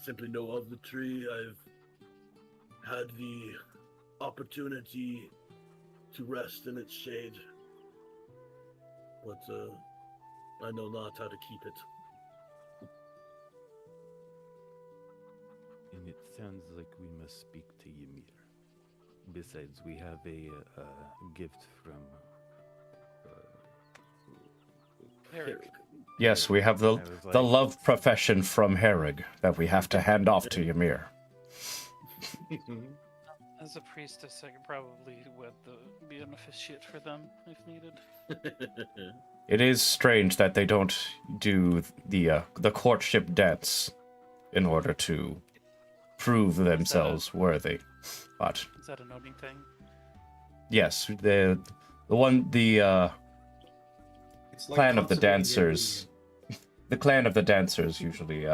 simply know of the tree. I've had the opportunity to rest in its shade, but I know not how to keep it. And it sounds like we must speak to Ymir. Besides, we have a gift from Herrick. Yes, we have the love profession from Herrig that we have to hand off to Ymir. As a priestess, I could probably be an officiate for them if needed. It is strange that they don't do the courtship dance in order to prove themselves worthy. But is that a noting thing? yes, the clan of the dancers. The clan of the dancers usually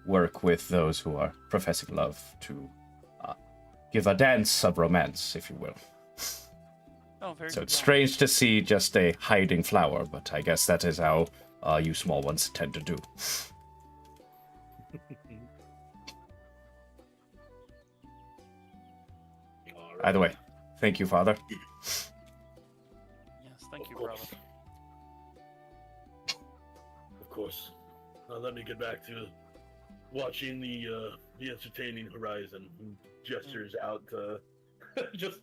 work with those who are professing love to give a dance of romance, if you will. Oh, very So good. it's strange to see just a hiding flower, but I guess that is how you small ones tend to do. Either way, thank you, Father. Yes, thank you, brother. Of course. Let me get back to watching the entertaining horizon. Gestures out to just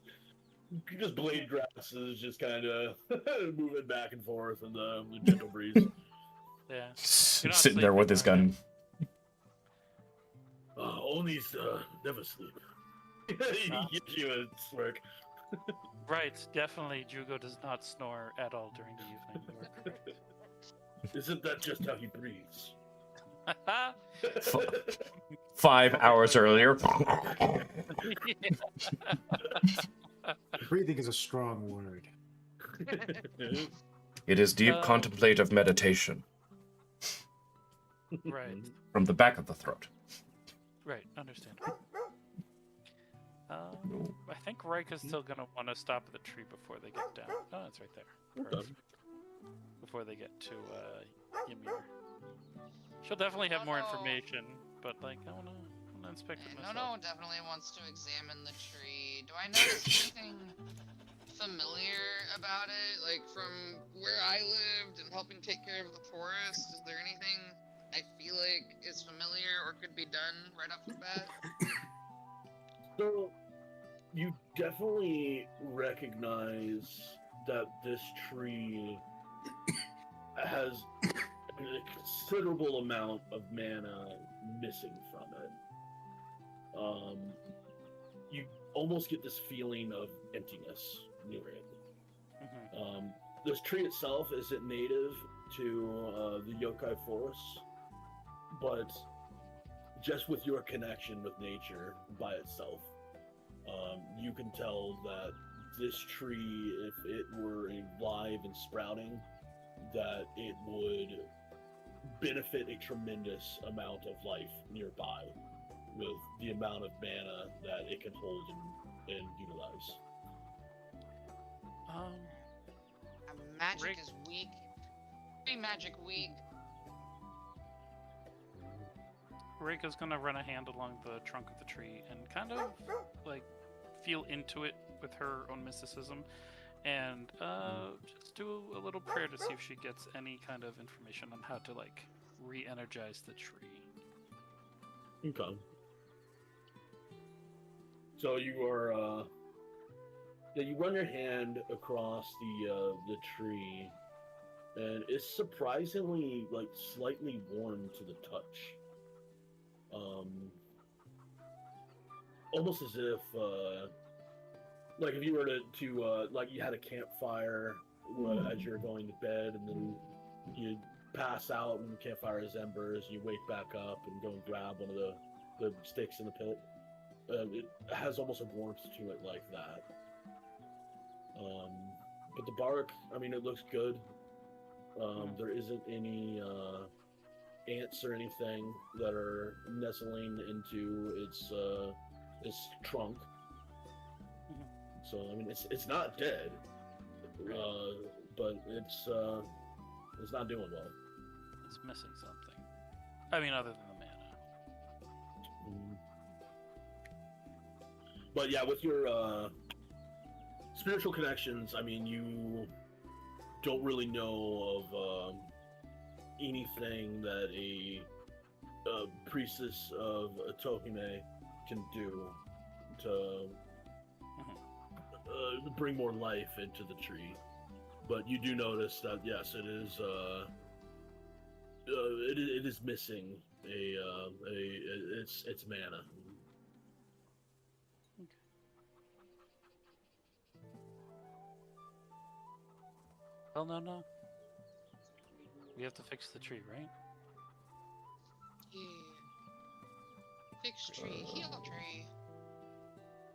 blade grasses, just kind of moving back and forth in the gentle breeze. Yeah. Sitting there with his gun. Onis never sleep. He gives you a smirk. Right, definitely. Jugo does not snore at all during the evening. You are correct. Isn't that just how he breathes? 5 hours earlier. Breathing is a strong word. It is deep contemplative meditation. Right. From the back of the throat. Right, understandable. I think Rika's still gonna want to stop at the tree before they get down. Oh, it's right there. Perfect. Before they get to Ymir. She'll definitely have more information, but like I wanna inspect it myself. No, definitely wants to examine the tree. Do I notice anything familiar about it? Like from where I lived and helping take care of the forest, is there anything I feel like is familiar or could be done right off the bat? So, you definitely recognize that this tree has a considerable amount of mana missing from it. You almost get this feeling of emptiness near it. This tree itself isn't native to the yokai forests, but just with your connection with nature by itself, you can tell that this tree, if it were alive and sprouting, that it would benefit a tremendous amount of life nearby with the amount of mana that it can hold and utilize. Magic is weak. Pretty magic weak. Rika's gonna run a hand along the trunk of the tree and kind of like feel into it with her own mysticism, and just do a little prayer to see if she gets any kind of information on how to like re-energize the tree. Okay. So you are, you run your hand across the tree, and it's surprisingly like slightly warm to the touch. Almost as if, like if you were to like you had a campfire as you're going to bed, and then you pass out and the campfire is embers, you wake back up and go and grab one of the sticks in the pit. It has almost a warmth to it like that. But the bark, I mean, it looks good. There isn't any ants or anything that are nestling into its trunk. So I mean, it's not dead, but it's not doing well. It's missing something. I mean, other than the mana. But yeah, with your spiritual connections, I mean, you don't really know of anything that a priestess of Tohime can do to bring more life into the tree. But you do notice that yes, it is it is missing its mana. Well, no. We have to fix the tree, right? Yeah. Fix tree, heal tree.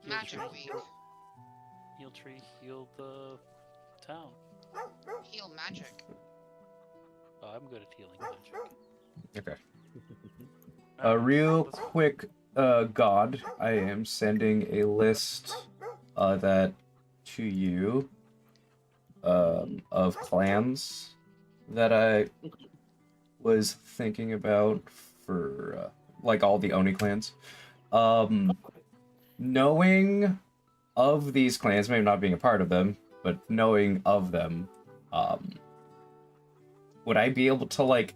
Heal Magic tree. week. Heal tree, heal the town. Heal magic. Oh, I'm good at healing magic. Okay. Alright, Real let's go. quick, God, I am sending a list that to you of clans that I was thinking about for like all the Oni clans. Knowing of these clans, maybe not being a part of them, but knowing of them, would I be able to like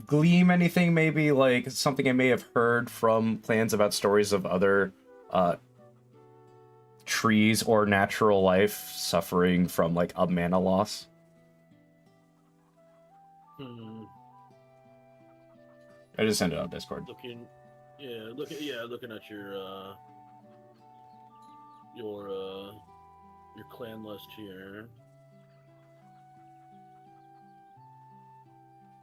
glean anything, maybe like something I may have heard from clans about stories of other trees or natural life suffering from like a mana loss? I just sent it on Discord. Looking at your clan list here.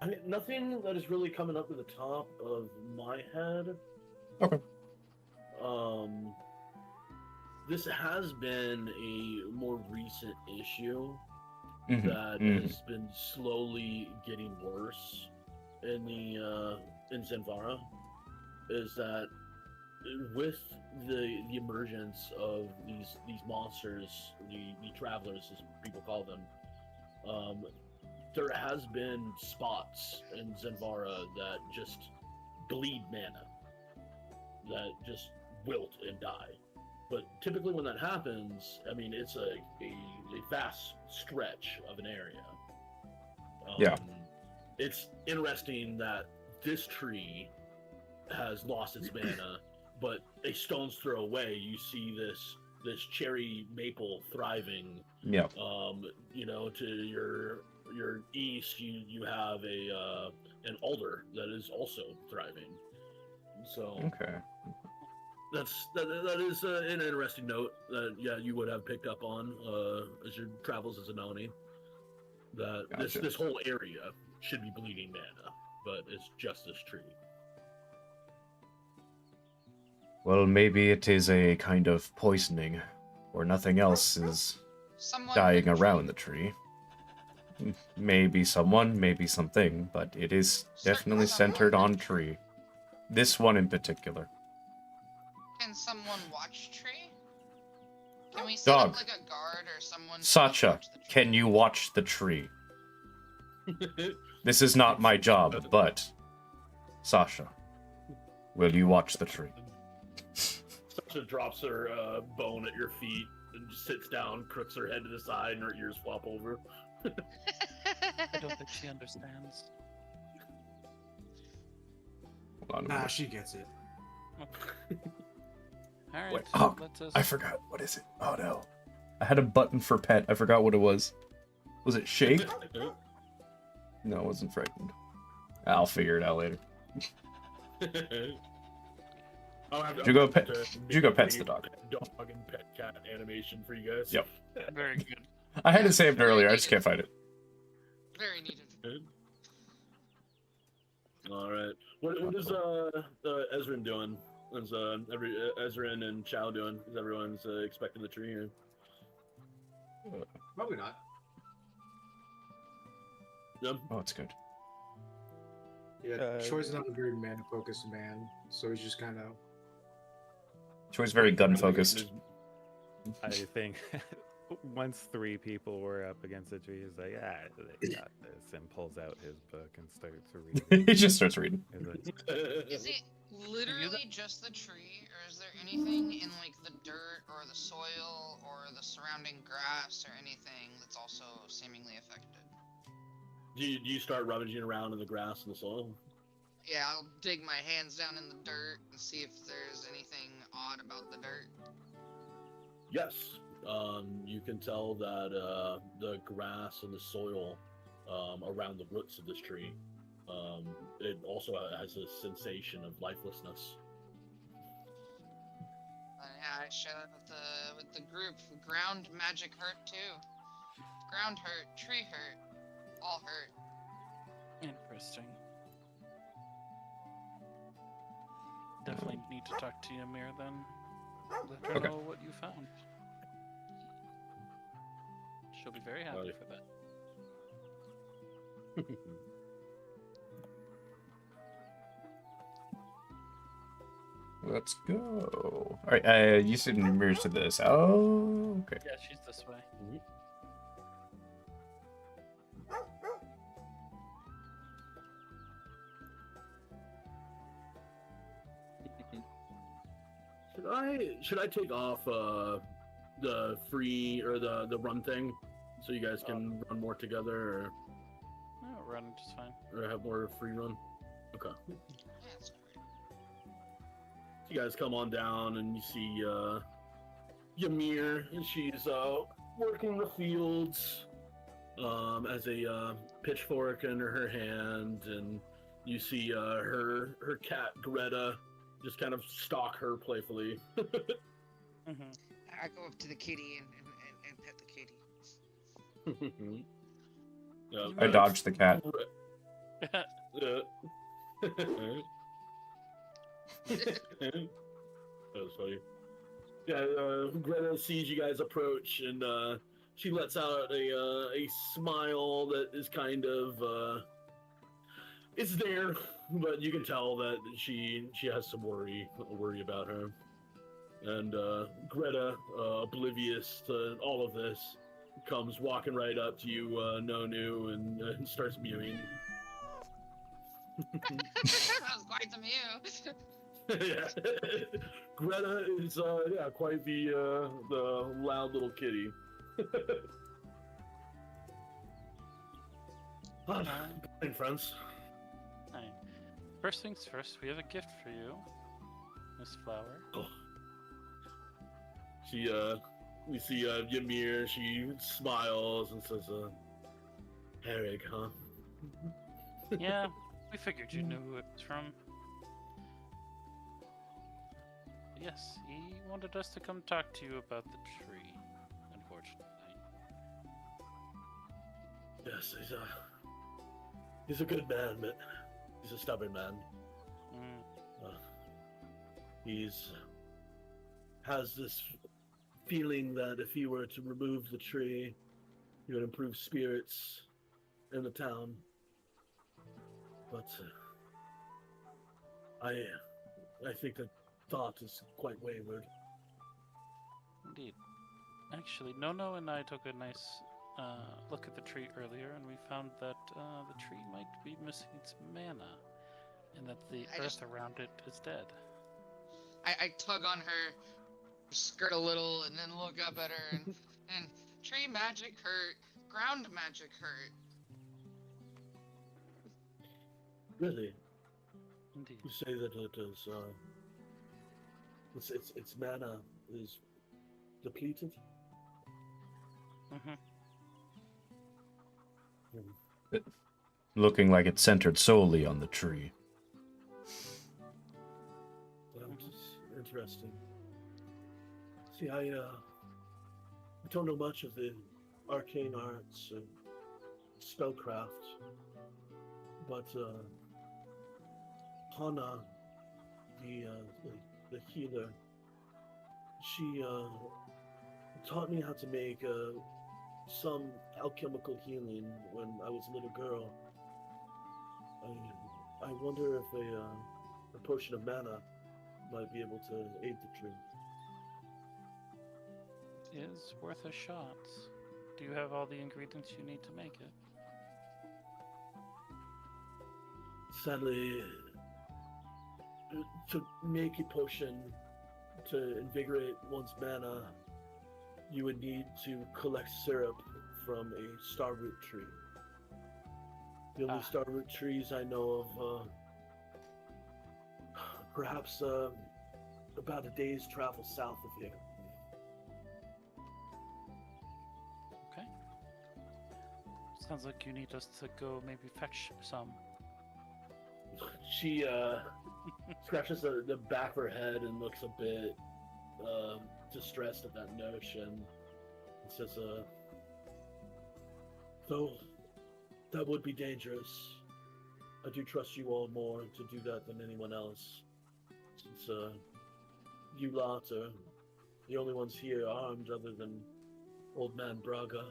I mean, nothing that is really coming up to the top of my head. Okay. This has been a more recent issue Mhm, that has been slowly getting worse in Zenvara. Is that with the emergence of these monsters, the travelers, as people call them, there has been spots in Zenvara that just bleed mana, that just wilt and die. But typically when that happens, I mean, it's a vast stretch of an area. Yeah. It's interesting that this tree has lost its mana, but a stone's throw away, you see this cherry maple thriving. Yeah. You know, to your east, you have an alder that is also thriving. So Okay. that is an interesting note that you would have picked up on as your travels as a Noni. That Gotcha. this whole area should be bleeding mana, but it's just this tree. Well, maybe it is a kind of poisoning, or nothing else is Someone dying in around the tree. Maybe someone, maybe something, but it is definitely centered on tree. This one in particular. Can someone watch tree? Can we set Dog. up like a guard or someone? to Sacha, watch the tree? can you watch the tree? This is not my job, but Sasha, will you watch the tree? Sasha drops her bone at your feet and just sits down, crooks her head to the side, and her ears flop over. I don't think she understands. Hold on. Nah, she gets it. Alright, Wait, oh, let us... I forgot. What is it? Oh no. I had a button for pet. I forgot what it was. Was it shake? No, it wasn't frightened. I'll figure it out later. Jugo pets the dog. Dog and pet cat animation for you guys. Yep. Very good. I had it saved earlier. I just can't find it. Very needed. All right. What is Ezrin doing? What's Ezrin and Chow doing? Is everyone's expecting the tree here? Probably not. Yep. Oh, it's good. Yeah, Troy's not a very mana-focused man, so he's just kind of... Troy's very gun focused. I think once 3 people were up against the tree, he's like, "Ah, they got this," and pulls out his book and starts reading. He just starts reading. He's like, Is it literally just the tree, or is there anything in like the dirt or the soil or the surrounding grass or anything that's also seemingly affected? Do you start rummaging around in the grass and the soil? Yeah, I'll dig my hands down in the dirt and see if there's anything odd about the dirt. Yes. You can tell that the grass and the soil around the roots of this tree, it also has a sensation of lifelessness. Yeah, I share that with the group. Ground magic hurt too. Ground hurt, tree hurt, all hurt. Interesting. Definitely need to talk to Ymir then. Let her know what you found. She'll be very happy for that. Let's go. All right, you said Ymir's to this. Oh, okay. Yeah, she's this way. Should I take off the free or the run thing so you guys can run more together, or No, run just fine. have more free run? Okay. Yeah, it's great. You guys come on down and you see Ymir, and she's working the fields as a pitchfork under her hand, and you see her cat Greta just kind of stalk her playfully. Mm-hmm. I go up to the kitty and pet the kitty. I dodged the cat. That was funny. Yeah, Greta sees you guys approach, and she lets out a smile that is kind of it's there, but you can tell that she has some worry about her. And Greta, oblivious to all of this, comes walking right up to you, Nonu, and starts mewing. That was quite the mew. Yeah. Greta is quite the loud little kitty. Hi, friends. Hi. First things first, we have a gift for you, Miss Flower. Oh. We see Ymir. She smiles and says, "Herrig, huh?" Yeah, we figured you knew who it was from. Yes, he wanted us to come talk to you about the tree, unfortunately. Yes, he's a good man, but he's a stubborn man. He's has this feeling that if he were to remove the tree, he would improve spirits in the town. But I think that thought is quite wayward. Indeed. Actually, Nono and I took a nice look at the tree earlier, and we found that the tree might be missing its mana, and that the earth around it is dead. I tug on her skirt a little and then look up at her and tree magic hurt, ground magic hurt. Really? Indeed. You say that it is its mana is depleted? Mm-hmm. Looking like it's centered solely on the tree. That's interesting. See, I don't know much of the arcane arts and spellcraft, but Hana, the healer, she taught me how to make some alchemical healing when I was a little girl. I wonder if a potion of mana might be able to aid the tree. is worth a shot. Do you have all the ingredients you need to make it? Sadly, to make a potion to invigorate one's mana, you would need to collect syrup from a starroot tree. The only starroot trees I know of, perhaps about a day's travel south of here. Okay. Sounds like you need us to go maybe fetch some. She scratches the back of her head and looks a bit distressed at that notion. And says, though that would be dangerous, I do trust you all more to do that than anyone else. Since you lot are the only ones here armed other than Old Man Braga.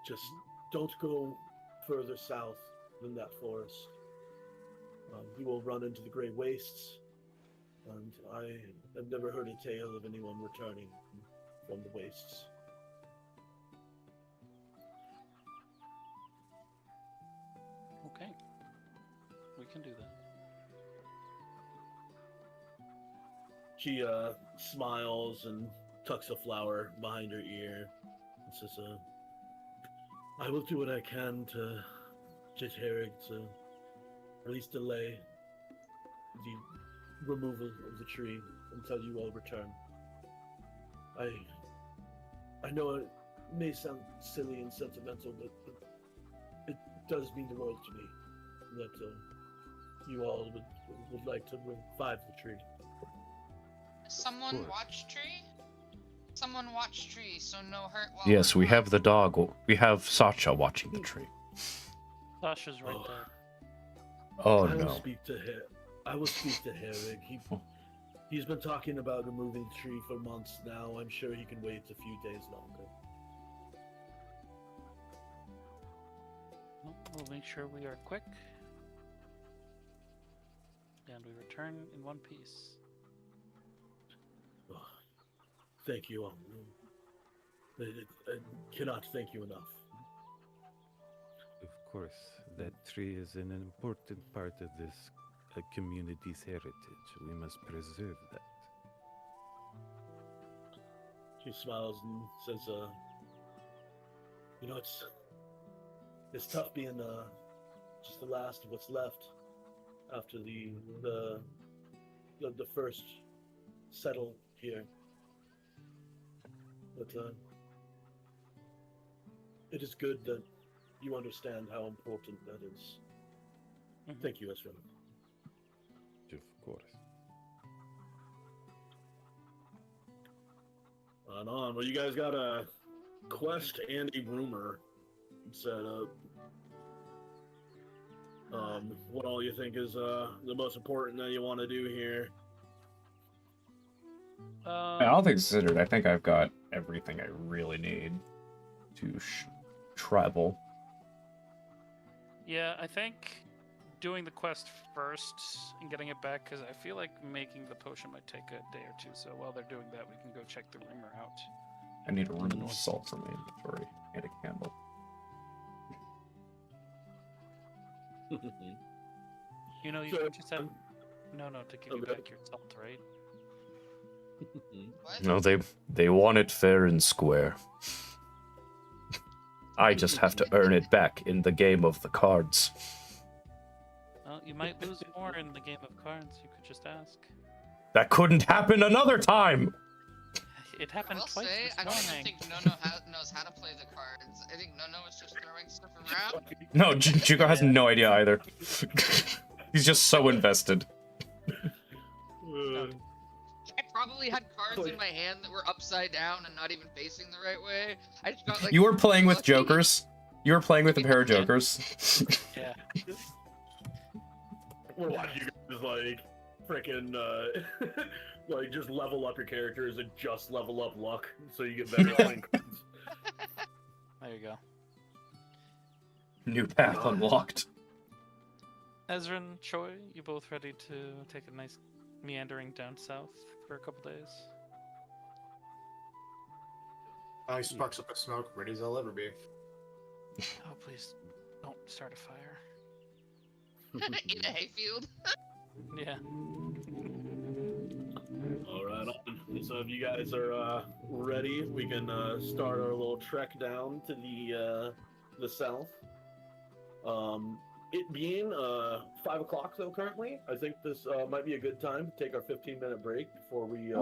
Just don't go further south than that forest. You will run into the Grey Wastes, and I have never heard a tale of anyone returning from the wastes. Okay. We can do that. She smiles and tucks a flower behind her ear and says, I will do what I can to get Herrig to at least delay the removal of the tree until you all return. I know it may sound silly and sentimental, but it does mean the world to me that you all would like to revive the tree. Someone watch tree? Someone watch tree, so no hurt while Yes, we're we gone. have the dog. We have Sasha watching the tree. Sasha's right there. Oh I will no. speak to him. I will speak to Herrig. He's been talking about removing the tree for months now. I'm sure he can wait a few days longer. Well, we'll make sure we are quick. And we return in one piece. Oh, thank you all. I cannot thank you enough. Of course, that tree is an important part of this community's heritage. We must preserve that. She smiles and says, you know, it's tough being just the last of what's left after the first settle here. But it is good that you understand how important that is. Mm-hmm. Thank you, Ezra. Of course. On. Well, you guys got a quest and a rumor set up. What all you think is the most important that you want to do here? All things considered, I think I've got everything I really need to travel. Yeah, I think doing the quest first and getting it back, because I feel like making the potion might take a day or two. So while they're doing that, we can go check the rumor out. I need a ring of salt from my inventory and a candle. You know, you So, can just have no to give you okay. back your salt, right? What? No, they want it fair and square. I just have to earn it back in the game of the cards. Well, you might lose more in the game of cards. You could just ask. That couldn't happen another time! It I happened will twice say, this I don't even morning. think Nono knows how to play the cards. I think Nono is just throwing stuff around. No, Jugo has no idea either. He's just so invested. I probably had cards in my hand that were upside down and not even facing the right way. I just got like. You were playing with lucky. jokers. You were playing with a pair of jokers. Yeah. We're watching you guys like freaking like just level up your characters and just level up luck so you get better playing cards. There you go. New path unlocked. Ezra and Choi, you both ready to take a nice meandering down south for a couple days? I sparks up a smoke, ready as I'll ever be. Oh, please don't start a fire. In a hayfield. Yeah. All right, on. So if you guys are ready, we can start our little trek down to the south. It being 5 o'clock though currently, I think this might be a good time to take our 15-minute break before we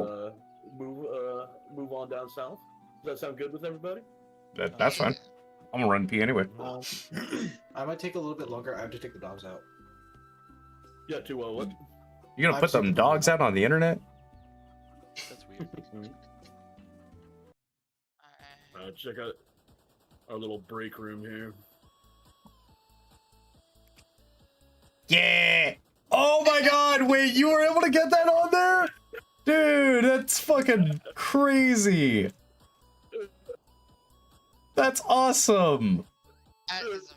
move on down south. Does that sound good with everybody? That's fine. I'm gonna run pee anyway. I might take a little bit longer. I have to take the dogs out. Yeah, to what? You gonna put them dogs out on the internet? That's weird. Check out our little break room here. Yeah! Oh my god, wait, you were able to get that on there? Dude, that's fucking crazy. That's awesome.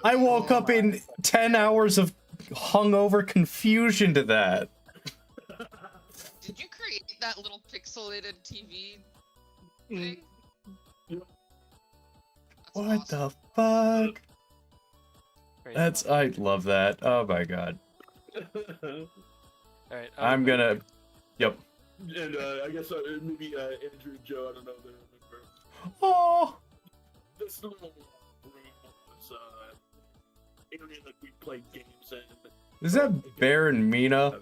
I woke up in 10 hours of hungover confusion to that. Did you create that little pixelated TV thing? What the fuck? That's, I love that. Oh my god. Alright. I'm gonna, yep. And I guess maybe Andrew, Joe, I don't know if they remember. Oh! This little room was area that we played games in. Is that Bear and Mina?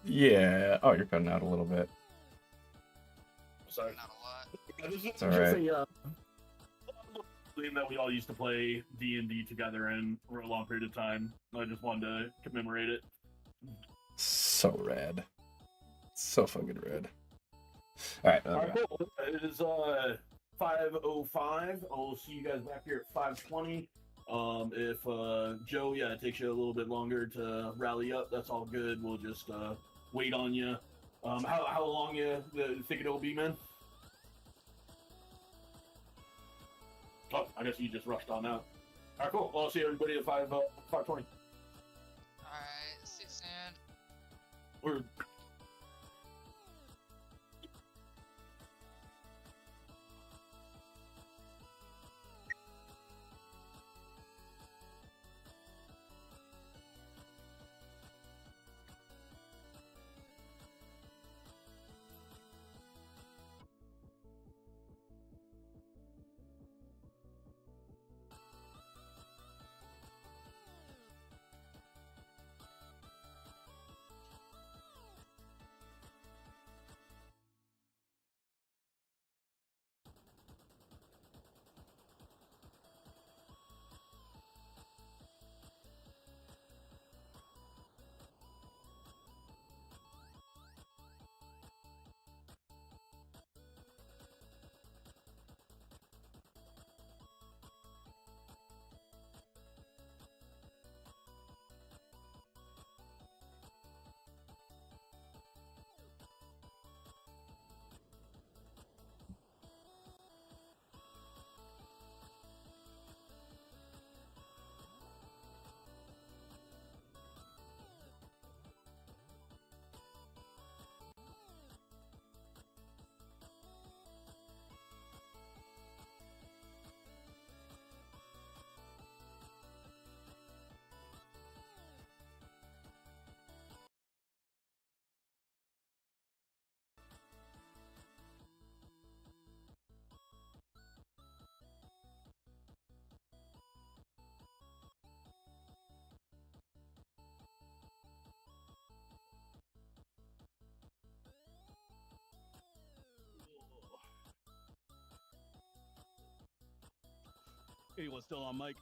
Yeah. Oh, you're cutting out a little bit. Sorry. Not a lot. This is It's alright. just a game that we all used to play D&D together in for a long period of time. I just wanted to commemorate it. So rad. So fucking rad. Alright. Alright, cool. It is 5:05. I'll see you guys back here at 5:20. If Joe, it takes you a little bit longer to rally up, that's all good. We'll just wait on you. How long you think it'll be, man? Oh, I guess you just rushed on out. Alright, cool. Well, I'll see everybody at 5:20. Alright, see you soon. Or Anyone still on mic?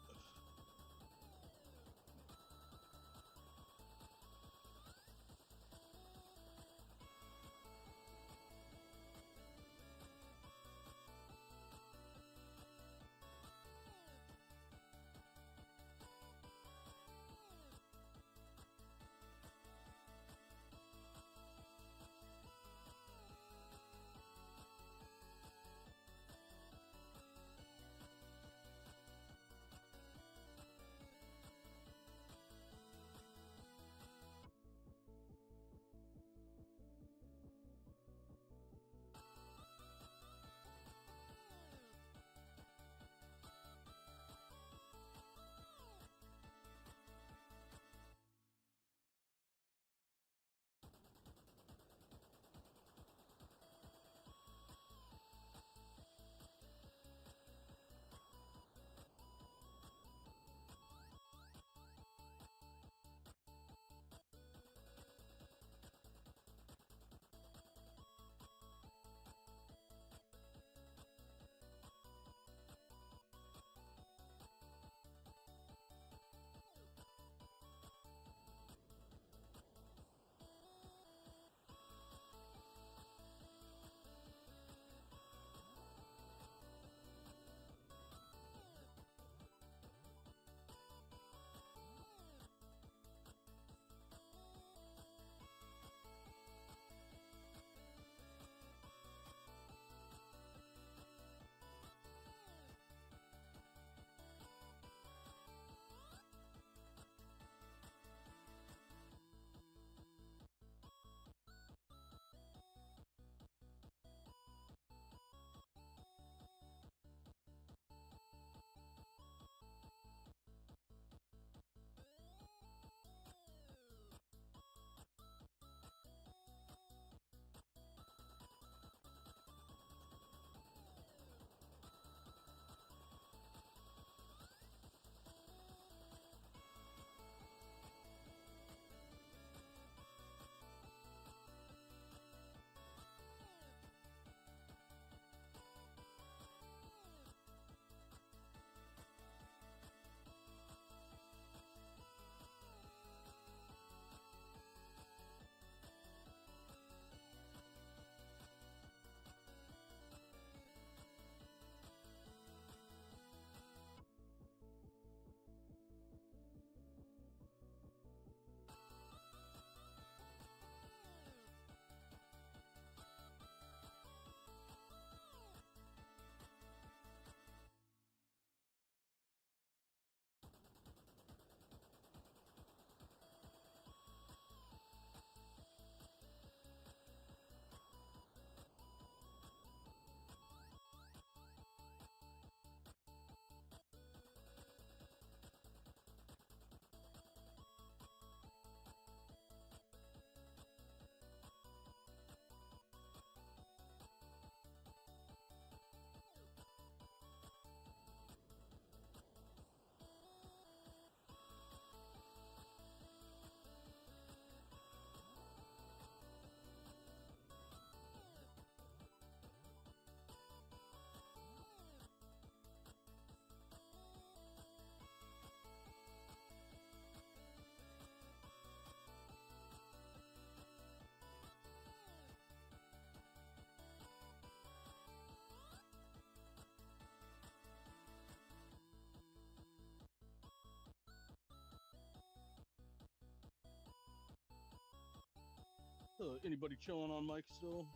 Anybody chilling on mic still?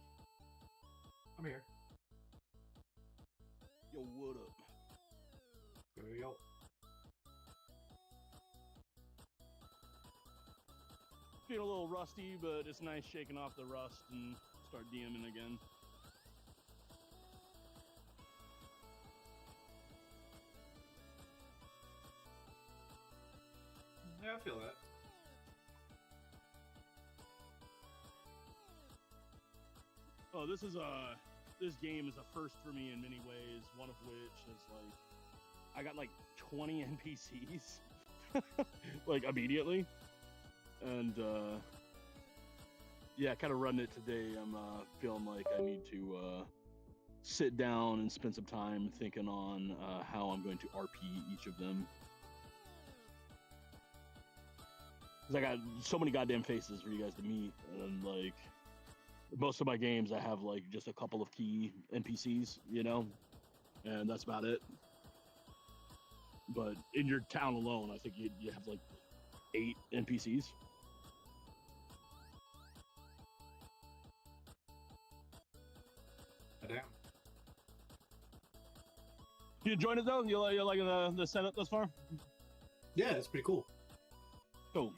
I'm here. Yo, what up? Yo. Feeling a little rusty, but it's nice shaking off the rust and start DMing again. Yeah, I feel that. Oh, this game is a first for me in many ways. One of which is like, I got like 20 NPCs, like immediately, and yeah, kind of running it today. I'm feeling like I need to sit down and spend some time thinking on how I'm going to RP each of them. Because I got so many goddamn faces for you guys to meet, and like most of my games, I have like just a couple of key NPCs, you know, and that's about it. But in your town alone, I think you have like 8 NPCs. Damn. You enjoying it though? You liking the setup thus far? Yeah, it's pretty cool. Cool.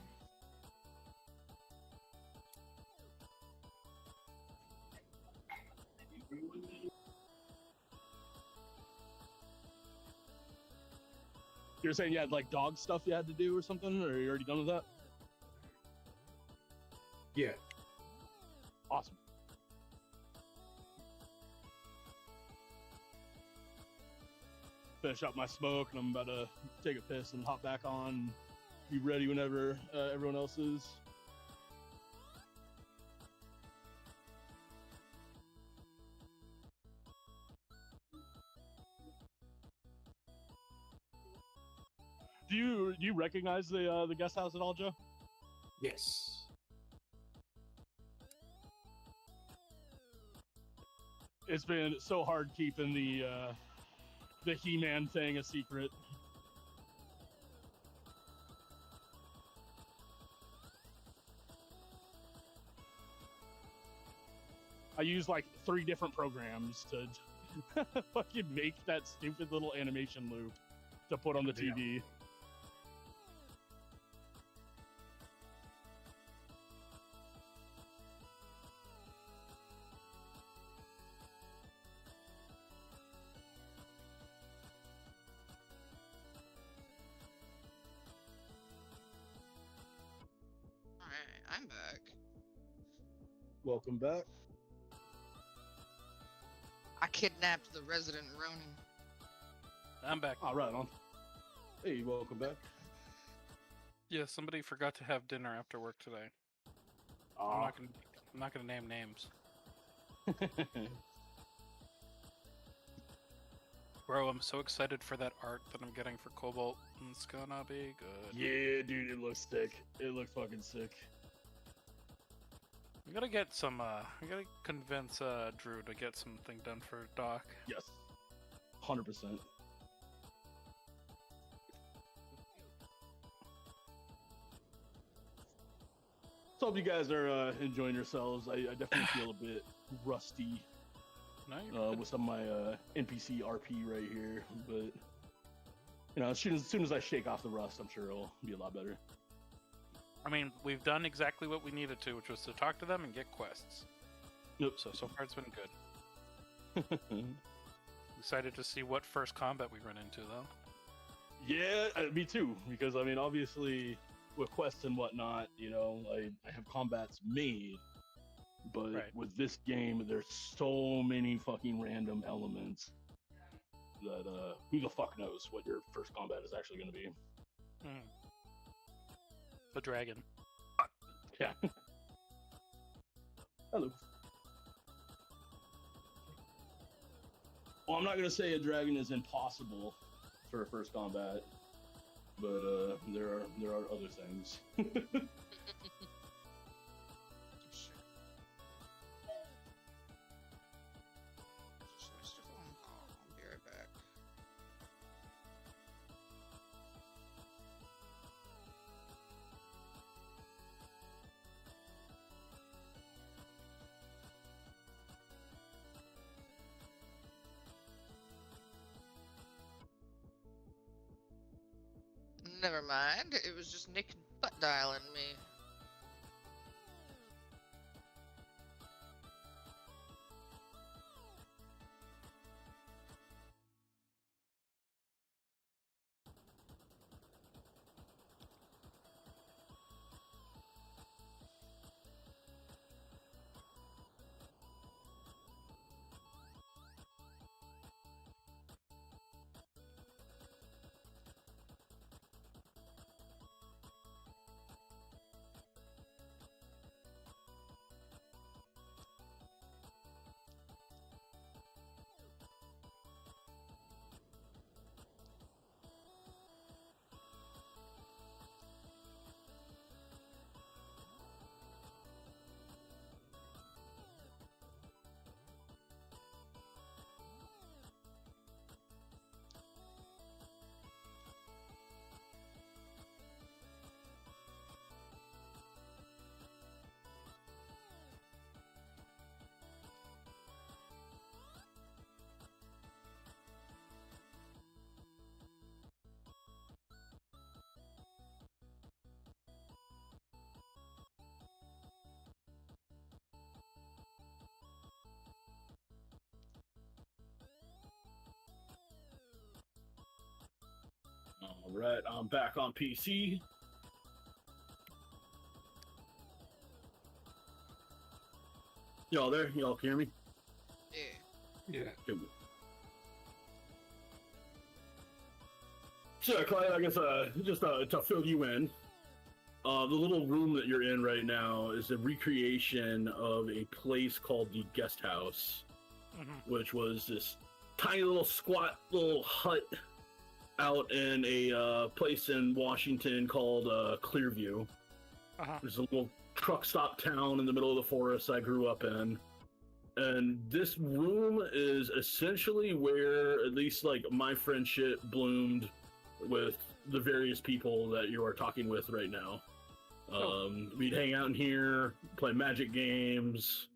You were saying you had like dog stuff you had to do or something, or you already done with that? Yeah. Awesome. Finish up my smoke, and I'm about to take a piss and hop back on. Be ready whenever everyone else is. Do you recognize the guest house at all, Joe? Yes. It's been so hard keeping the He-Man thing a secret. I used like 3 different programs to fucking make that stupid little animation loop to put on the TV. Alright, I'm back. Welcome back. I kidnapped the resident Ronin. I'm back. All right, on. Hey, welcome back. Yeah, somebody forgot to have dinner after work today. I'm not gonna name names. Bro, I'm so excited for that art that I'm getting for Cobalt. It's gonna be good. Yeah, dude, it looks sick. It looks fucking sick. I gotta get some, I gotta convince, Drew to get something done for Doc. Yes. 100%. So hope you guys are enjoying yourselves. I definitely feel a bit rusty with some of my NPC RP right here, but you know, as soon as I shake off the rust, I'm sure it'll be a lot better. I mean, we've done exactly what we needed to, which was to talk to them and get quests. Nope. So far it's been good. Excited to see what first combat we run into, though. Yeah, me too. Because I mean, obviously, with quests and whatnot, you know, I have combats made, but with this game, there's so many fucking random elements that who the fuck knows what your first combat is actually going to be. The dragon. Yeah. Hello. Well, I'm not gonna say a dragon is impossible for a first combat, but there are other things. I'll be right back. Never mind. It was just Nick butt dialing me. Alright, I'm back on PC. Y'all there? Y'all can hear me? Yeah. Yeah. Good. So, Clyde, I guess just to fill you in, the little room that you're in right now is a recreation of a place called the Guest House, which was this tiny little squat little hut out in a place in Washington called Clearview. There's a little truck stop town in the middle of the forest I grew up in. And this room is essentially where at least like my friendship bloomed with the various people that you are talking with right now. We'd hang out in here, play magic games,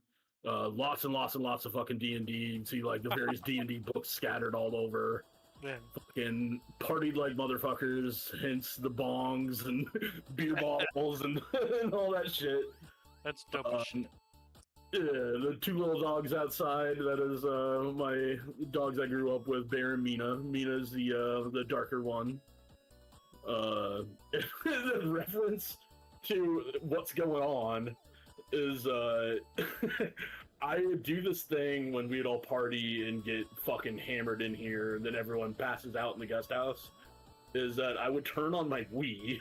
lots and lots and lots of fucking D&D. You'd see like the various D&D books scattered all over. Man. Fucking partied like motherfuckers, hence the bongs and beer bottles and, and all that shit. That's dope as shit. Yeah, the two little dogs outside, that is my dogs I grew up with, Bear and Mina. Mina's the darker one. The reference to what's going on is I would do this thing when we'd all party and get fucking hammered in here, and then everyone passes out in the guest house, is that I would turn on my Wii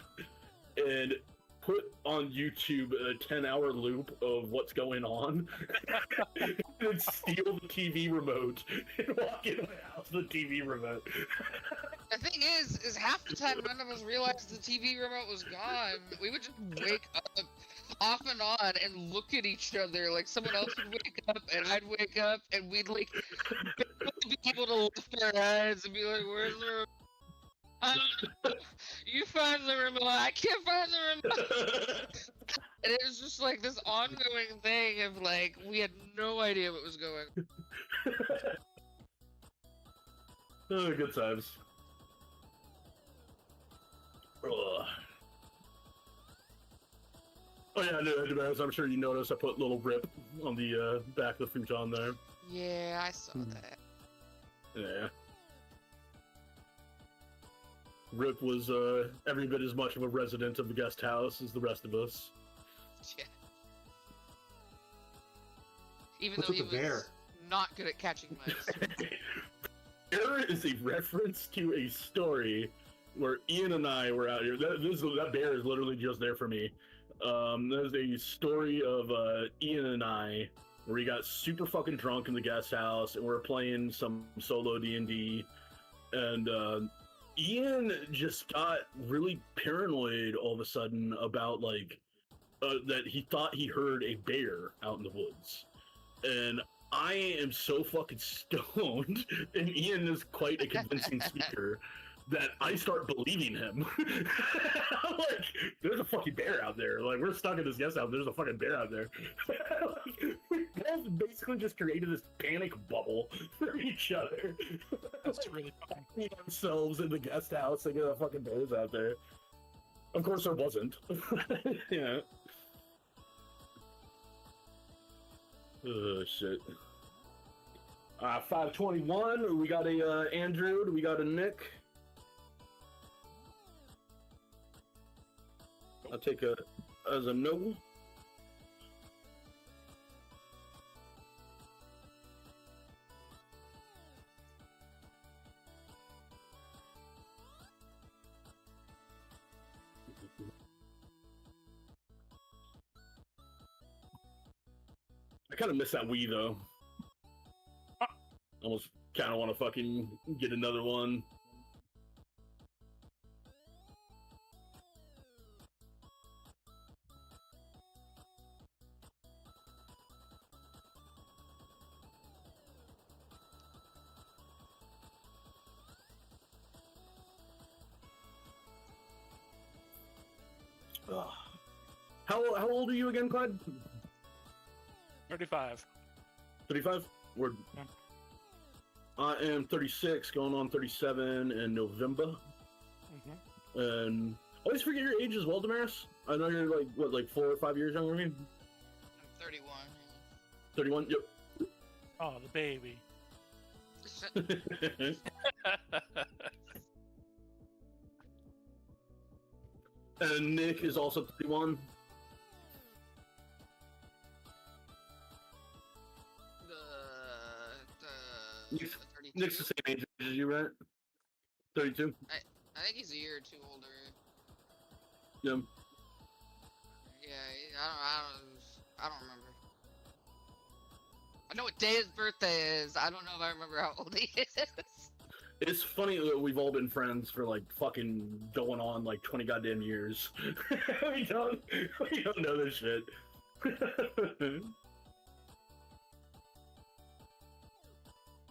and put on YouTube a 10-hour loop of what's going on, and steal the TV remote and walk in my house with the TV remote. The thing is half the time none of us realized the TV remote was gone. We would just wake up off and on and look at each other like someone else would wake up and I'd wake up and we'd like be able to lift our eyes and be like, "Where's the remote? You find the remote. I can't find the remote." And it was just like this ongoing thing of like we had no idea what was going on. Oh, good times. Ugh. Oh yeah, no, I'm sure you noticed I put little Rip on the back of the futon there. Yeah, I saw that. Yeah. Rip was every bit as much of a resident of the guest house as the rest of us. Yeah. Even What's though he with the was bear? not good at catching mice. There is a reference to a story where Ian and I were out here. That bear is literally just there for me. There's a story of Ian and I where we got super fucking drunk in the guest house and we're playing some solo D&D, and Ian just got really paranoid all of a sudden about like that he thought he heard a bear out in the woods, and I am so fucking stoned, and Ian is quite a convincing speaker. that I start believing him. I'm like, there's a fucking bear out there. Like, we're stuck in this guest house. There's a fucking bear out there. Like, we both basically just created this panic bubble for each other. That's really funny. Ourselves in the guest house thinking the fucking bear's out there. Of course, there wasn't. Yeah. Oh, shit. 521. We got a Andrew. Do we got a Nick? I'll take a as a no. I kind of miss that Wii though. Almost kind of want to fucking get another one. How old are you again, Clyde? 35. 35? We're... Yeah. I am 36, going on 37 in November. Mm-hmm. And I always forget your age as well, Damaris. I know you're like, what, like 4 or 5 years younger than me? I'm 31. 31? Yep. Oh, the baby. And Nick is also 31. Nick's the same age as you, right? 32? I think he's a year or two older. Yeah. Yeah, I don't remember. I know what day his birthday is. I don't know if I remember how old he is. It's funny that we've all been friends for like fucking going on like 20 goddamn years. we don't know this shit.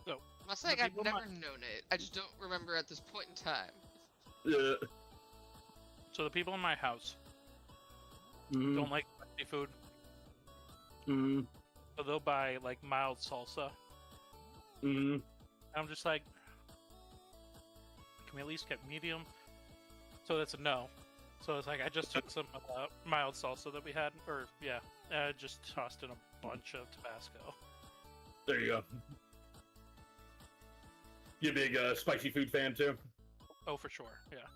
So, Must say I've never known it. I just don't remember at this point in time. Yeah. So the people in my house Mm-hmm. don't like spicy food. Mm-hmm. So they'll buy like mild salsa. Mm-hmm. And I'm just like, can we at least get medium? So that's a no. So it's like I just took some mild salsa that we had, or yeah, I just tossed in a bunch of Tabasco. There you go. You a big spicy food fan too? Oh, for sure, yeah.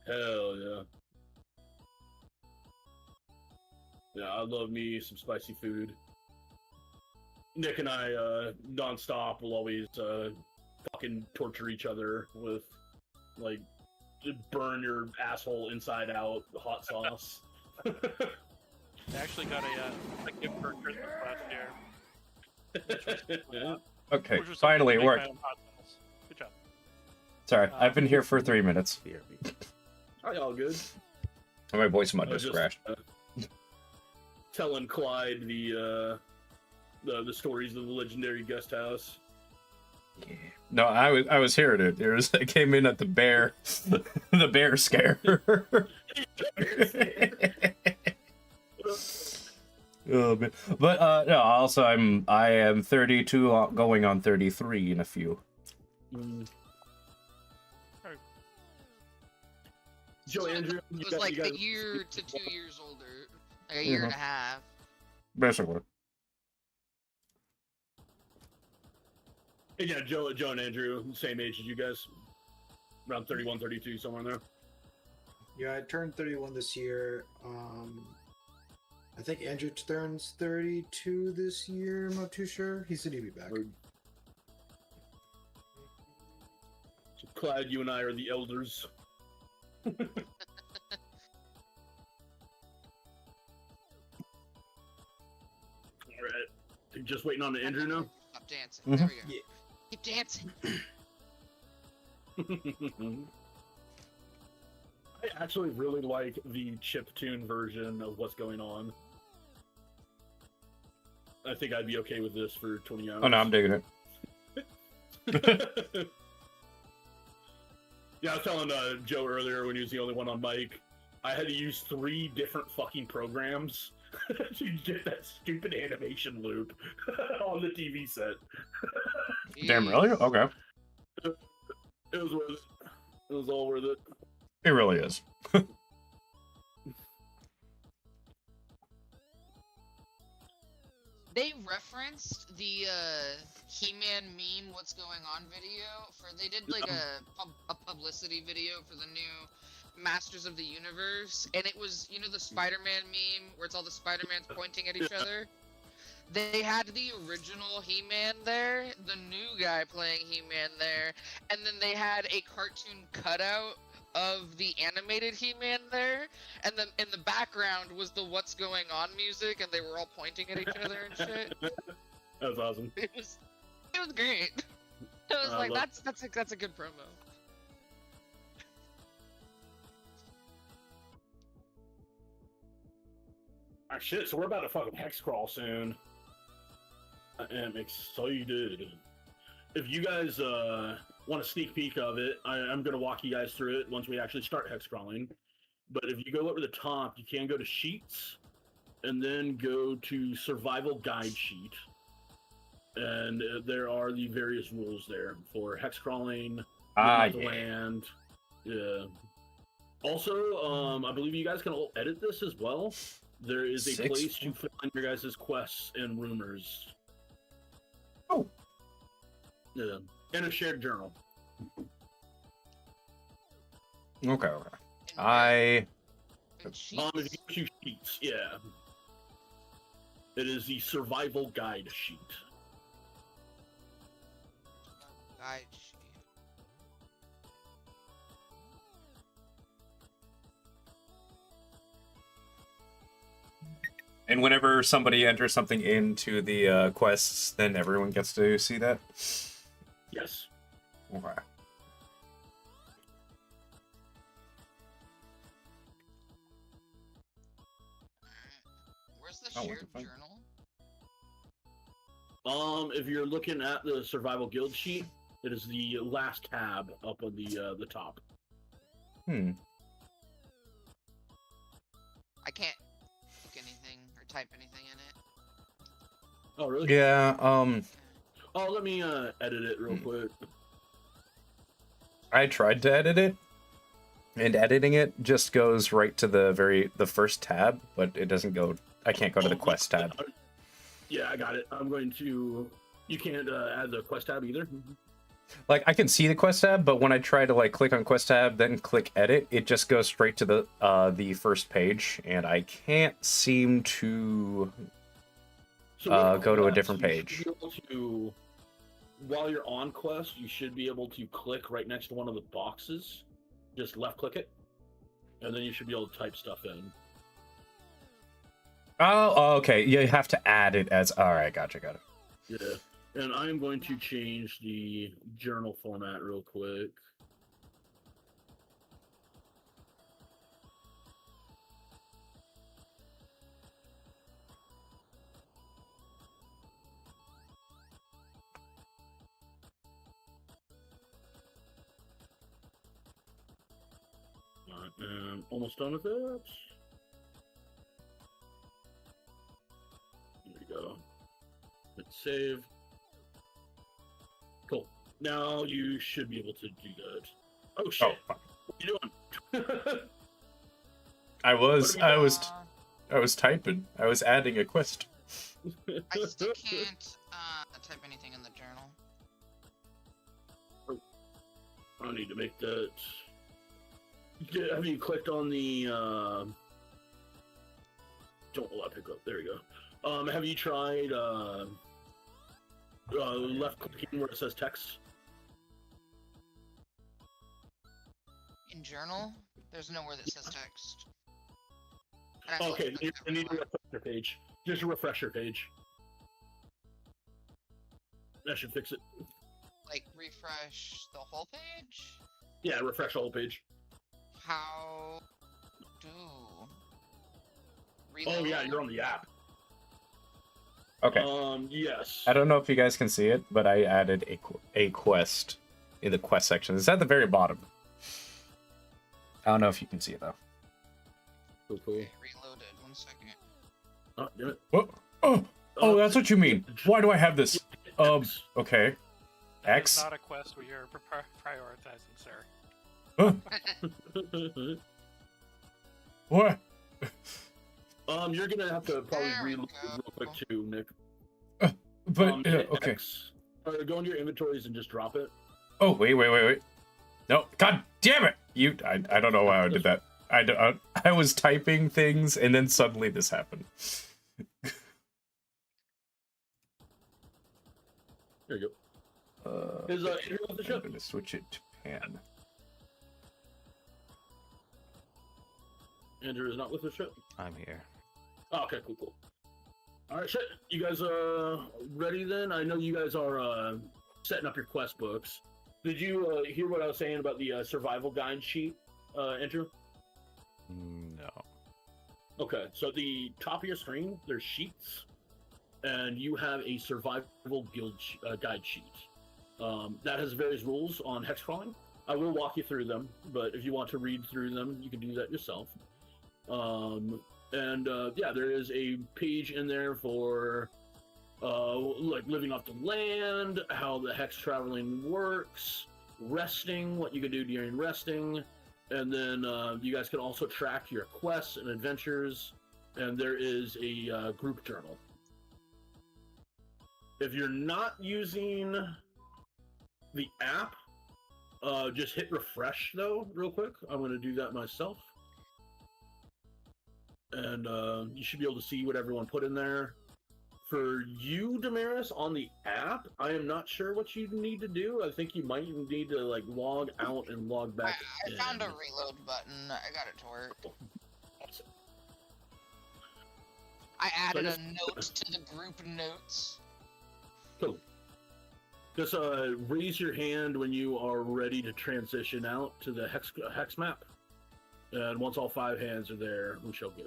Hell yeah. Yeah, I love me some spicy food. Nick and I, non-stop, will always fucking torture each other with, like, burn your asshole inside out hot sauce. I actually got a gift for Christmas last year. Okay, Which was finally it make my worked. own hot sauce. Good job. Sorry, I've been here for 3 minutes. Are y'all good? And my voice might just Just, crashed. Telling Clyde the stories of the legendary guest house. No, I was hearing it. I came in at the bear, the bear scare. Oh, man. But no, also I am 32, going on 33 in a few. Joe Andrew, It was like a year to 2 years older. Like a year and a half. Basically. Yeah, Joe and Andrew, same age as you guys. Around 31, 32, somewhere in there. Yeah, I turned 31 this year. I think Andrew turns 32 this year. I'm not too sure. He said he'd be back. So Clyde, you and I are the elders. Alright. Just waiting on the Andrew now? Stop dancing. Mhm. There we go. Yeah. Keep dancing. I actually really like the chiptune version of What's Going On. I think I'd be okay with this for 20 hours. Oh no, I'm digging it. Yeah, I was telling Joe earlier when he was the only one on mic, I had to use 3 different fucking programs to get that stupid animation loop on the TV set. Damn, really? Okay. It was worth it. It was all worth it. It really is. They referenced the He-Man meme "What's Going On" video they did like a publicity video for the new Masters of the Universe, and it was, you know, the Spider-Man meme where it's all the Spider-Mans pointing at each other. They had the original He-Man there, the new guy playing He-Man there, and then they had a cartoon cutout of the animated He-Man there, and then in the background was the "What's Going On" music, and they were all pointing at each other and shit. That was awesome. It was great. It was like that's a good promo. Ah, shit, so we're about to fucking hex crawl soon. I am excited. If you guys want a sneak peek of it, I'm going to walk you guys through it once we actually start hex crawling. But if you go over the top, you can go to Sheets, and then go to Survival Guide Sheet. And there are the various rules there for hex crawling, land. Yeah. Also, I believe you guys can all edit this as well. There is a place to find your guys' quests and rumors. Oh. Yeah. And a shared journal. Okay. If you go to Sheets, yeah. It is the Survival Guide Sheet. Guide sheet. And whenever somebody enters something into the quests, then everyone gets to see that? Yes. Okay. Where's the shared journal? If you're looking at the Survival Guild sheet, it is the last tab up on the top. I can't book anything or type anything in it. Oh, really? Yeah, Oh, let me edit it real quick. I tried to edit it, and editing it just goes right to the first tab, but it doesn't go. I can't go to the quest tab. Yeah, I got it. I'm going to. You can't add the quest tab either. Like, I can see the quest tab, but when I try to like click on quest tab, then click edit, it just goes straight to the first page, and I can't seem to go to a different page. While you're on quest, you should be able to click right next to one of the boxes. Just left click it, and then you should be able to type stuff in. Oh, okay. You have to add it as. All right, gotcha, got it. Yeah, and I'm going to change the journal format real quick. And almost done with it. There we go. Hit save. Cool. Now you should be able to do that. Oh shit! What are you doing? I was typing. I was adding a quest. I still can't type anything in the journal. I need to make that. Have you clicked on the? Don't allow pickup. There we go. Have you tried left clicking where it says text? In journal, there's nowhere that says text. Okay, you need a refresher page. Just a refresher page. That should fix it. Like refresh the whole page? Yeah, refresh the whole page. How do? Oh yeah, you're on the app. Okay. Yes. I don't know if you guys can see it, but I added a quest in the quest section. It's at the very bottom. I don't know if you can see it though. Cool, cool. Reloaded. 1 second. Oh, damn it. Oh, that's what you mean. Why do I have this? Okay. X? It's not a quest we are prioritizing, sir. Huh? What? You're gonna have to probably reload real quick too, Nick. Okay. X, go into your inventories and just drop it. Oh, wait. No, god damn it! I don't know why I did that. I was typing things and then suddenly this happened. There you go. Is Andrew off the ship? I'm gonna switch it to pan. Andrew is not with the ship? I'm here. Oh, okay, cool. Alright, shit. You guys ready then? I know you guys are setting up your quest books. Did you hear what I was saying about the survival guide sheet, Andrew? No. Okay, so at the top of your screen, there's sheets, and you have a survival guild guide sheet. That has various rules on hex crawling. I will walk you through them, but if you want to read through them, you can do that yourself. Yeah, there is a page in there for like living off the land, how the hex traveling works, resting, what you can do during resting, and then you guys can also track your quests and adventures, and there is a group journal. If you're not using the app, just hit refresh though, real quick. I'm going to do that myself. And you should be able to see what everyone put in there. For you, Damaris, on the app, I am not sure what you need to do. I think you might need to like log out and log back in. I found a reload button. I got it to work. I added a note to the group notes. Cool. Just raise your hand when you are ready to transition out to the hex map. And once all 5 hands are there, we shall go.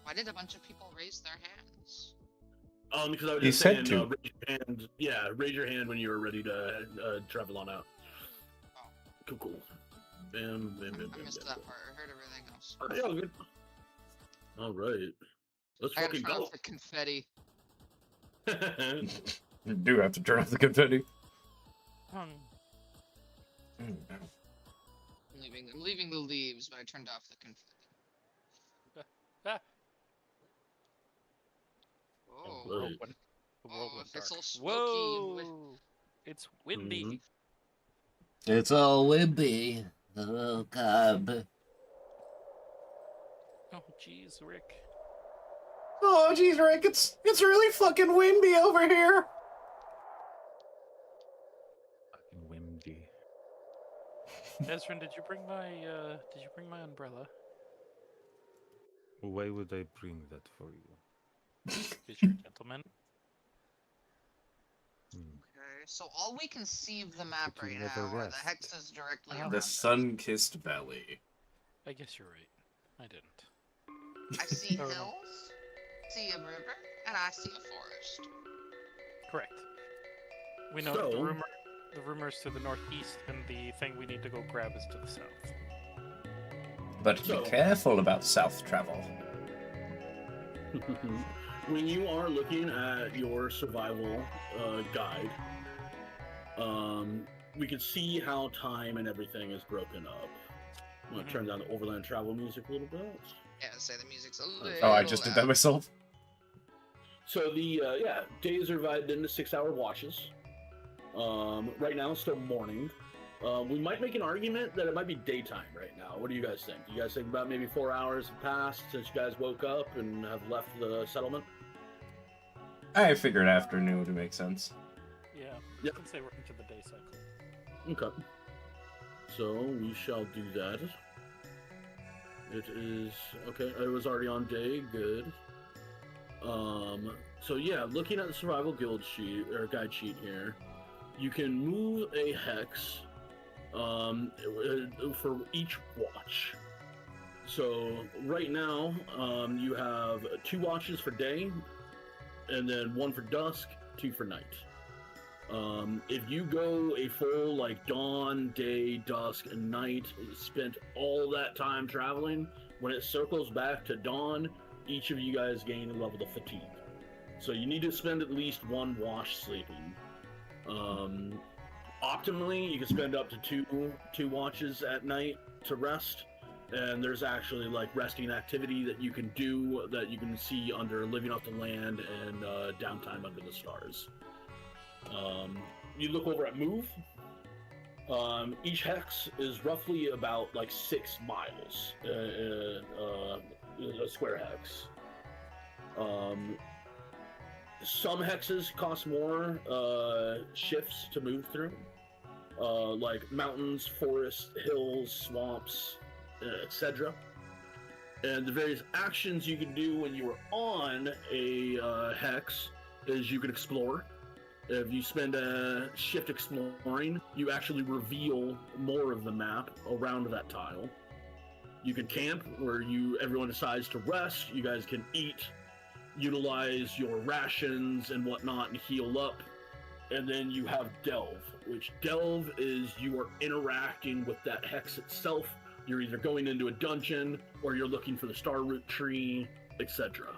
Why did a bunch of people raise their hands? Because I was just saying, raise your hand. Yeah, raise your hand when you are ready to travel on out. Oh. Cool. Bam, bam, bam, I missed that part. I heard everything else. Yeah, good. All right. Let's I gotta fucking turn go. off the confetti. You do have to turn off the confetti. I'm leaving the leaves, but I turned off the confetti. Oh, Right. it's all smoky. Whoa! It's windy. It's all wimpy. Oh, God. Oh, jeez, Rick. Oh, jeez, Rick, it's really fucking windy over here. Fucking windy. Ezrin, did you bring my umbrella? Why would I bring that for you? Because you're a gentleman. Okay, so all we can see of the map But you right never now are the rest. hexes directly around The us. sun-kissed valley. I guess you're right. I didn't. I see hills, see a river, and I see a forest. Correct. We know that the rumor is to the northeast, and the thing we need to go grab is to the south. But be careful about south travel. When you are looking at your survival guide, we can see how time and everything is broken up. I'm gonna turn down the overland travel music a little bit. Yeah, say the music's a little. Oh, I just did that myself. So the days are divided into 6-hour watches. Right now it's still morning. We might make an argument that it might be daytime right now. What do you guys think? Do you guys think about maybe 4 hours have passed since you guys woke up and have left the settlement? I figured afternoon would make sense. Yeah. Yep. I can say we're into the day cycle. Okay. So we shall do that. It is okay. It was already on day. Good. So yeah, looking at the survival guild sheet or guide sheet here, you can move a hex for each watch. So right now, you have 2 watches for day, and then 1 for dusk, 2 for night. If you go a full like dawn, day, dusk, and night, spent all that time traveling, when it circles back to dawn, each of you guys gain a level of fatigue. So you need to spend at least 1 wash sleeping. Optimally, you can spend up to two watches at night to rest. And there's actually like resting activity that you can do that you can see under Living Off the Land and Downtime Under the Stars. You look over at Move. Each hex is roughly about like 6 miles, a square hex. Some hexes cost more shifts to move through, like mountains, forests, hills, swamps, etc. And the various actions you can do when you are on a hex is you can explore. If you spend a shift exploring, you actually reveal more of the map around that tile. You can camp, where everyone decides to rest. You guys can eat, utilize your rations and whatnot, and heal up. And then you have Delve, which Delve is you are interacting with that hex itself. You're either going into a dungeon or you're looking for the star root tree, etc.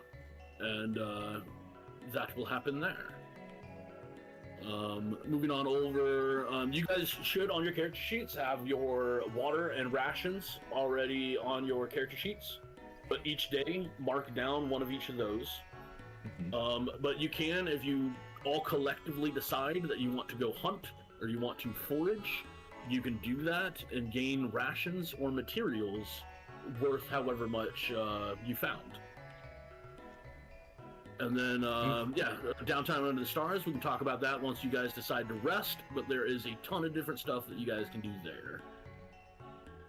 And that will happen there. Moving on over, you guys should on your character sheets have your water and rations already on your character sheets, but each day mark down one of each of those. But you can, if you all collectively decide that you want to go hunt or you want to forage, you can do that and gain rations or materials worth however much you found. And then, Downtime Under the Stars, we can talk about that once you guys decide to rest, but there is a ton of different stuff that you guys can do there.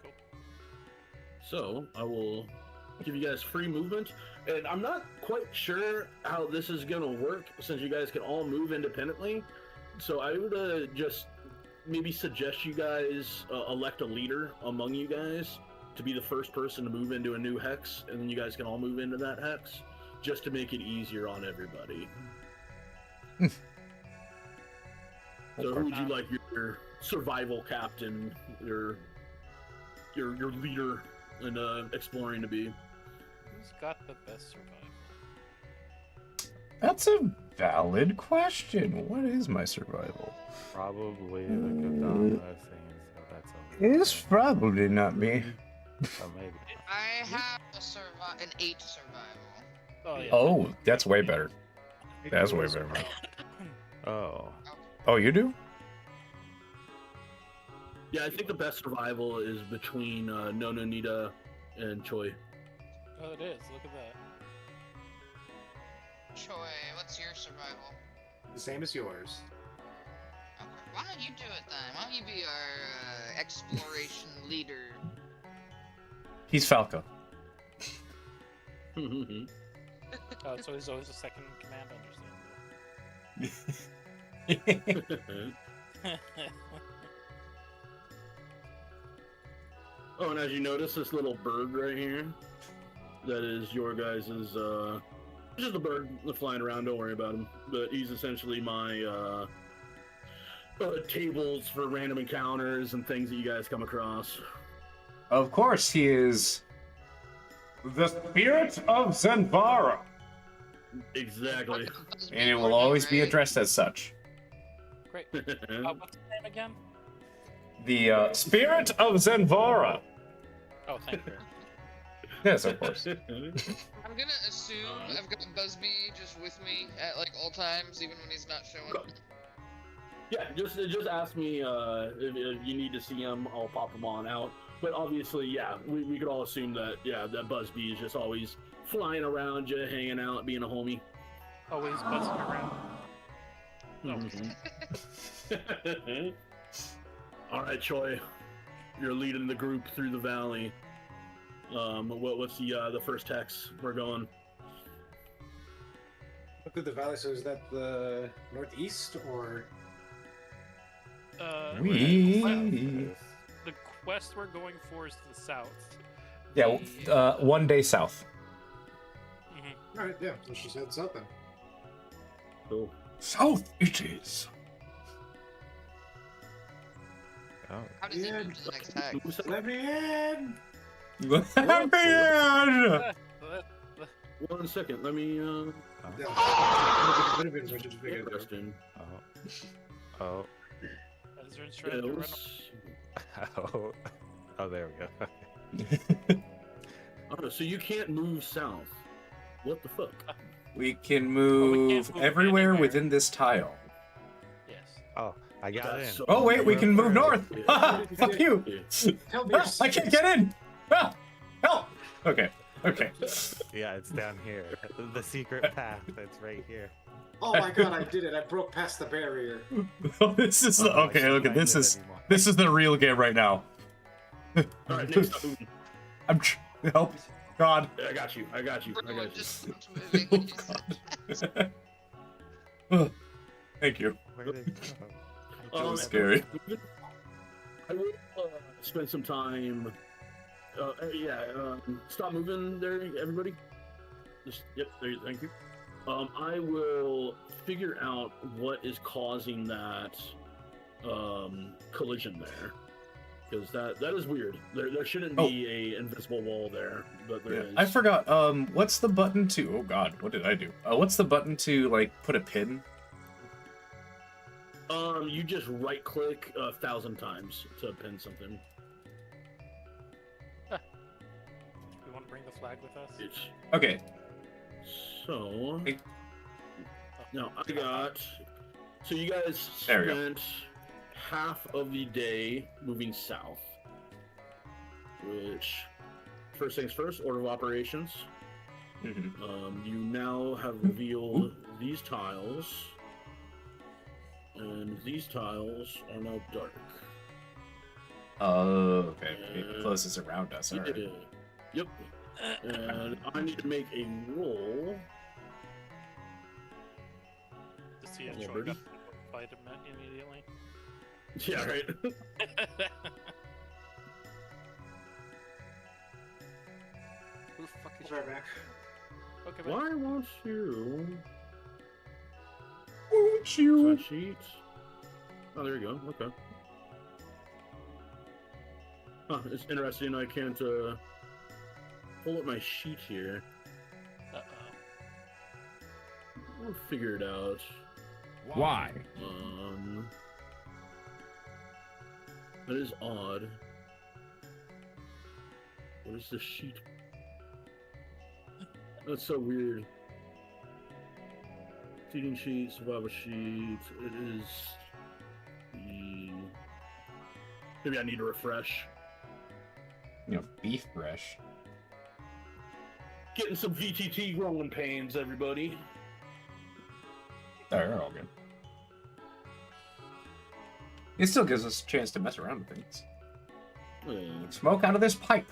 Cool. So, I will give you guys free movement, and I'm not quite sure how this is going to work, since you guys can all move independently, so I would just maybe suggest you guys elect a leader among you guys to be the first person to move into a new hex, and then you guys can all move into that hex, just to make it easier on everybody. So who would you like your survival captain, your leader in exploring to be? Who's got the best survival? That's a valid question. What is my survival? Probably the Kodama thing, so that's It's probably not me. maybe. I have an 8 survival. Oh, yeah. Oh, that's way better. That's way better. Oh. Oh, you do? Yeah, I think the best survival is between Nono Nita and Choi. Oh, it is. Look at that. Choi, what's your survival? The same as yours. Okay, why don't you do it then? Why don't you be our exploration leader? He's Falco. Oh, so he's always a second in command, understandable. Oh, and as you notice, this little bird right here, that is your guys' just a bird flying around, don't worry about him. But he's essentially my tables for random encounters and things that you guys come across. Of course, he is the spirit of Zenvara. Exactly. And it will always be addressed as such. Great. What's his name again? The spirit of Zenvara. Oh, thank you. Yes, of course. I'm gonna assume I've got Busby just with me at like all times, even when he's not showing. Yeah, just ask me if you need to see him. I'll pop him on out. But obviously, yeah, we could all assume that that Busby is just always flying around you, hanging out, being a homie. Always buzzing around. All right, Choi, you're leading the group through the valley. What's the first hex we're going? Look at the valley. So is that the northeast or? The quest we're going for is to the south. Yeah, 1 day south. All right, yeah. Let's just head south then. Cool. South it is. Oh. How does he move to the next tag? Let me in. Champion! 1 second, let me Interesting. Oh. Ezra's trying to run. Oh, there we go. Oh, so you can't move south. What the fuck? We can move everywhere anywhere. within this tile. Yes. Oh, I got in. So Oh wait, we can move north. Fuck you! Tell me Ah, I can't get in. Ah, help! Okay. Okay. Yeah, it's down here. The secret path that's right here. Oh my god, I did it! I broke past the barrier. This is Oh, I okay. shouldn't Okay, mind this it is anymore. this is the real game right now. Alright, Nick, stop moving. Help, God. I got you. Everyone just keeps moving. Oh, thank you. Where did it go? That was scary. I will spend some time. Stop moving there, everybody. Just thank you. I will figure out what is causing that collision there, because that is weird. There shouldn't be a invisible wall there, but there is. I forgot. What's the button to? Oh God, what did I do? What's the button to like put a pin? You just right click 1,000 times to pin something. We want to bring the flag with us? Okay. So Hey. now I got. So you guys There we go. spent half of the day moving south, which first things first, order of operations. Mhm. You now have revealed these tiles, and these tiles are now dark. Oh, okay. It closes around us. All right. Yep. And I need to make a roll. To see if Yeah, Troy birdie. got fight him immediately. Yeah, right. Who the fuck is Right back. Okay, Why won't you? Won't you? Sheet. Oh, there you go. Okay. Huh, it's interesting. I can't pull up my sheet here. We'll figure it out. Why? That is odd. What is the sheet? That's so weird. Feeding sheet, survival sheet. It is the. Maybe I need to refresh. You know, beef brush. Getting some VTT growing pains, everybody. Oh, you're all good. It still gives us a chance to mess around with things. Smoke out of this pipe.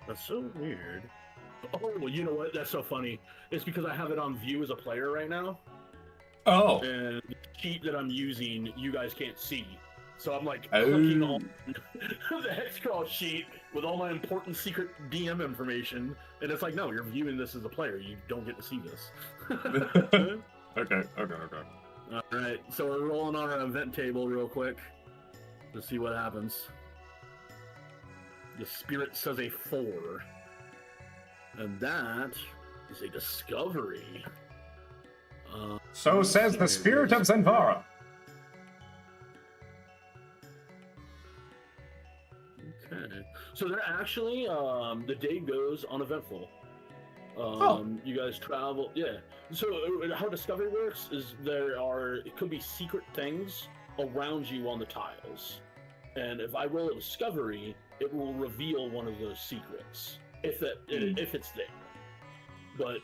That's so weird. Oh, well, you know what? That's so funny. It's because I have it on view as a player right now. Oh. And the sheet that I'm using, you guys can't see. So I'm like Oh. clicking on the hexcrawl sheet with all my important secret DM information, and it's like, no, you're viewing this as a player. You don't get to see this. Okay. All right, so we're rolling on our event table real quick to see what happens. The spirit says a 4, and that is a discovery. So says the spirit of Zenvara. Okay, so they're actually the day goes uneventful. You guys travel, yeah. So how discovery works is it could be secret things around you on the tiles, and if I roll a discovery, it will reveal one of those secrets if it's there. But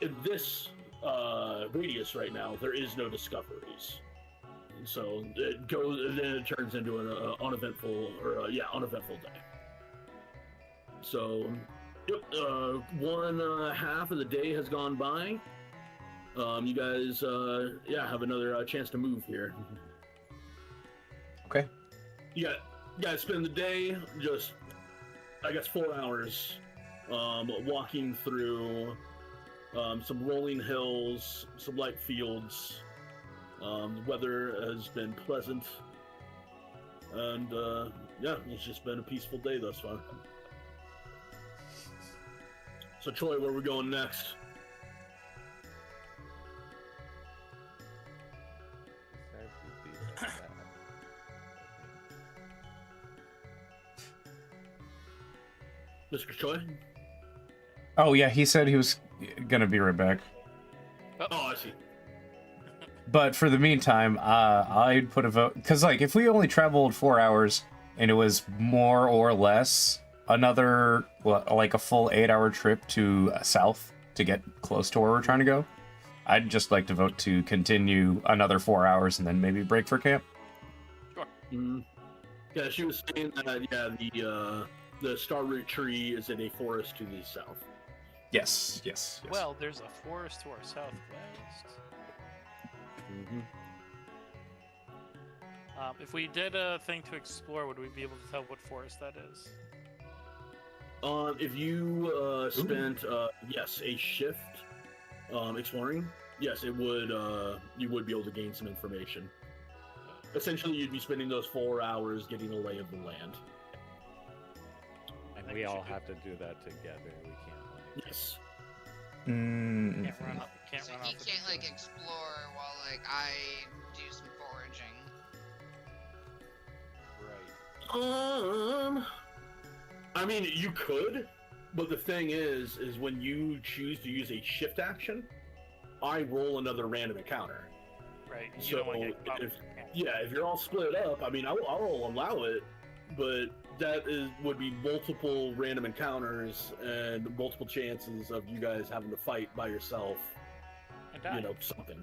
in this radius right now, there is no discoveries. So it goes, and then it turns into an uneventful day. So, yep, one half of the day has gone by. You guys, have another chance to move here. Okay. You guys spend the day just, I guess, 4 hours walking through some rolling hills, some light fields. The weather has been pleasant, and yeah, it's just been a peaceful day thus far. So, Troy, where are we going next? Mr. Troy? Oh yeah, he said he was gonna be right back. Oh, I see. But for the meantime, I'd put a vote, because like if we only traveled 4 hours and it was more or less another like a full 8-hour trip to south to get close to where we're trying to go, I'd just like to vote to continue another 4 hours and then maybe break for camp. Sure. Mm-hmm. Yeah, she was saying that the Starroot tree is in a forest to the south. Yes. Well, there's a forest to our southwest. Mm-hmm. If we did a thing to explore, would we be able to tell what forest that is? If you spent a shift exploring, yes, it would. You would be able to gain some information. Essentially, you'd be spending those 4 hours getting a lay of the land. And we all have to do that together. We can't like. Yes. Can't run up. Can't So run he off. can't like explore while like I do some foraging. Right. I mean, you could, but the thing is when you choose to use a shift action, I roll another random encounter. Right. You So don't want to get caught. if you're all split up, I mean, I'll allow it, but that would be multiple random encounters and multiple chances of you guys having to fight by yourself. And die. You know, something.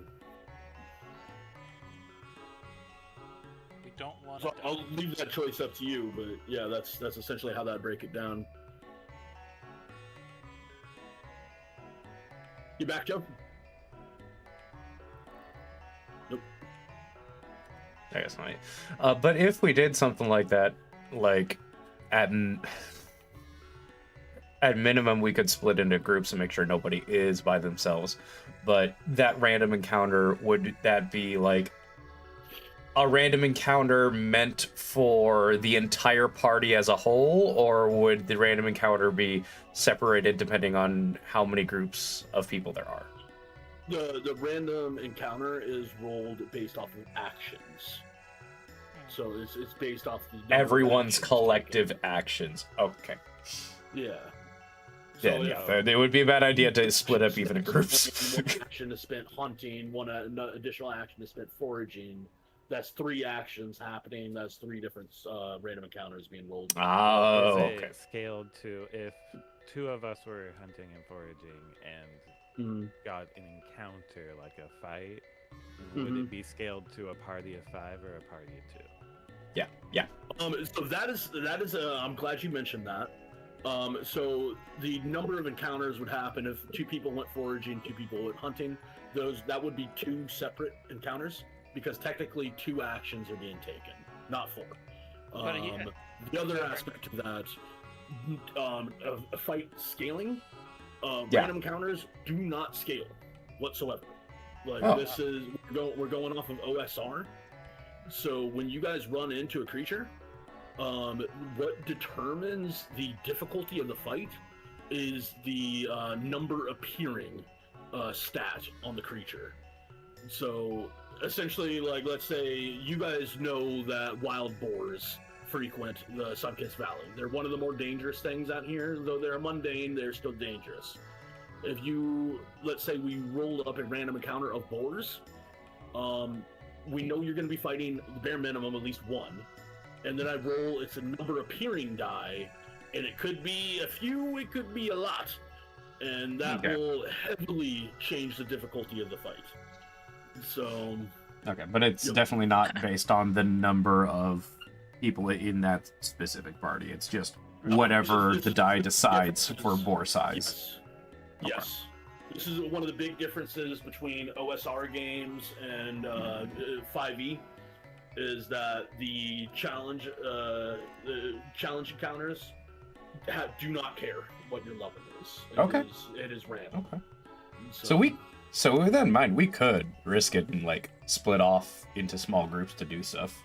We don't want So to. I'll leave that choice up to you, but yeah, that's essentially how that break it down. You back, Joe? Nope. I guess not. But if we did something like that, like at minimum, we could split into groups and make sure nobody is by themselves. But that random encounter, would that be like a random encounter meant for the entire party as a whole, or would the random encounter be separated depending on how many groups of people there are? The random encounter is rolled based off of actions. So it's based off the number of Everyone's actions collective taken. actions. Okay. Yeah. Then it would be a bad idea to split up even in groups. One action is spent hunting. One additional action is spent foraging. That's 3 actions happening. That's 3 different random encounters being rolled. Oh, Is okay. it scaled to if 2 of us were hunting and foraging and got an encounter like a fight, would it be scaled to a party of 5 or a party of 2? Yeah. So that is. I'm glad you mentioned that. So the number of encounters would happen if 2 people went foraging, 2 people went hunting. That would be 2 separate encounters because technically 2 actions are being taken, not 4. The other aspect of that, a fight scaling, random encounters do not scale whatsoever. Like this is we're going off of OSR. So when you guys run into a creature, what determines the difficulty of the fight is the number appearing stat on the creature. So essentially, like, let's say you guys know that wild boars frequent the Sun-Kissed Valley. They're one of the more dangerous things out here. Though they're mundane, they're still dangerous. If you, let's say we roll up a random encounter of boars, we know you're going to be fighting the bare minimum at least 1. And then I roll, it's a number appearing die, and it could be a few, it could be a lot. And that will heavily change the difficulty of the fight. So... Okay, but it's definitely not based on the number of people in that specific party. It's just whatever the die decides for boar size. Yes. This is one of the big differences between OSR games and 5e. is that the challenge encounters do not care what your level is. It is random. Okay. So with that in mind, we could risk it and like split off into small groups to do stuff.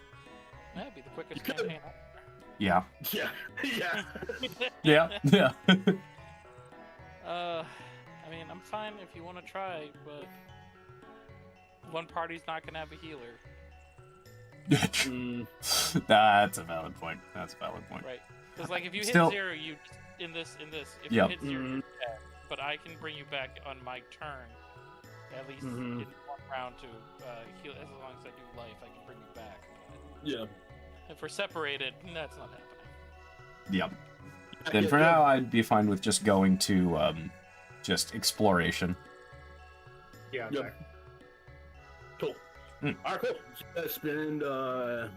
That'd be the quickest campaign. Yeah. Yeah. Yeah. I mean, I'm fine if you want to try, but one party's not gonna have a healer. That's a valid point. Right. Because like if you hit Still- 0, you in this, if you hit 0, you're dead. But I can bring you back on my turn, at least in one round to heal. As long as I do life, I can bring you back. Yeah. If we're separated, that's not happening. Yep. Then for now, I'd be fine with just going to just exploration. Yeah. Yep. Cool. Alright, cool. So you guys spend the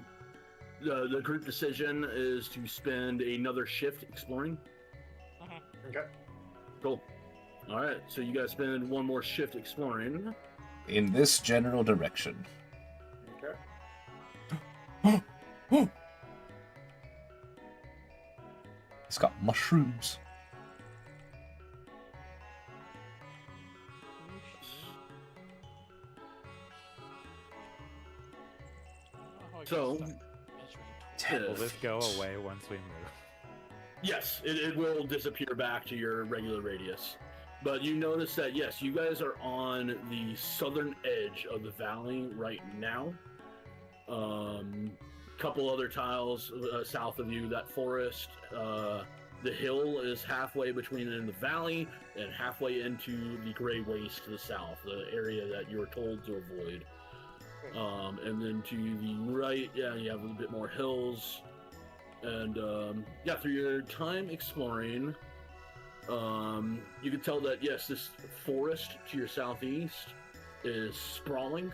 group decision is to spend another shift exploring. Okay. Cool. Alright, so you guys spend one more shift exploring. In this general direction. Okay. It's got mushrooms. So, will this go away once we move? yes, it will disappear back to your regular radius. But you notice that, yes, you guys are on the southern edge of the valley right now. Couple other tiles south of you, that forest. The hill is halfway between in the valley and halfway into the gray waste to the south, the area that you were told to avoid. And then to the right, yeah, you have a little bit more hills. And yeah, through your time exploring, you can tell that, yes, this forest to your southeast is sprawling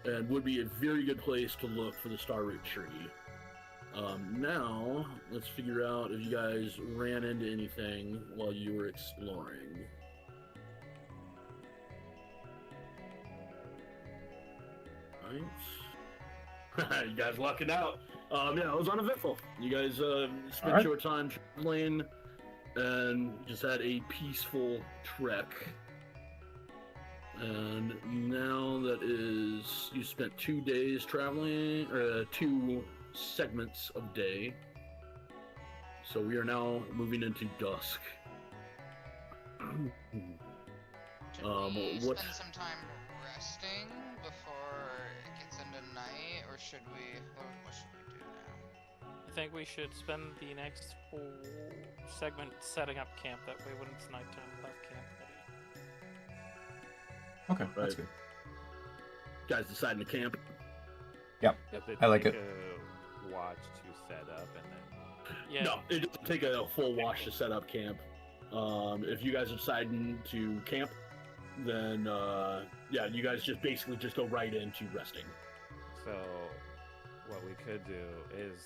and would be a very good place to look for the starroot tree. Now, let's figure out if you guys ran into anything while you were exploring. Right. You guys lucking out. Yeah, it was uneventful. You guys spent your time traveling and just had a peaceful trek. And now that is, you spent 2 days traveling, or 2 segments of day. So we are now moving into dusk. Should we what? spend some time resting before it gets into night, or should we? What should we do now? I think we should spend the next whole segment setting up camp. That way, when it's nighttime, we'll have camp ready. Okay, that's good. Guys deciding to camp. Yep, I like it. A watch to set up and then. Yeah. No, it doesn't take a full watch to set up camp. If you guys are deciding to camp, then yeah, you guys just basically just go right into resting. So, what we could do is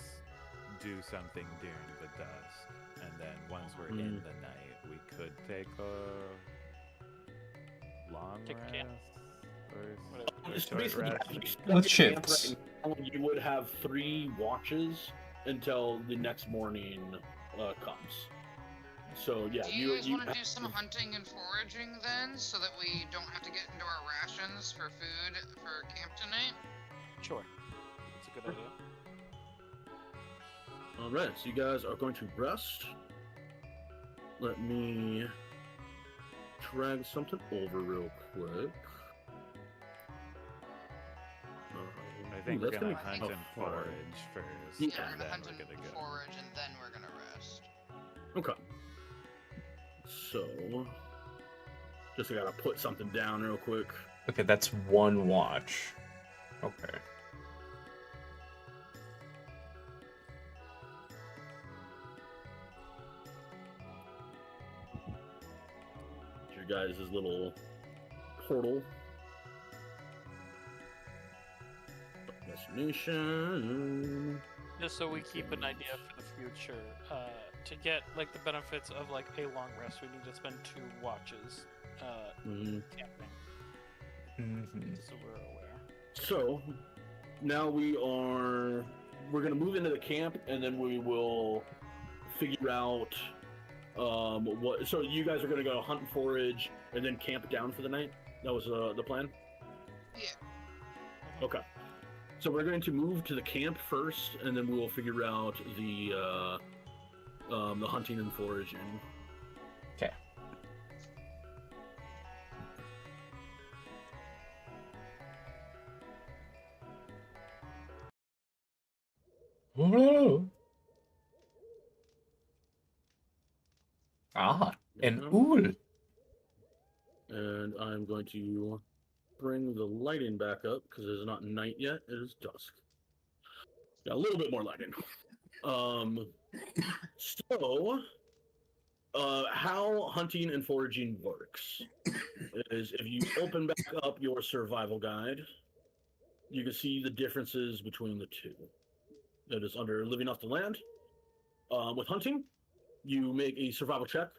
do something during the dusk, and then once we're in the night, we could take a long rest or So short basically, rest. if you set With up your camp shifts. right now, you would have 3 watches until the next morning comes. So yeah, Do you guys want to have- do some hunting and foraging then, so that we don't have to get into our rations for food for camp tonight? Sure. That's a good idea. All right, so you guys are going to rest. Let me drag something over real quick. I think we're that's gonna gonna be hunt a and fun. forage first, Yeah, We're and gonna then hunt we're and gonna go. forage, and then we're gonna rest. Okay. So, just gotta put something down real quick. Okay, that's 1 watch. Okay. Your guys' little portal. Destination. Just so we keep an idea for the future, to get like the benefits of like a long rest, we need to spend 2 watches camping. So we're aware. So, now we're gonna move into the camp, and then we will figure out what. So you guys are gonna go hunt and forage, and then camp down for the night. That was the plan. Yeah. Okay. So we're going to move to the camp first, and then we will figure out the hunting and foraging. Okay. Ah, an ool. And I'm going to bring the lighting back up because it is not night yet; it is dusk. Yeah, a little bit more lighting. So, how hunting and foraging works is if you open back up your survival guide, you can see the differences between the two. It is under living off the land. With hunting, you make a survival check,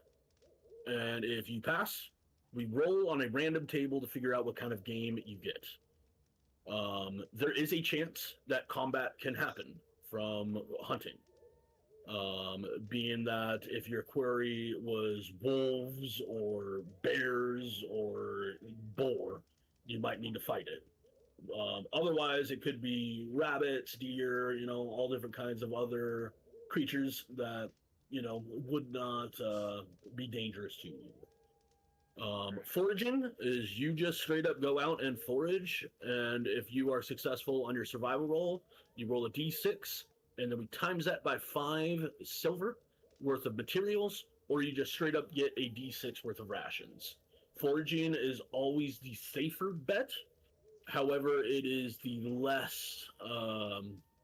and if you pass, we roll on a random table to figure out what kind of game you get. There is a chance that combat can happen from hunting. Being that if your quarry was wolves or bears or boar, you might need to fight it. Otherwise, it could be rabbits, deer, all different kinds of other creatures that, would not be dangerous to you. Foraging is you just straight up go out and forage, and if you are successful on your survival roll, you roll a d6, and then we times that by 5 silver worth of materials, or you just straight up get a d6 worth of rations. Foraging is always the safer bet. However, it is the less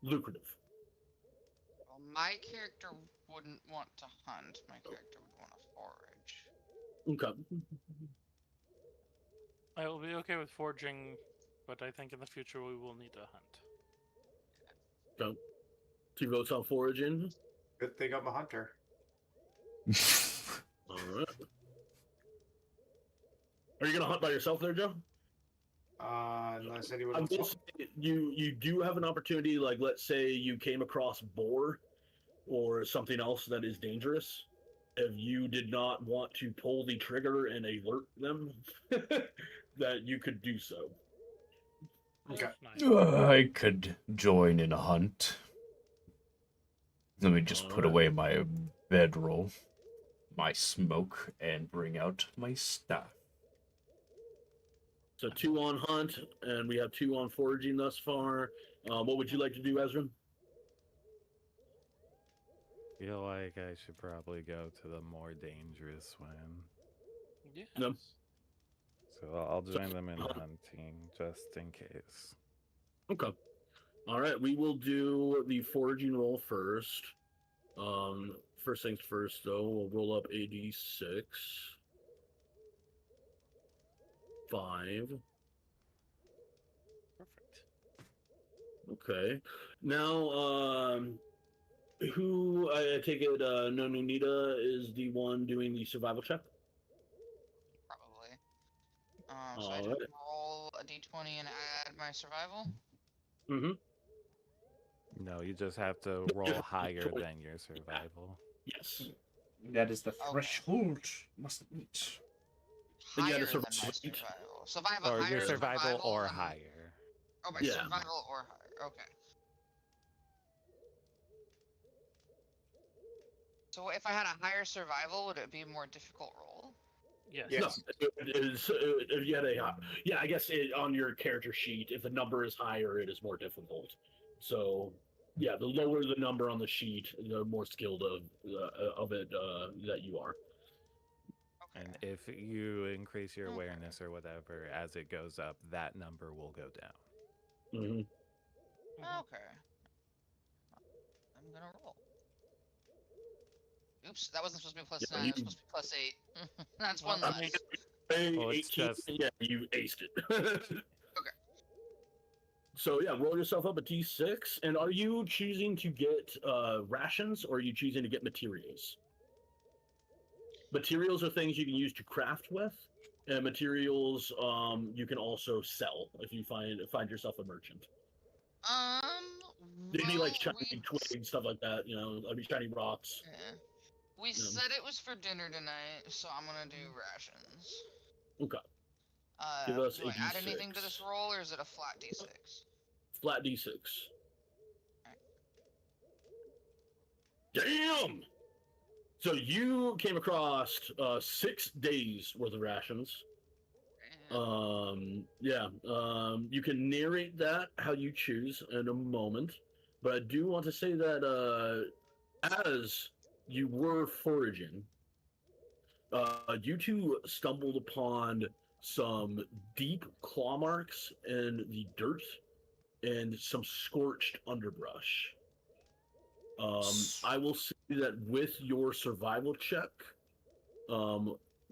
lucrative. Well, my character wouldn't want to hunt. My character would want to forage. Okay. I will be okay with foraging, but I think in the future we will need to hunt. Okay. 2 votes on foraging. Good thing I'm a hunter. All right. Are you gonna hunt by yourself there, Joe? Unless anyone I else will wants. say you do have an opportunity. Like, let's say you came across boar or something else that is dangerous. If you did not want to pull the trigger and alert them, that you could do so. Okay. I could join in a hunt. Let me just put away my bedroll, my smoke, and bring out my stuff. So 2 on hunt, and we have 2 on foraging thus far. What would you like to do, Ezra? Feel like I should probably go to the more dangerous one. Yes. No. So I'll join them in hunting, just in case. Okay. All right, we will do the foraging roll first. First things first, though, we'll roll up a d6. 5. Perfect. Okay. Now, who, I take it, Nonunita is the one doing the survival check? Probably. So I just roll a d20 and add my survival? Mm-hmm. No, you just have to roll higher than your survival. Yes. That is the threshold must meet. Higher than my survival. So if I have a Or higher your survival or then- higher. Oh, my Yeah. survival or higher. Okay. So if I had a higher survival, would it be a more difficult roll? Yes. No, it is, if you had a, yeah, I guess on your character sheet, if the number is higher, it is more difficult. So, yeah, the lower the number on the sheet, the more skilled of it that you are. And if you increase your awareness or whatever as it goes up, that number will go down. Mm-hmm. Okay. I'm gonna roll. Oops, that wasn't supposed to be plus 9, it was supposed to be plus 8. That's one less. Well, it's 18, just- yeah, you aced it. Okay. So, yeah, roll yourself up a d6. And are you choosing to get rations, or are you choosing to get materials? Materials are things you can use to craft with, and materials you can also sell if you find yourself a merchant. They'd be like Well, shiny twigs, stuff like that. You know, I'd be shiny rocks. yeah. We said it was for dinner tonight, so I'm gonna do rations. Okay. Give us Do a I add anything to D6. this roll, or is it a flat d6? Flat D6. Damn! So you came across 6 days worth of rations. Yeah. You can narrate that how you choose in a moment, but I do want to say that as you were foraging, you two stumbled upon some deep claw marks in the dirt and some scorched underbrush. I will say that with your survival check,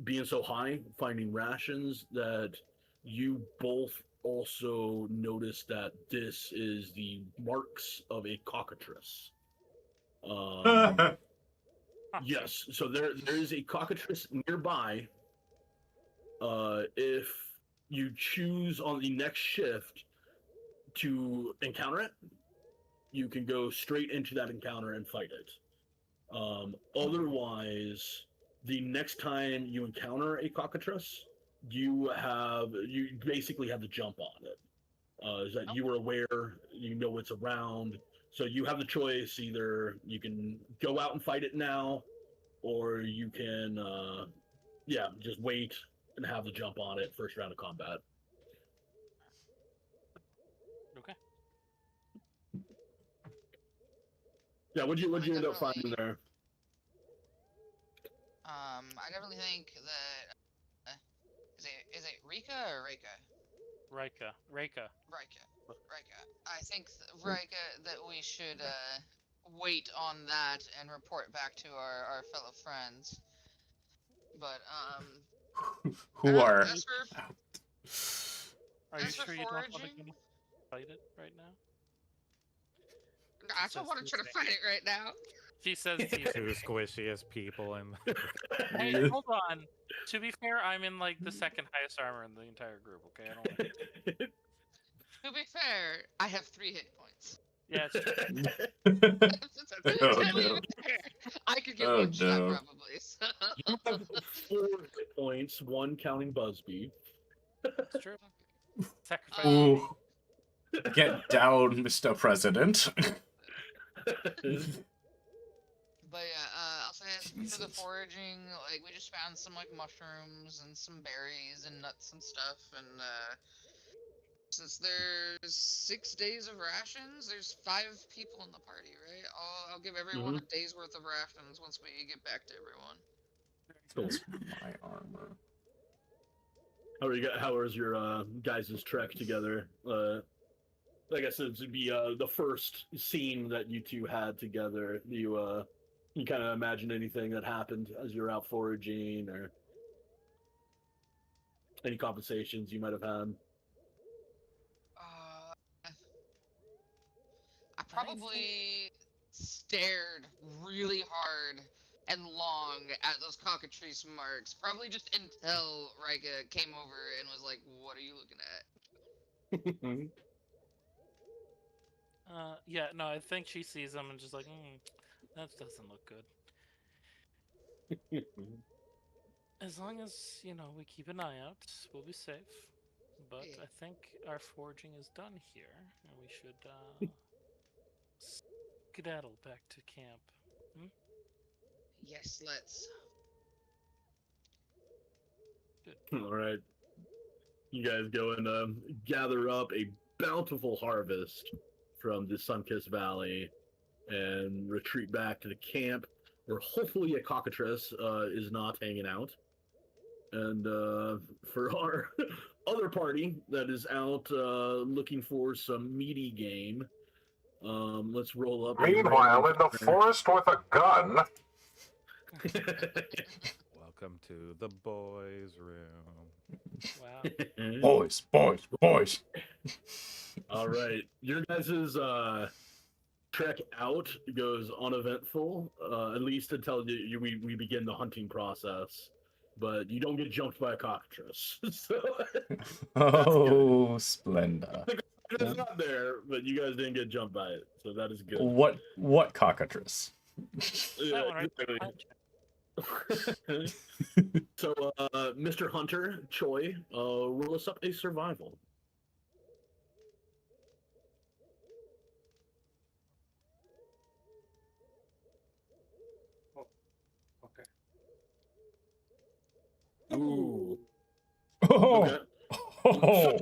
being so high, finding rations, that you both also notice that this is the marks of a cockatrice. Yes, so there is a cockatrice nearby. If you choose on the next shift to encounter it, you can go straight into that encounter and fight it. Otherwise, the next time you encounter a cockatrice, you basically have to jump on it. Is that you are aware, you know it's around, so you have the choice. Either you can go out and fight it now, or you can, just wait and have the jump on it first round of combat. Okay. Yeah, what'd you end up finding there? I definitely think that is it Rika or Reika? Rika. I think Rika that we should wait on that and report back to our fellow friends. But Who are? Are you sure you don't want to fight it right now? I don't want to try to fight it right now. She says Two squishiest people in. Hey, hold on. To be fair, I'm in like the second highest armor in the entire group. Okay, I don't. To be fair, I have 3 hit points. Yeah, it's no. I could get one shot probably. So. You have 4 hit points, 1 counting Busby. That's true. Sacrifice. Ooh. Get down, Mr. President. But yeah, I'll say for the foraging, like we just found some like mushrooms and some berries and nuts and stuff, and since there's 6 days of rations, there's 5 people in the party, right? I'll give everyone a day's worth of rations once we get back to everyone. My armor. How was your guys' trek together? Like I said, to be the first scene that you two had together. You kind of imagine anything that happened as you were out foraging, or any conversations you might have had? I probably stared really hard and long at those cockatrice marks, probably just until Rika came over and was like, "What are you looking at?" Yeah, no, I think she sees them and just like, that doesn't look good. As long as, we keep an eye out, we'll be safe. But I think our foraging is done here, and we should skedaddle back to camp. Yes, let's. Good. All right. You guys go and gather up a bountiful harvest from the Sunkissed Valley and retreat back to the camp, where hopefully a cockatrice is not hanging out. And for our other party that is out looking for some meaty game, let's roll up. Meanwhile, in the forest with a gun. Welcome to the boys' room. Wow. Boys. All right, your guys' trek out goes uneventful, at least until we begin the hunting process. But you don't get jumped by a cockatrice. So Oh, Splenda. the It's not there, but you guys didn't get jumped by it, so that is good. What cockatrice? Yeah, exactly. So, Mr. Hunter Choi, roll us up a survival. Okay. Ooh. Oh. Okay. Oh.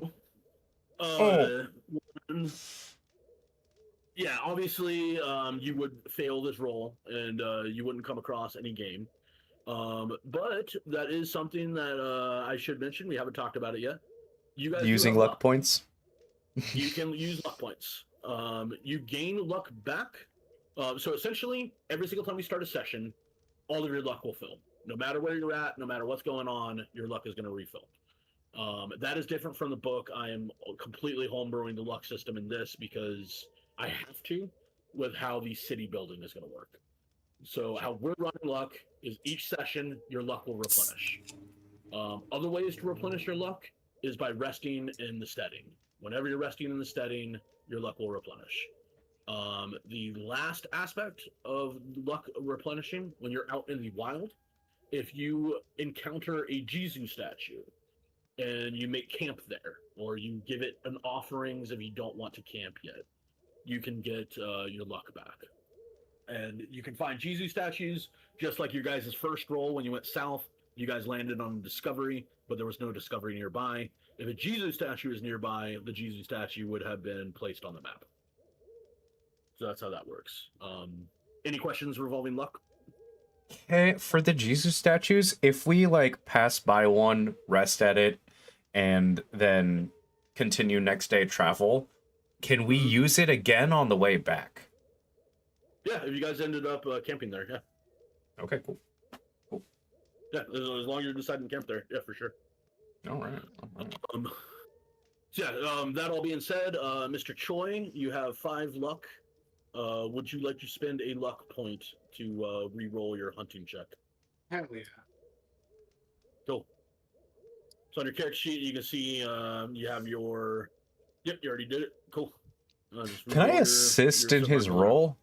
One- yeah, obviously, you would fail this roll, and you wouldn't come across any game. But that is something that I should mention. We haven't talked about it yet. You guys Using do have luck points. You can use luck points. You gain luck back. So essentially, every single time we start a session, all of your luck will fill. No matter where you're at, no matter what's going on, your luck is going to refill. That is different from the book. I am completely homebrewing the luck system in this because I have to, with how the city building is going to work. So how we're running luck is each session your luck will replenish. Other ways to replenish your luck is by resting in the steading. Whenever you're resting in the steading, your luck will replenish. The last aspect of luck replenishing, when you're out in the wild, if you encounter a Jesus statue and you make camp there, or you give it an offerings if you don't want to camp yet, you can get your luck back. And you can find Jesus statues, just like your guys' first roll when you went south. You guys landed on Discovery, but there was no Discovery nearby. If a Jesus statue is nearby, the Jesus statue would have been placed on the map. So that's how that works. Any questions revolving luck? Okay, for the Jesus statues, if we like pass by one, rest at it, and then continue next day travel, can we use it again on the way back? Yeah, if you guys ended up camping there, yeah. Okay, cool. Yeah, as long as you're deciding to camp there, yeah, for sure. All right. So yeah, that all being said, Mr. Choi, you have 5 luck. Would you like to spend a luck point to re-roll your hunting check? Hell yeah. Cool. So on your character sheet, you can see you have your... Yep, you already did it. Cool. Can I assist in his role?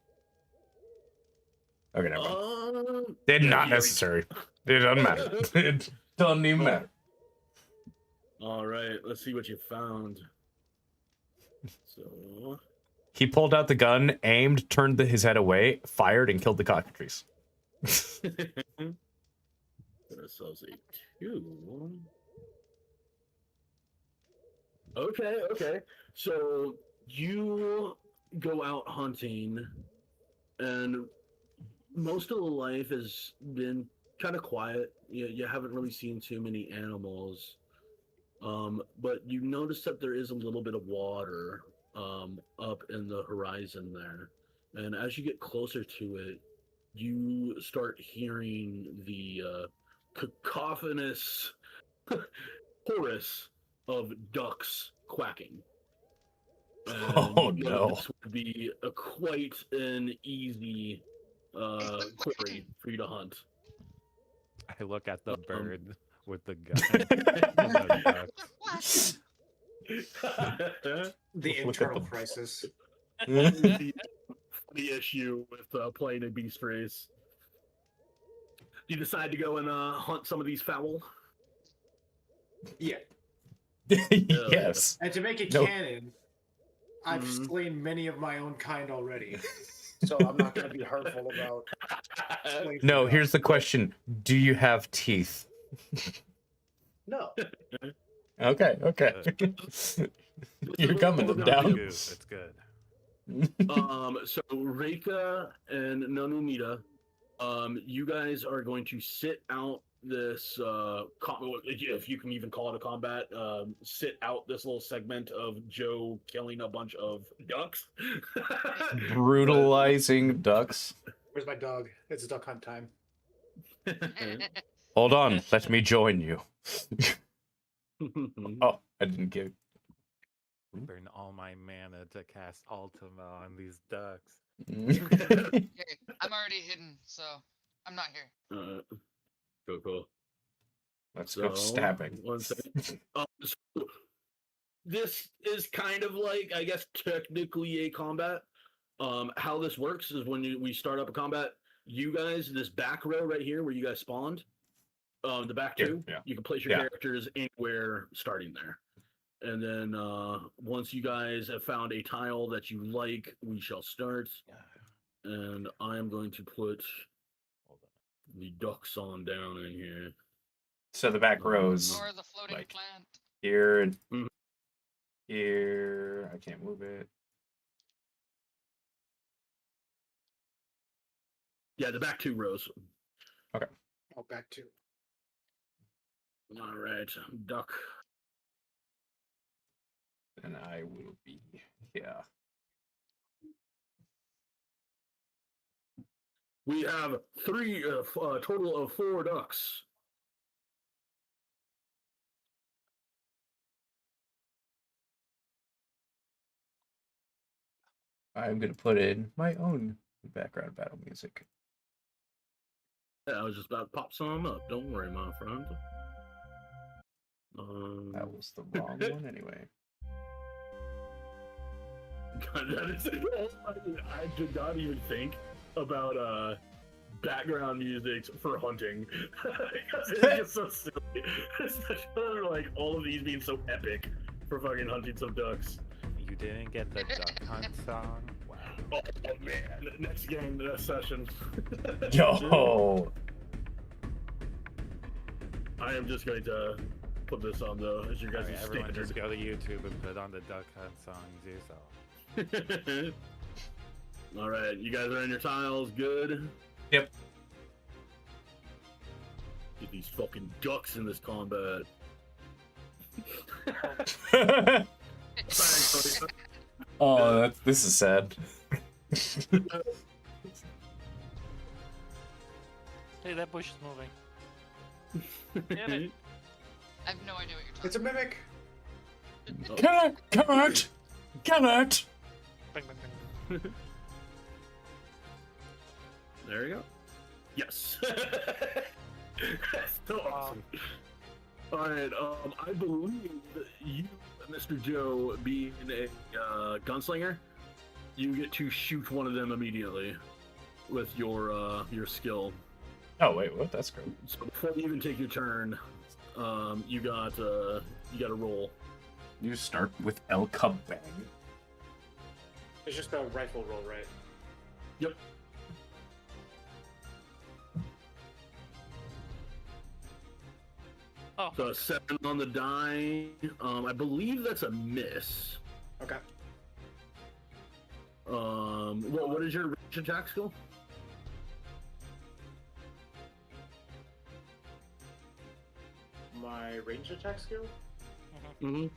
Okay, never mind. It's not necessary. It doesn't matter. It doesn't even matter. All right, let's see what you found. So... He pulled out the gun, aimed, turned his head away, fired, and killed the cockatrice. That sells a 2. Okay. So you go out hunting, and most of the life has been kind of quiet. You haven't really seen too many animals, but you notice that there is a little bit of water up in the horizon there. And as you get closer to it, you start hearing the cacophonous chorus of ducks quacking. Oh, no. This would be quite an easy quarry for you to hunt. I look at the bird with the gun. The internal crisis. The issue with playing a beast race. You decide to go and hunt some of these fowl? Yeah. Yes. And to make it No. canon, I've slain many of my own kind already. So I'm not going to be hurtful about slaying No, some here's the question. Do you have teeth? No. Okay. You're coming down. It's good. So Reika and Nanumita, you guys are going to sit out this if you can even call it a combat, sit out this little segment of Joe killing a bunch of ducks. Brutalizing ducks. Where's my dog? It's duck hunt time. Hold on, let me join you. Oh, I didn't give. Burn all my mana to cast Ultima on these ducks. Okay, I'm already hidden, so I'm not here. Cool. Let's go stabbing. One second. So this is kind of like, I guess, technically a combat. How this works is when we start up a combat, you guys, this back row right here where you guys spawned, the back two, you can place your characters anywhere starting there. And then once you guys have found a tile that you like, we shall start. And I am going to put the ducks on down in here. So the back rows, Or the floating like plant. here and here. I can't move it. Yeah, the back two rows. Okay. Oh, back two. All right, duck. And I will be here. We have three, total of 4 ducks. I'm gonna put in my own background battle music. Yeah, I was just about to pop some up. Don't worry, my friend. That was the wrong one anyway. God, that is, I did not even think about background music for hunting because it's just so silly. Especially like all of these being so epic for fucking hunting some ducks. You didn't get the duck hunt song? Wow. Oh man, next game, next session. Yo! I am just going to put this on though, as you guys' Alright, everyone standard. just go to YouTube and put on the duck hunt songs yourself. All right, you guys are in your tiles. Good. Yep. Get these fucking ducks in this combat. Oh, this is sad. Hey, that bush is moving. Damn it. I have no idea what you're talking It's a mimic. Come out! Come out! Bang, bang, bang. There you go. Yes. That's so awesome. All right. I believe that you, Mr. Joe, being a gunslinger, you get to shoot one of them immediately with your skill. Oh wait, what? That's great. So before you even take your turn, you got to roll. You start with El Cabang. It's just a rifle roll, right? Yep. Oh. So 7 on the die. I believe that's a miss. Okay. What is your range attack skill? My range attack skill? Mm-hmm.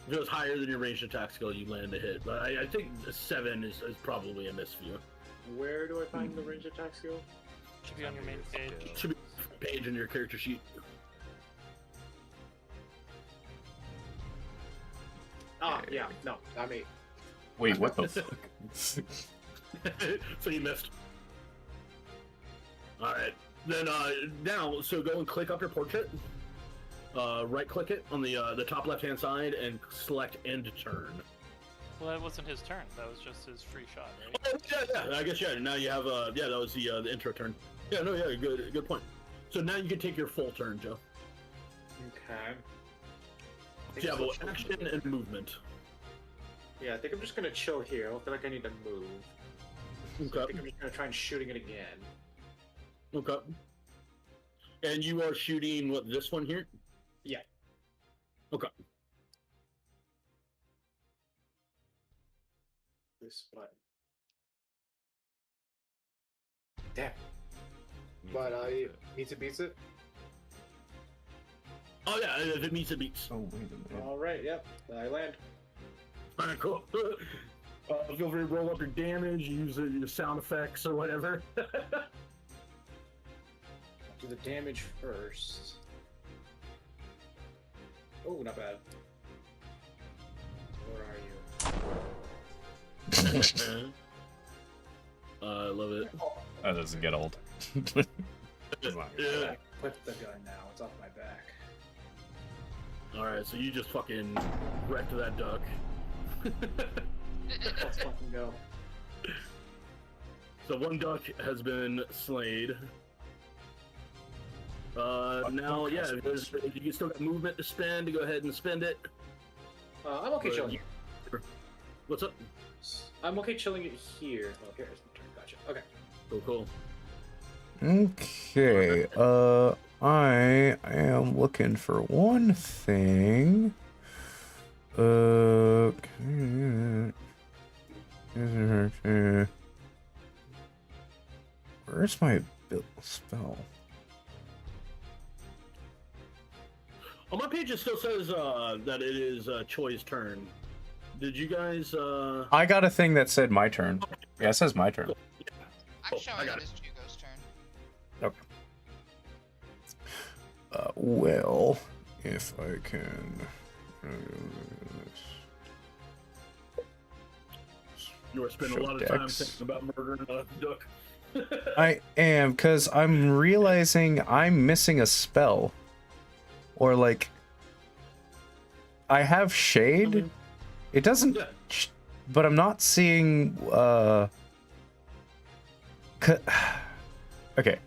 If it was higher than your range attack skill, you land a hit. But I think 7 is probably a miss for you. Where do I find the range attack skill? Should be on your main page. Should be on the page in your character sheet. Ah, yeah, no, not me. Wait, what the fuck? So you missed. Alright. Then now, so go and click up your portrait. Right click it on the top left hand side and select end turn. Well, that wasn't his turn. That was just his free shot, right? Oh, yeah. I guess now you have that was the intro turn. Yeah, no, yeah, good point. So now you can take your full turn, Joe. Okay. So you have action and movement. Yeah, I think I'm just gonna chill here. I don't feel like I need to move. Okay. So I think I'm just gonna try and shooting it again. Okay. And you are shooting this one here? Yeah. Okay. This button. Damn. But I need to beat it. Oh yeah, if it meets, it beats. Oh wait a minute. All right. Yep. I land. All right, cool. Feel free to roll up your damage, use your sound effects or whatever. Do the damage first. Oh, not bad. Where are you? I love it. That doesn't get old. Yeah. Put the gun now. It's off my back. Alright, so you just fucking wrecked that duck. Let's fucking go. So one duck has been slayed. Now, yeah, if you still got movement to spend, go ahead and spend it. I'm okay chilling here. What's up? I'm okay chilling it here. Oh, here's my turn. Gotcha. Okay. Cool. Okay, I am looking for one thing. Where's my spell? On my page, it still says that it is Choi's turn. Did you guys? I got a thing that said my turn. Yeah, it says my turn. I'm showing it as Jugo's turn. Okay. Well, if I can. You are spending a lot of time thinking about murdering a duck. I am, because I'm realizing I'm missing a spell. Or, like, I have Shade. It doesn't. Yeah. But I'm not seeing. Okay.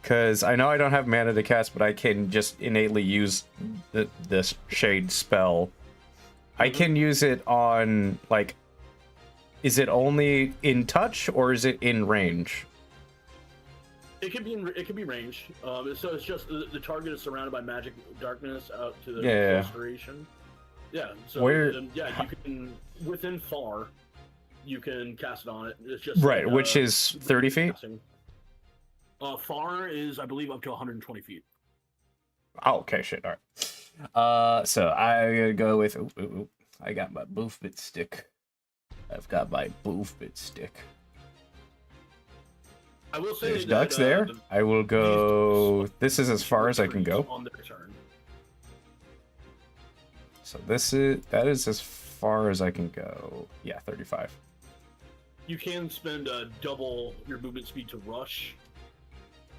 Because I know I don't have mana to cast, but I can just innately use this Shade spell. I can use it on, like. Is it only in touch or is it in range? It could be range. So it's just the target is surrounded by magic darkness out to the restoration. Yeah. So where? Yeah, you can within far. You can cast it on it. It's just right, which is 30 feet. Far is, I believe, up to 120 feet. Oh, okay, shit. All right. So I gotta go with. I got my movement stick. I've got my movement stick. I will say there's ducks there. I will go. This is as far as I can go. On their turn. So that is as far as I can go. Yeah, 35. You can spend double your movement speed to rush.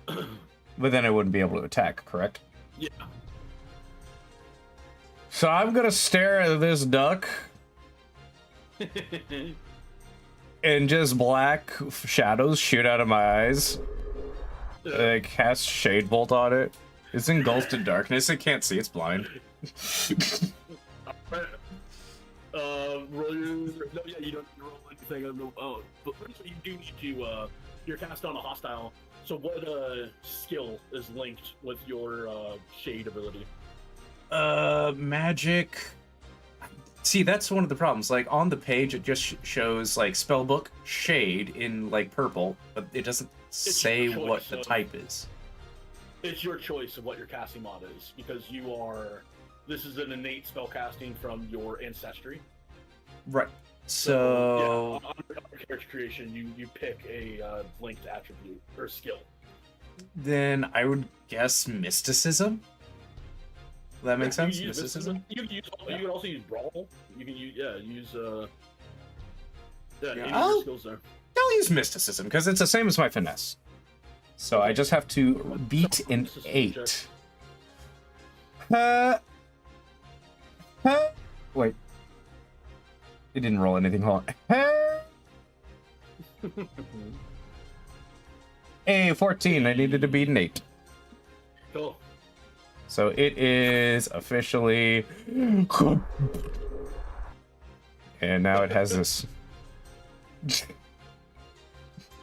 But then I wouldn't be able to attack, correct? Yeah. So I'm gonna stare at this duck. And just black shadows shoot out of my eyes. I cast Shade Bolt on it. It's engulfed in darkness. It can't see. It's blind. Roll your... No, yeah, you don't roll anything. Oh, but you do need to... You're cast on a hostile. So what skill is linked with your Shade ability? Magic... See, that's one of the problems. Like, on the page, it just shows, like, spellbook Shade in, like, purple, but it doesn't say what the type is. It's your choice of what your casting mod is, because you are... This is an innate spell casting from your ancestry. Right. So yeah, on your character creation, you pick a linked attribute or skill. Then I would guess mysticism. Will that make sense? Mysticism. You can also use brawl. You can use any of I'll your skills there. use mysticism because it's the same as my finesse. So I just have to beat an 8. Wait. It didn't roll anything. Hold on. Hey, 14. I needed to beat an 8. Cool. So it is officially... And now it has this...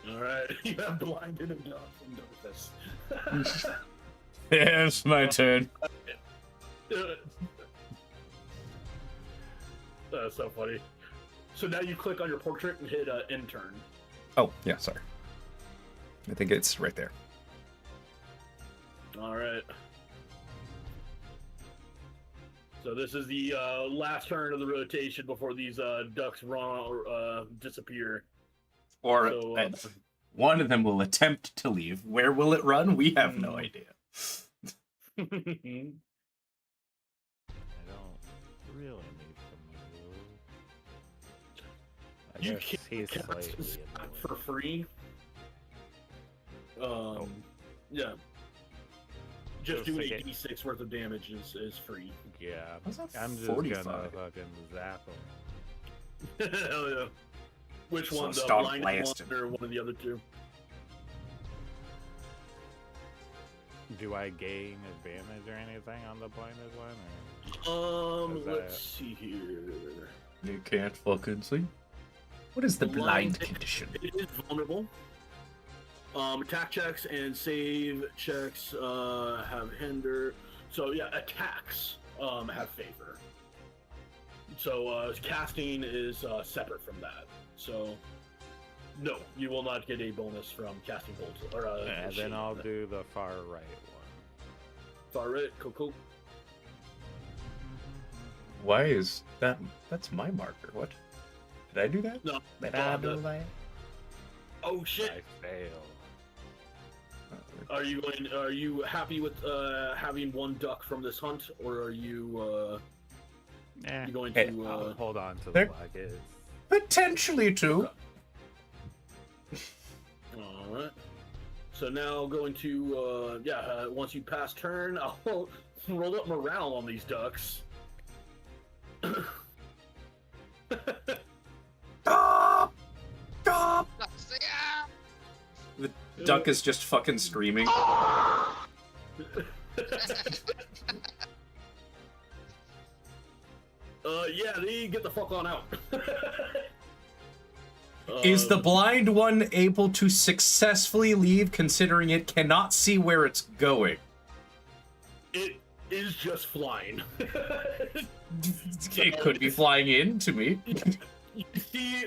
Alright, you have blinded him down from darkness. Yeah, it's my turn. That's so funny. So now you click on your portrait and hit end turn. Oh, yeah, sorry. I think it's right there. Alright. So this is the last turn of the rotation before these ducks run or disappear. Or so, one of them will attempt to leave. Where will it run? We have no idea. I don't really need to move. You can cast this for free. Yeah. just Just doing like a d6 worth of damage is free. Yeah, How's that I'm just 45? gonna fucking zap him. Hell yeah. Which So one? The start blind blasting. one or one of the other two? Do I gain advantage or anything on the blinded one? Or... Is Let's that- see here. You can't fucking see. What is the blind condition? It is vulnerable. Attack checks and save checks have hinder. So yeah, attacks have favor. So casting is separate from that. So no, you will not get a bonus from casting bolt. Or and then I'll do the far right one. Far right, cool. Why is that? That's my marker. What? Did I do that? No. Did I do that? Oh shit! I fail. Are you happy with having one duck from this hunt, or are you you going to I'll hold on to the There- bucket. Potentially two. All right. So now going to once you pass turn, I'll roll up morale on these ducks. Stop! Stop! Yeah. The duck is just fucking screaming. Yeah, they get the fuck on out. Is the blind one able to successfully leave, considering it cannot see where it's going? It is just flying. It could be flying into me. You see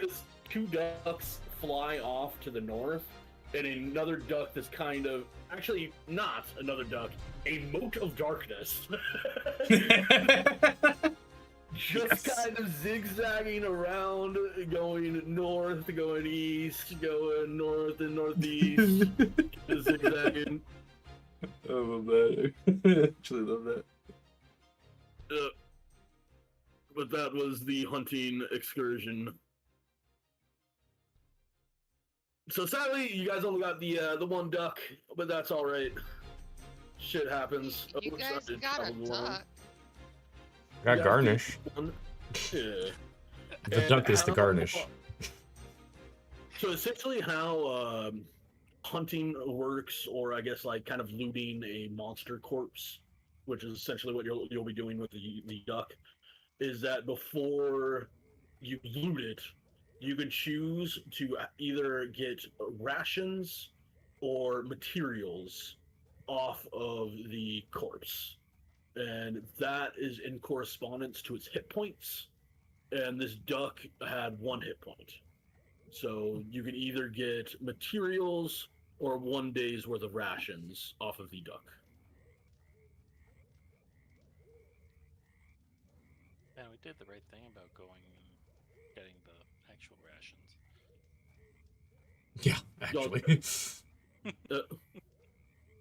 two ducks fly off to the north, and another duck that's kind of actually not another duck, a mote of darkness. Just kind of zigzagging around, going north, going east, going north and northeast, just zigzagging. I love that. I actually love that. But that was the hunting excursion. So sadly, you guys only got the one duck, but that's all right. Shit happens. You Oh, guys sorry, got a traveled along. duck. Got garnish. Yeah. The And duck is the how- garnish. So essentially, how hunting works, or I guess like kind of looting a monster corpse, which is essentially what you'll be doing with the duck, is that before you loot it, you can choose to either get rations or materials off of the corpse. And that is in correspondence to its hit points. And this duck had 1 hit point. So you can either get materials or 1 day's worth of rations off of the duck. Man, we did the right thing about going and getting the actual rations. Yeah, actually.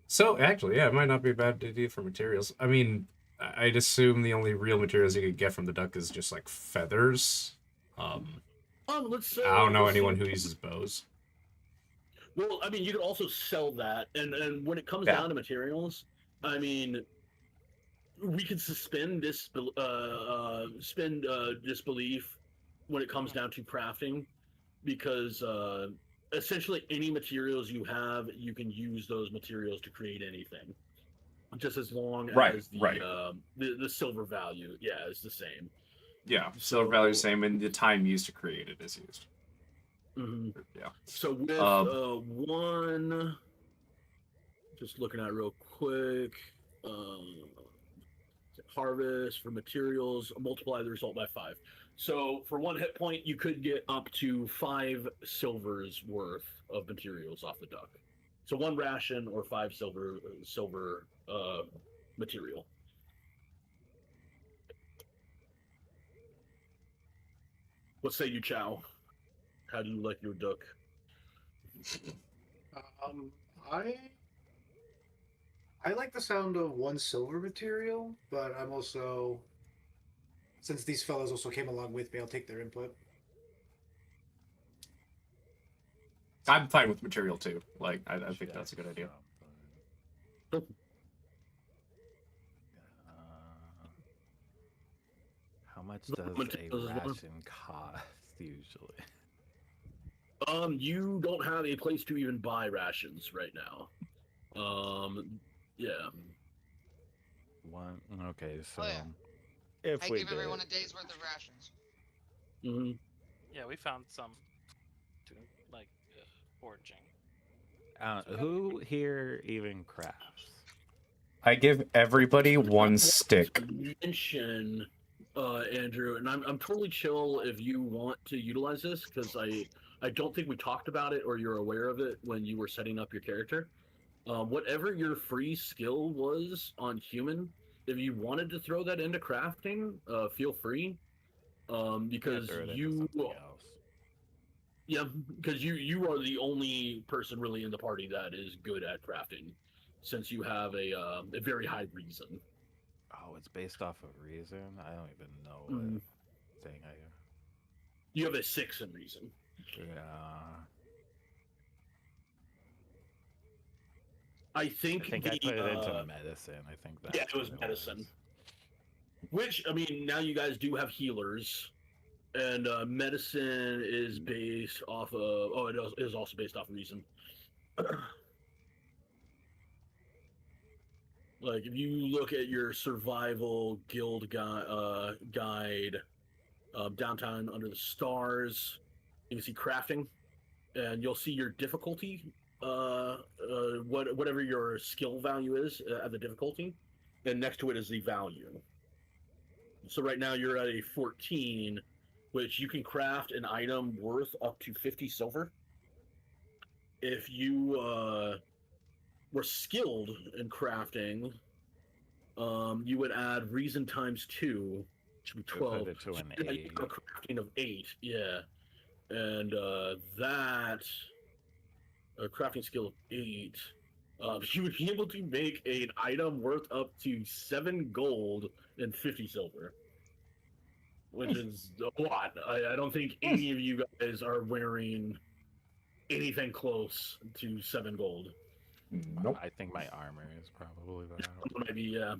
So, actually, yeah, it might not be a bad idea for materials. I mean, I'd assume the only real materials you could get from the duck is just, like, feathers. Let's I don't know let's anyone see. who uses bows. Well, I mean, you could also sell that, and when it comes Yeah. down to materials, I mean, we could suspend disbelief when it comes down to crafting, because essentially any materials you have, you can use those materials to create anything, just as long Right, as the right. The silver value, yeah, is the same. Yeah, silver value is the same, and the time used to create it is used. Mm-hmm. Yeah. So with one, just looking at it real quick, harvest for materials, multiply the result by 5. So for 1 hit point, you could get up to 5 silvers worth of materials off the duck. So 1 ration or 5 silver material. What say you, Chow? How do you like your duck? I like the sound of 1 silver material, but I'm also, since these fellows also came along with me, I'll take their input. I'm fine with material, too. Like, I think that's a good idea. How much does Materials a as well. ration cost usually? You don't have a place to even buy rations right now. Yeah. One. Okay, so Oh, yeah. if I we give did, everyone a day's worth of rations. Mm-hmm. Yeah, we found some to like foraging. who here even crafts? I give everybody one stick. Mention, Andrew, and I'm totally chill if you want to utilize this because I don't think we talked about it or you're aware of it when you were setting up your character. Whatever your free skill was on human, if you wanted to throw that into crafting, feel free. Because Throw it into you, something else. yeah, because you are the only person really in the party that is good at crafting, since you have a very high reason. Oh, it's based off of reason. I don't even know Mm. what thing I. You have a 6 in reason. Yeah. I think I put it into medicine. I think that. Yeah, it was medicine. Which, I mean, now you guys do have healers, and medicine is based off of. Oh, it is also based off of reason. Like, if you look at your survival guild guide, downtown under the stars, you can see crafting, and you'll see your difficulty, whatever your skill value is at the difficulty, and next to it is the value. So right now you're at a 14, which you can craft an item worth up to 50 silver. If you were skilled in crafting, you would add reason times 2, which would be 12. Put it to an So you 8. have a crafting of 8, yeah. And that a crafting skill of 8, you would be able to make an item worth up to 7 gold and 50 silver. Which is a lot. I don't think any of you guys are wearing anything close to 7 gold. Nope. I think my armor is probably that. Maybe, yeah.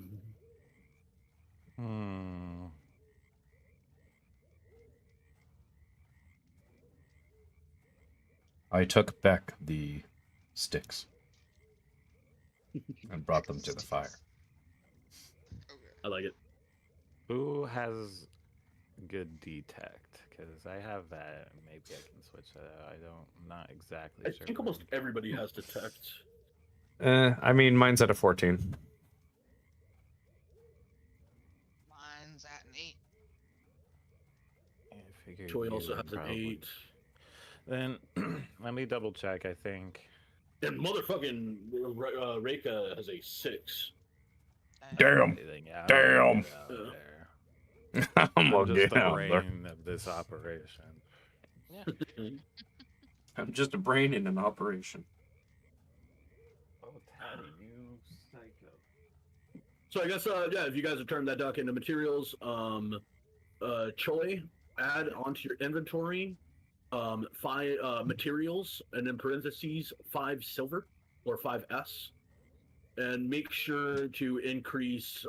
I took back the sticks and brought them to the fire. I like it. Who has good detect? Because I have that. Maybe I can switch that out. I'm not exactly sure. I think almost everybody has detect. I mean, mine's at a 14. Mine's at an 8. I figured Troy you also would has an probably- 8. Then let me double check. I think. And motherfucking Reika has a 6. Damn. Yeah, Damn. I'm I'm gonna just get the out there. brain of this operation. Yeah. I'm just a brain in an operation. Oh, Taddy, you psycho. So I guess, yeah, if you guys have turned that duck into materials, Choi, add onto your inventory 5 materials, and in parentheses 5 silver or 5s, and make sure to increase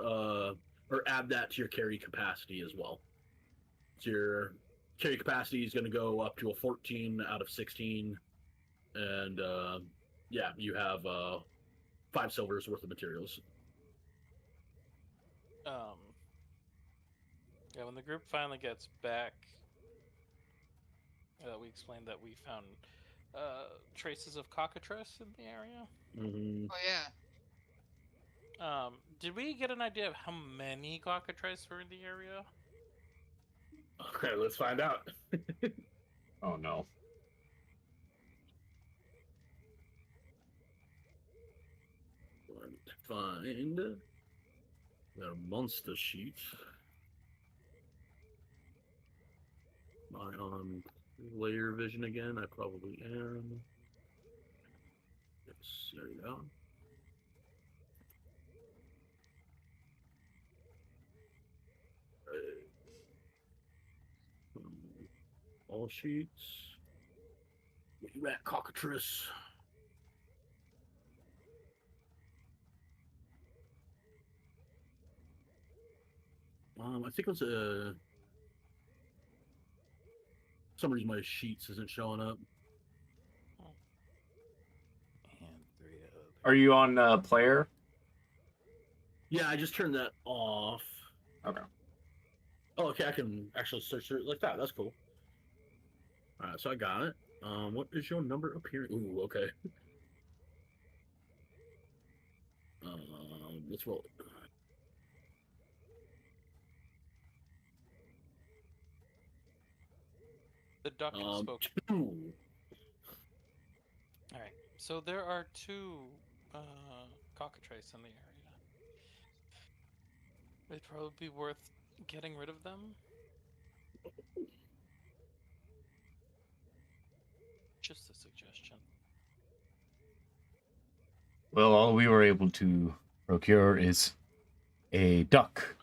or add that to your carry capacity as well. So your carry capacity is going to go up to a 14 out of 16, and yeah, you have 5 silvers worth of materials. Yeah, when the group finally gets back, we explained that we found traces of cockatrice in the area. Mm-hmm. Oh yeah. Did we get an idea of how many cockatrice were in the area? Okay, let's find out. Oh no. Find their monster sheet. Am I on layer vision again? I probably am. Yes, there you go. All sheets. Where you at, cockatrice? I think it was a For some reason my sheets isn't showing up. Are you on player? Yeah, I just turned that off. Okay. Oh, okay, I can actually search it like that. That's cool. All right, so I got it. What is your number appearing? Ooh, okay. Let's roll it. The duck has spoken. 2. All right. So there are 2 cockatrices in the area. It'd probably be worth getting rid of them. Just a suggestion. Well, all we were able to procure is a duck.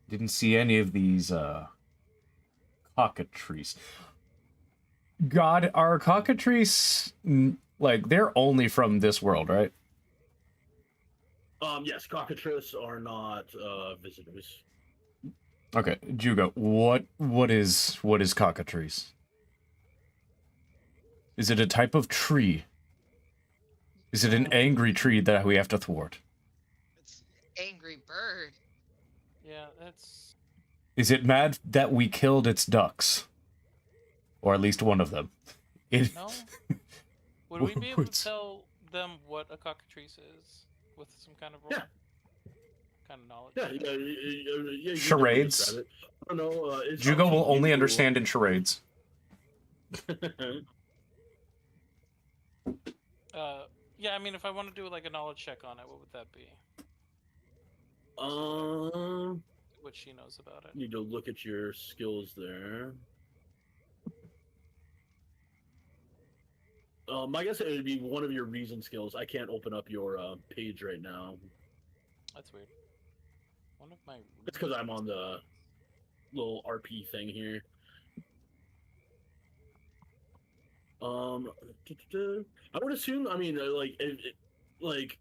Didn't see any of these cockatrices. God, are cockatrices like they're only from this world, right? Yes, cockatrices are not visitors. Okay, Jugo, what is cockatrice? Is it a type of tree? Is it an angry tree that we have to thwart? It's angry bird. Yeah, that's. Is it mad that we killed its ducks? Or at least one of them? No. Would we be able to tell them what a cockatrice is with some kind of role? Yeah. Kind of knowledge. Yeah. Charades. I don't know. Jugo will only understand in charades. Yeah, I mean, if I want to do like a knowledge check on it, what would that be? What she knows about it. Need to look at your skills there. I guess it would be one of your reason skills. I can't open up your page right now. That's weird. One of my. It's because I'm on the little RP thing here. I would assume. I mean, like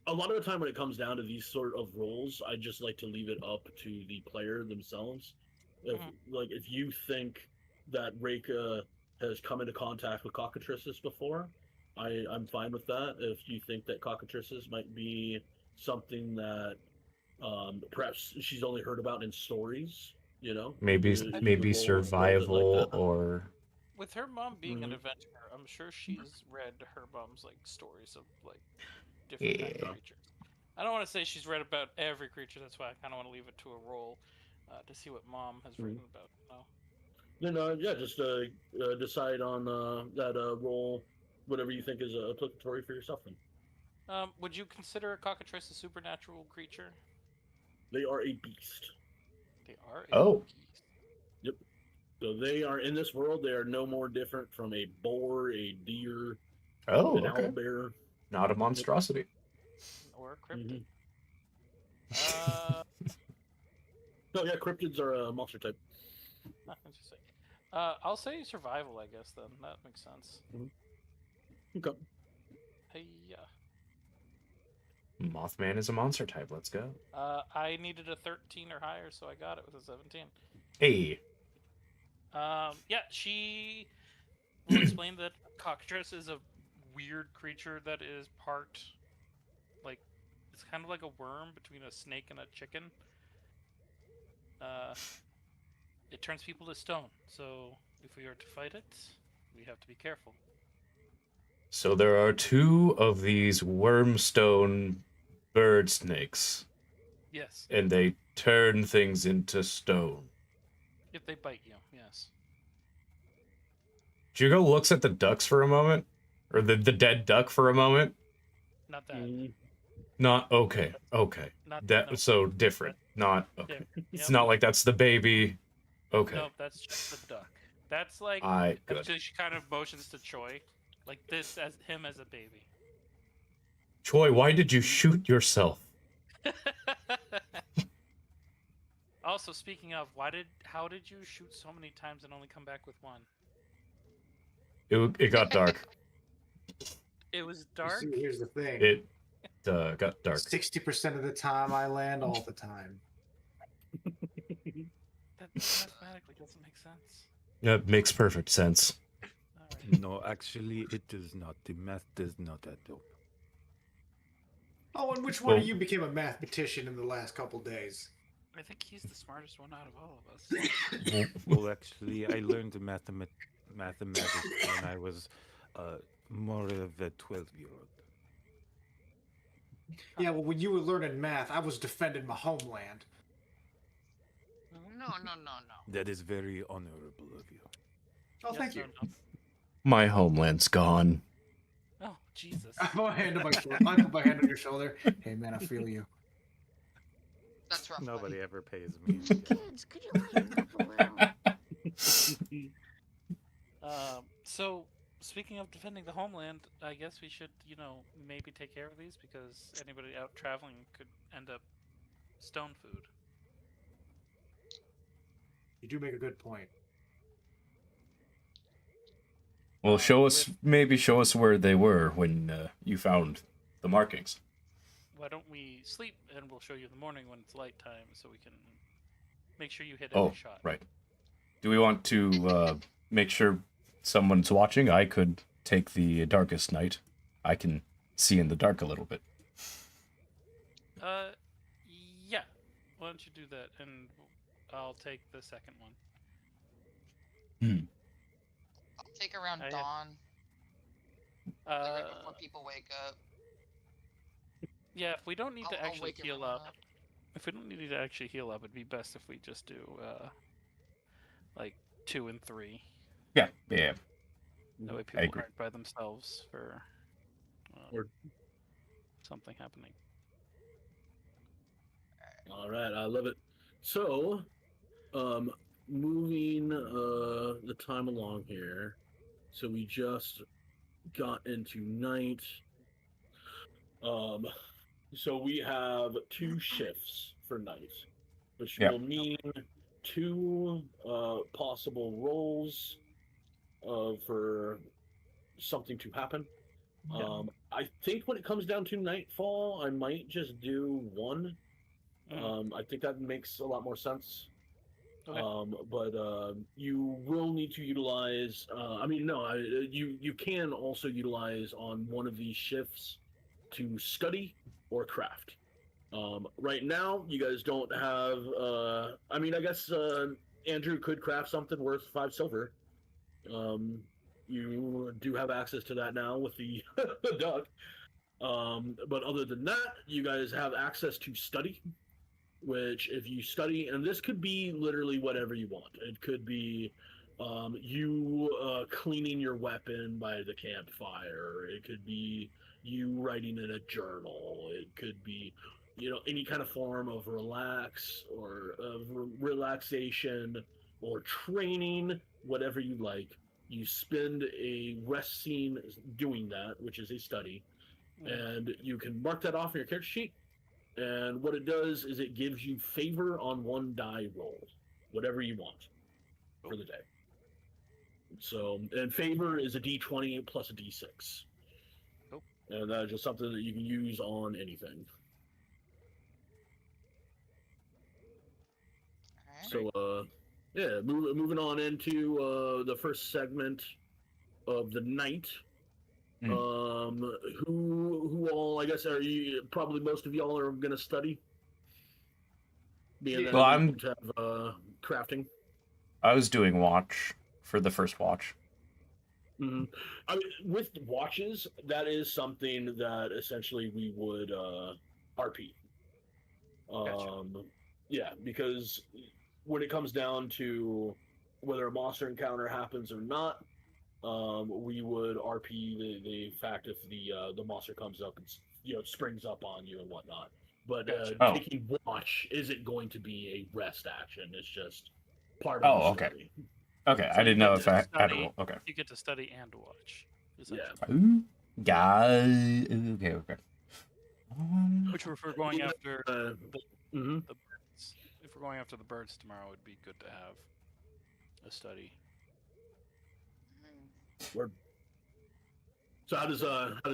a lot of the time when it comes down to these sort of roles, I just like to leave it up to the player themselves. If you think that Reika has come into contact with cockatrices before, I'm fine with that. If you think that cockatrices might be something that perhaps she's only heard about in stories, you know, maybe survival or. With her mom being an adventurer, I'm sure she's read her mom's like stories of like different kinds of creatures. I don't want to say she's read about every creature. That's why I kind of want to leave it to a role to see what mom has written about. Then yeah, just decide on that role, whatever you think is applicatory for yourself. Then. Would you consider a cockatrice a supernatural creature? They are a beast. They are a beast. Yep. So they are in this world. They are no more different from a boar, a deer, an owlbear. Not a monstrosity. Or a cryptid. No, yeah, cryptids are a monster type. Interesting. I'll say survival, I guess, then. That makes sense. Okay. Hey, yeah. Mothman is a monster type. Let's go. I needed a 13 or higher, so I got it with a 17. Hey. Yeah, she will explain that cockatrice is a weird creature that is part, like, it's kind of like a worm between a snake and a chicken. It turns people to stone, so if we are to fight it, we have to be careful. So there are 2 of these wormstone bird snakes. Yes. And they turn things into stone. If they bite you, yes. Jugo looks at the ducks for a moment, or the dead duck for a moment. Not that. Not okay. Not that was so different. Not okay. It's not like that's the baby. Okay. No, that's just the duck. That's like good. she kind of motions to Choi, like this as him as a baby. Choi, why did you shoot yourself? Also, speaking of, how did you shoot so many times and only come back with one? It got dark. It was dark. See, here's the thing. It got dark. 60% of the time I land all the time. That mathematically doesn't make sense. That makes perfect sense. No, actually, it does not. The math does not add up. Oh, and which one Well- of you became a mathematician in the last couple days? I think he's the smartest one out of all of us. Well, actually, I learned mathematics when I was more of a 12-year-old. Yeah, well, when you were learning math, I was defending my homeland. No. That is very honorable of you. Oh, thank you. My homeland's gone. Oh, Jesus. I put my hand on my shoulder. I put my hand on your shoulder. Hey, man, I feel you. That's rough. Nobody ever pays me. Kids, could you lighten up a little? So, speaking of defending the homeland, I guess we should, maybe take care of these because anybody out traveling could end up stone food. You do make a good point. Well, show us where they were when you found the markings. Why don't we sleep and we'll show you in the morning when it's light time so we can make sure you hit every shot. Right. Do we want to make sure someone's watching? I could take the darkest night. I can see in the dark a little bit. Yeah. Why don't you do that and I'll take the second one. I'll take around dawn. Right before people wake up. Yeah, if we don't need to I'll actually wake heal everyone up, if we don't need to actually heal up, it'd be best if we just do like 2 and 3. Yeah. That way I people agree. aren't by themselves for something happening. All right, I love it. So, moving the time along here. So we just got into night. So we have 2 shifts for night, which will mean 2 possible rolls for something to happen. I think when it comes down to nightfall, I might just do 1. I think that makes a lot more sense. Okay. But you will need to utilize. You can also utilize on one of these shifts to study or craft. Right now, you guys don't have. I guess Andrew could craft something worth 5 silver. You do have access to that now with the the duck. But other than that, you guys have access to study, which if you study, and this could be literally whatever you want. It could be you cleaning your weapon by the campfire. It could be you writing in a journal. It could be, any kind of form of relaxation or training, whatever you like. You spend a rest scene doing that, which is a study, and you can mark that off in your character sheet. And what it does is it gives you favor on 1 die roll, whatever you want for the day. So, and favor is a d20 plus a d6. And that is just something that you can use on anything. So, moving on into the first segment of the night. Who all? I guess probably most of y'all are going to study. Well, I'm to have crafting. I was doing watch for the first watch. Mm-hmm. With watches, that is something that essentially we would RP. Yeah, because when it comes down to whether a monster encounter happens or not, we would RP the fact if the monster comes up and springs up on you and whatnot. But taking watch isn't going to be a rest action. It's just part of the story. Okay, So I didn't know if I had to roll. Okay. You get to study and watch. Yeah. Ooh, okay. Which if we're going after the birds. If we're going after the birds tomorrow, it'd be good to have a study. Word. So how does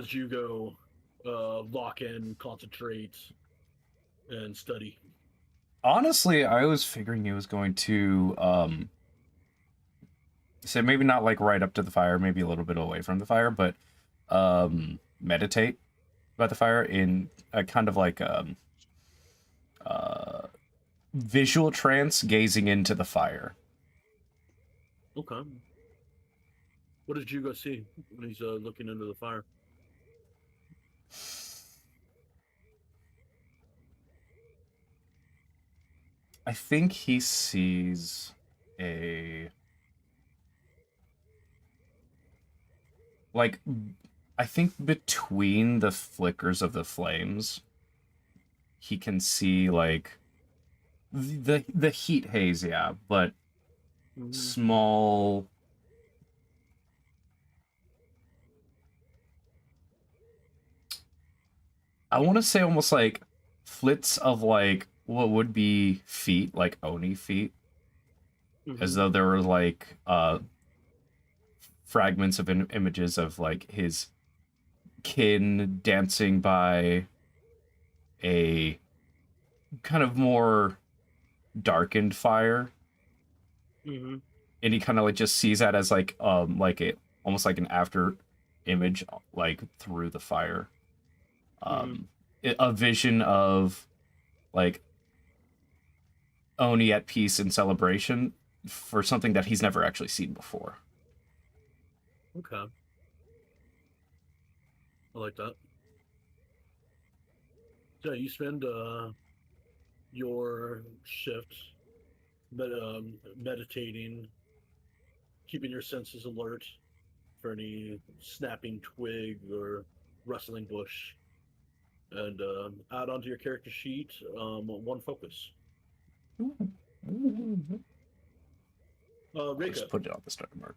Jugo lock in, concentrate, and study? Honestly, I was figuring he was going to So maybe not like right up to the fire, maybe a little bit away from the fire, but meditate by the fire in a kind of like visual trance, gazing into the fire. Okay. What did Hugo see when he's looking into the fire? I think he sees a like I think between the flickers of the flames he can see like the heat haze, yeah, but small I want to say almost like flits of like what would be feet, like Oni feet. As though there were like fragments of images of like his kin dancing by a kind of more darkened fire. Mm-hmm. And he kind of like just sees that as like a almost like an after image like through the fire. A vision of like Oni at peace and celebration for something that he's never actually seen before. Okay. I like that. So you spend your shift meditating, keeping your senses alert for any snapping twig or rustling bush, and add onto your character sheet one focus. Reka, Just put it on the start mark.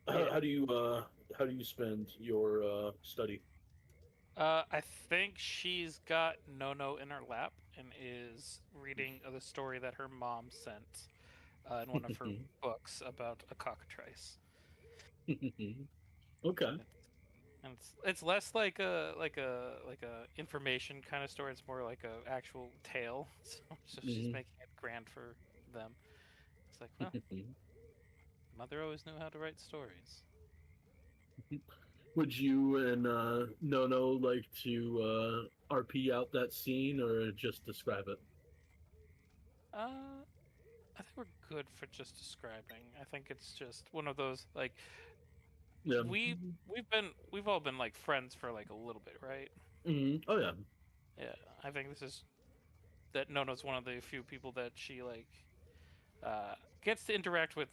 how do you spend your study? I think she's got Nono in her lap and is reading the story that her mom sent in one of her books about a cockatrice. Okay. And it's less like a information kind of story. It's more like a actual tale. So she's making it grand for them. It's like, well, mother always knew how to write stories. Would you and Nono like to RP out that scene or just describe it? I think we're good for just describing. I think it's just one of those like yeah. we've all been like friends for like a little bit, right? Mm-hmm. Oh yeah. Yeah, I think this is that Nono's one of the few people that she like gets to interact with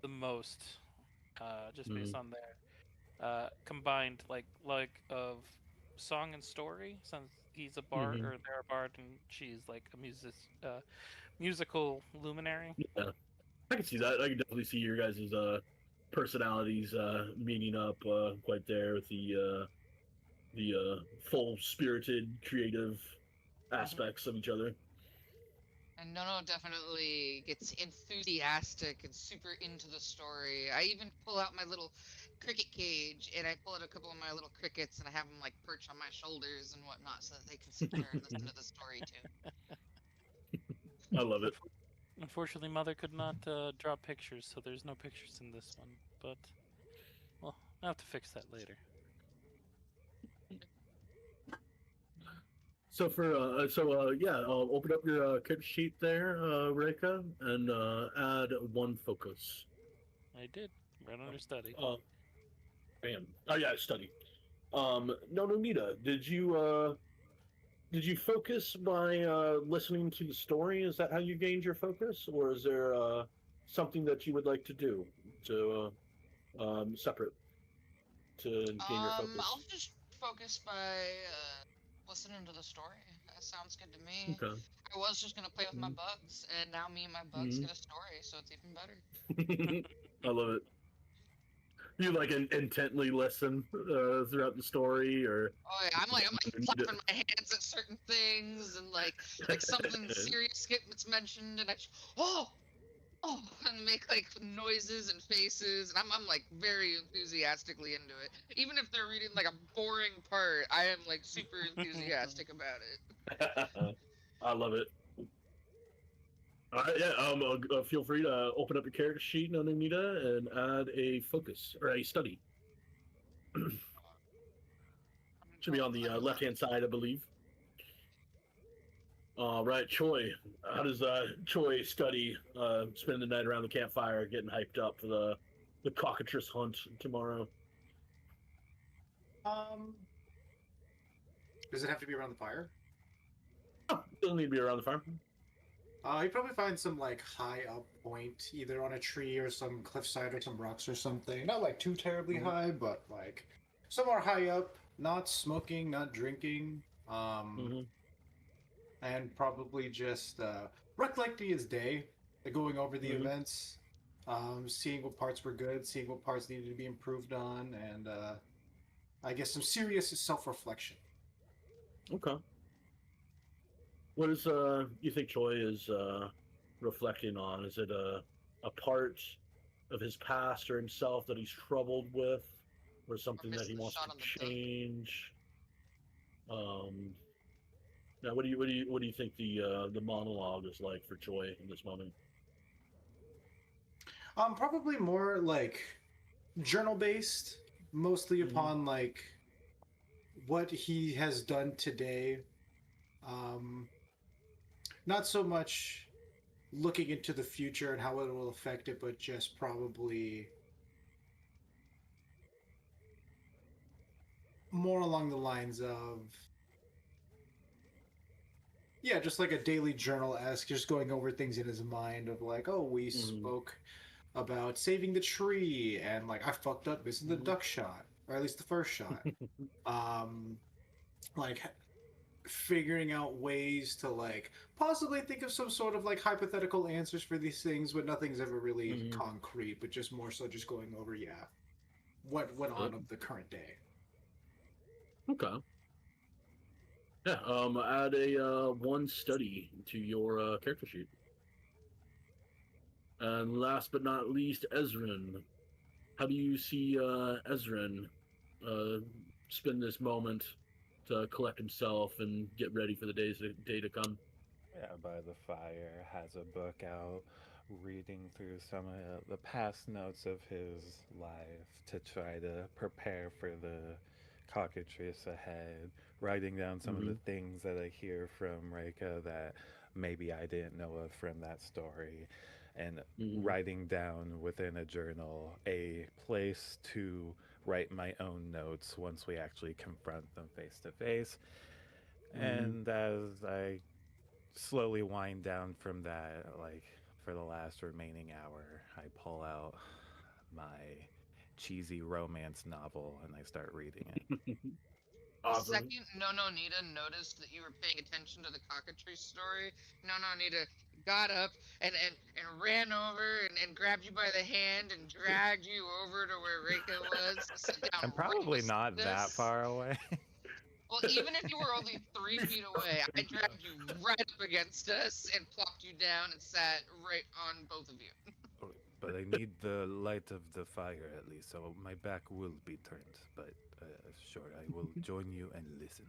the most, just based on their combined like of song and story. Since he's a bard or they're a bard and she's like a musical luminary. Yeah, I can see that. I can definitely see your guys' personalities meeting up quite there with the full spirited, creative aspects of each other. And Nono definitely gets enthusiastic and super into the story. I even pull out my little cricket cage and I pull out a couple of my little crickets and I have them like perch on my shoulders and whatnot so that they can sit there and listen to the story too. I love it. Unfortunately, Mother could not draw pictures, so there's no pictures in this one. But, well, I'll have to fix that later. So open up your kit sheet there, Reka, and add one focus. I did. Right under study. Bam. Oh yeah, study. Nita, did you focus by listening to the story? Is that how you gained your focus, or is there something that you would like to do to separate to gain your focus? I'll just focus by listening to the story. That sounds good to me. Okay. I was just gonna play with my bugs, and now me and my bugs get a story, so it's even better. I love it. You like intently listen throughout the story, or? Oh yeah, I'm like clapping my hands at certain things, and like something serious gets mentioned, and I and make like noises and faces, and I'm like very enthusiastically into it. Even if they're reading like a boring part, I am like super enthusiastic about it. I love it. Yeah. Feel free to open up your character sheet on Anita and add a focus or a study. Should be on the left-hand side, I believe. All right, Choi. How does Choi study? Spending the night around the campfire, getting hyped up for the cockatrice hunt tomorrow. Does it have to be around the fire? Doesn't need to be around the fire. You probably find some like high up point, either on a tree or some cliffside or some rocks or something. Not like too terribly high, but like somewhere high up. Not smoking, not drinking. And probably just recollecting his day, going over the events, seeing what parts were good, seeing what parts needed to be improved on, and I guess some serious self-reflection. Okay. What is you think Choi is reflecting on? Is it a part of his past or himself that he's troubled with, or something that he wants to change? Now, what do you think the monologue is like for Choi in this moment? Probably more like journal based, mostly upon like what he has done today. Not so much looking into the future and how it will affect it, but just probably more along the lines of, yeah, just like a daily journal-esque, just going over things in his mind of like, oh, we spoke about saving the tree, and like I fucked up missing the duck shot, or at least the first shot. Like figuring out ways to like possibly think of some sort of like hypothetical answers for these things, but nothing's ever really concrete, but just more so just going over, what went on of the current day. Okay. Yeah, add a one study to your character sheet. And last but not least, Ezrin. How do you see Ezrin spend this moment to collect himself and get ready for the day to come? Yeah, by the fire, has a book out, reading through some of the past notes of his life to try to prepare for the cockatrice ahead, writing down some of the things that I hear from Reika that maybe I didn't know of from that story, and writing down within a journal a place to write my own notes once we actually confront them face to face. And as I slowly wind down from that, like for the last remaining hour, I pull out my cheesy romance novel and I start reading it. The second No Nita noticed that you were paying attention to the cockatrice story, No Nita got up and ran over and grabbed you by the hand and dragged you over to where Reika was. Sit down. I'm probably not that far away. Well, even if you were only 3 feet away, I dragged you right up against us and plopped you down and sat right on both of you. But I need the light of the fire at least, so my back will be turned. But sure, I will join you and listen.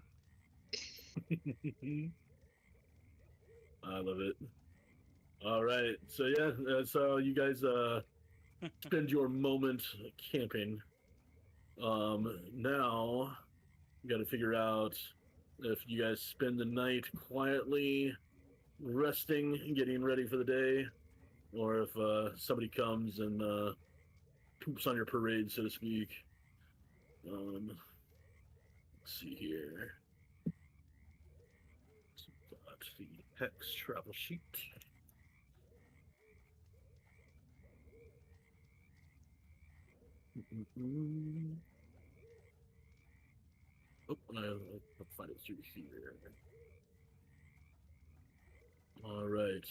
I love it. All right, so yeah, so you guys spend your moment camping. Now you got to figure out if you guys spend the night quietly resting and getting ready for the day, or if somebody comes and poops on your parade, so to speak. Let's see here. Got the Hex travel sheet. Oh, I'll find it through here. All right.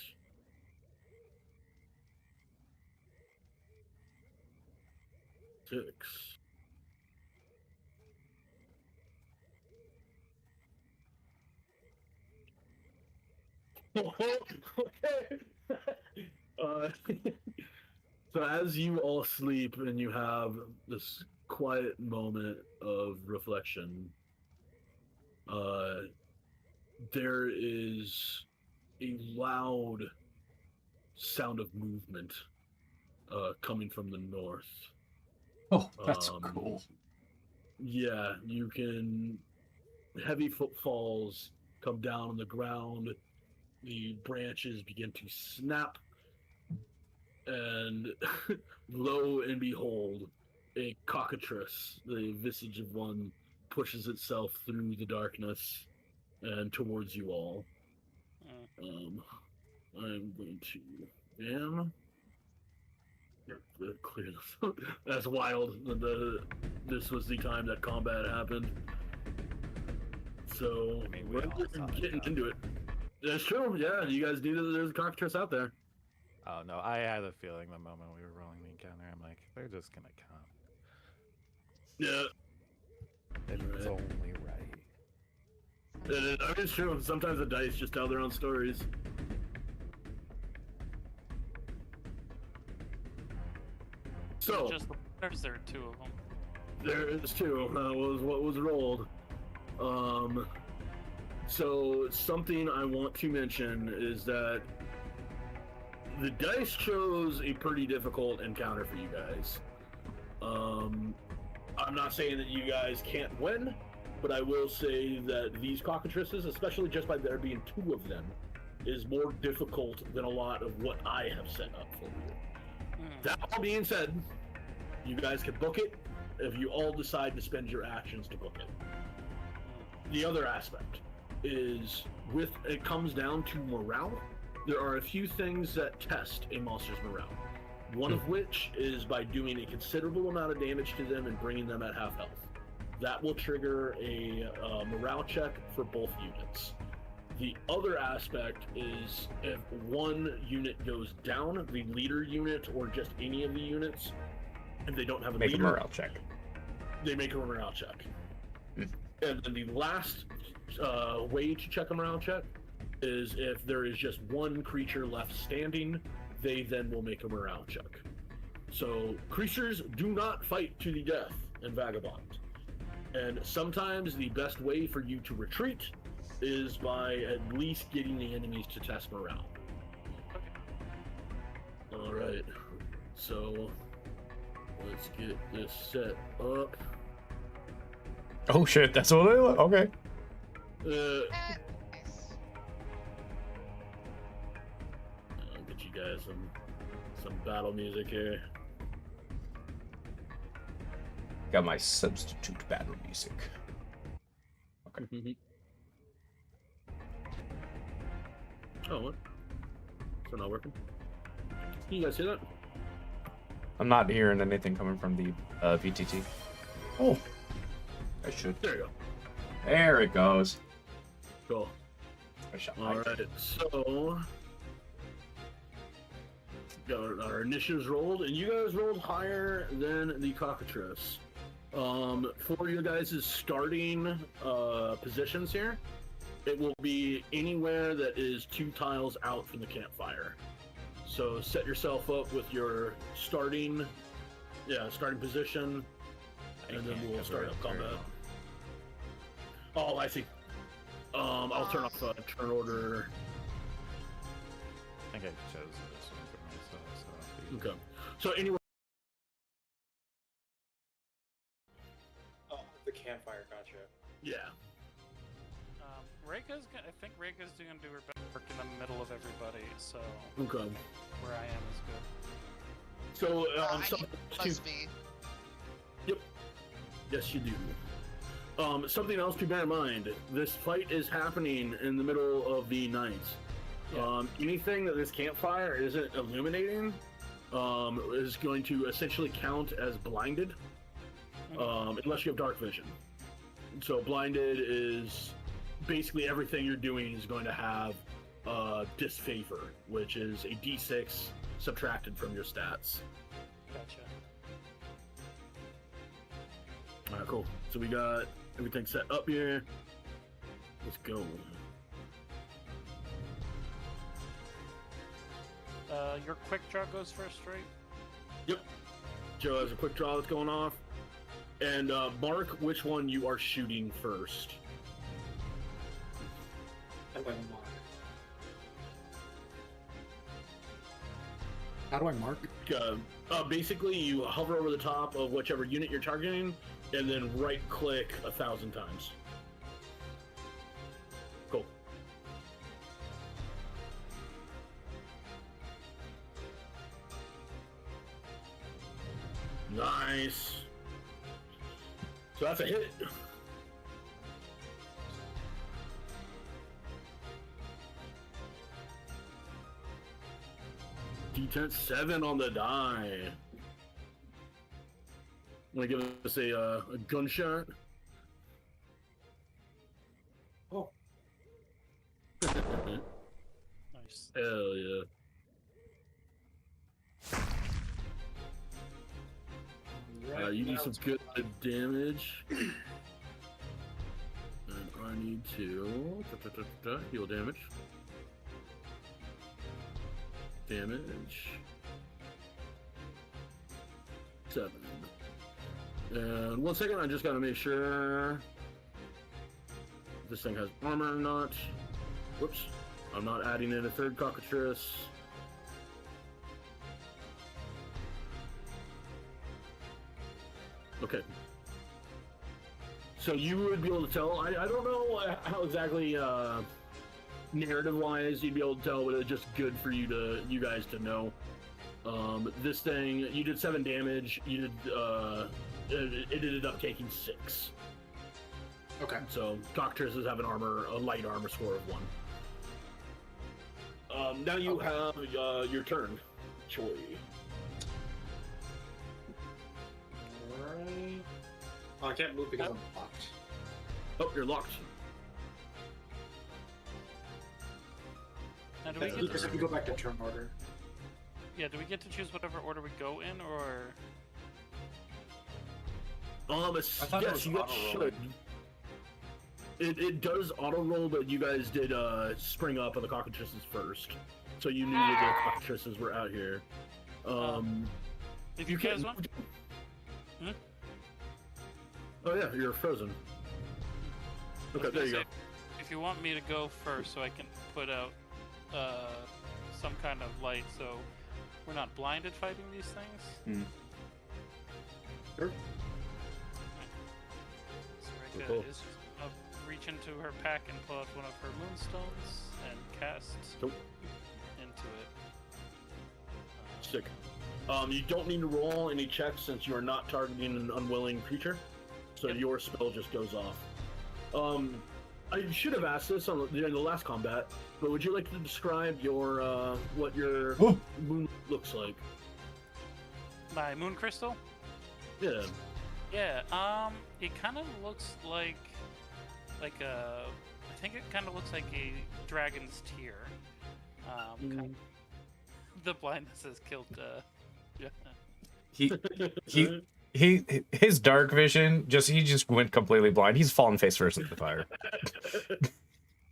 Six. Okay. So as you all sleep and you have this quiet moment of reflection, there is a loud sound of movement coming from the north. Oh, that's cool. Yeah, you can. Heavy footfalls come down on the ground. The branches begin to snap, and lo and behold, a cockatrice, the visage of one, pushes itself through the darkness and towards you all. I'm going to clear this. That's wild. This was the time that combat happened. So we're getting into it. That's true. Yeah, you guys knew that there's a cockatrice out there. Oh no, I had a feeling the moment we were rolling the encounter. I'm like, they're just gonna come. Yeah. It's only right. I mean, it's true. Sometimes the dice just tell their own stories. So There's two of them. There is two. Was what was rolled. So something I want to mention is that the dice chose a pretty difficult encounter for you guys. I'm not saying that you guys can't win, but I will say that these cockatrices, especially just by there being two of them, is more difficult than a lot of what I have set up for you. That all being said, you guys can book it if you all decide to spend your actions to book it. The other aspect is it comes down to morale. There are a few things that test a monster's morale. One of which is by doing a considerable amount of damage to them and bringing them at half health. That will trigger a morale check for both units. The other aspect is if one unit goes down, the leader unit or just any of the units, if they don't have a Make leader, a morale check. they make a morale check. And then the last way to check a morale check is if there is just one creature left standing, they then will make a morale check. So creatures do not fight to the death in Vagabond. And sometimes the best way for you to retreat is by at least getting the enemies to test morale. Alright, so let's get this set up. Oh shit, that's what they look. Okay. I'll get you guys some battle music here. Got my substitute battle music. Okay. Oh, what? Is it not working? Can you guys hear that? I'm not hearing anything coming from the VTT. Oh, I should. There you go. There it goes. Cool. Alright, so got our initiatives rolled, and you guys rolled higher than the cockatrice. For your guys' starting positions here, it will be anywhere that is 2 tiles out from the campfire. So set yourself up with your starting position, and then we'll start up combat. Oh, I see. I'll turn off turn order. I think I chose this one for myself. Okay. So anyway. Oh, the campfire, gotcha. Yeah. I think Reika's gonna do her best work in the middle of everybody, so Okay. where I am is good. So I something need plus speed. Yep. Yes, you do. Something else to bear in mind: this fight is happening in the middle of the night. Anything that this campfire isn't illuminating is going to essentially count as blinded, unless you have dark vision. So blinded is basically everything you're doing is going to have disfavor, which is a d6 subtracted from your stats. Gotcha. Alright, cool. So we got everything set up here. Let's go. Your quick draw goes first, right? Yep. Joe has a quick draw that's going off. And mark which one you are shooting first. I went mark. How do I mark? Basically, you hover over the top of whichever unit you're targeting, and then right-click 1,000 times. Cool. Nice. So that's a hit. D10 7 on the die. Want to give us a gunshot? Oh. Nice. Hell yeah. You do some good damage. And I need to heal damage. Damage. 7. And 1 second, I just gotta make sure this thing has armor or not. Whoops. I'm not adding in a third cockatrice. Okay. So you would be able to tell. I don't know how exactly narrative-wise you'd be able to tell, but it's just good for you guys to know. This thing, you did 7 damage. You did it ended up taking 6. Okay. So cockatrices have a light armor score of 1. Now you have your turn, Choi. Alright. Oh, I can't move because I'm locked. Oh, you're locked. Now, do we get Because if you go back to turn order. Yeah, do we get to choose whatever order we go in, or? Yes, you guys should. It does auto roll, but you guys did spring up on the cockatrices first, so you knew that the cockatrices were out here. If you guys want. Hmm? Oh yeah, you're frozen. Okay, there you go. If you want me to go first, so I can put out some kind of light, so we're not blinded fighting these things. Sure. So Rika Cool. is reach into her pack and pull out one of her moonstones and cast into it. Sick. You don't need to roll any checks since you are not targeting an unwilling creature, so your spell just goes off. I should have asked this during the last combat, but would you like to describe your what your moon looks like? My moon crystal? Yeah. Yeah, it kind of looks like a, I think it kind of looks like a dragon's tear. Kind of, the blindness has killed, His dark vision he just went completely blind. He's fallen face first into the fire.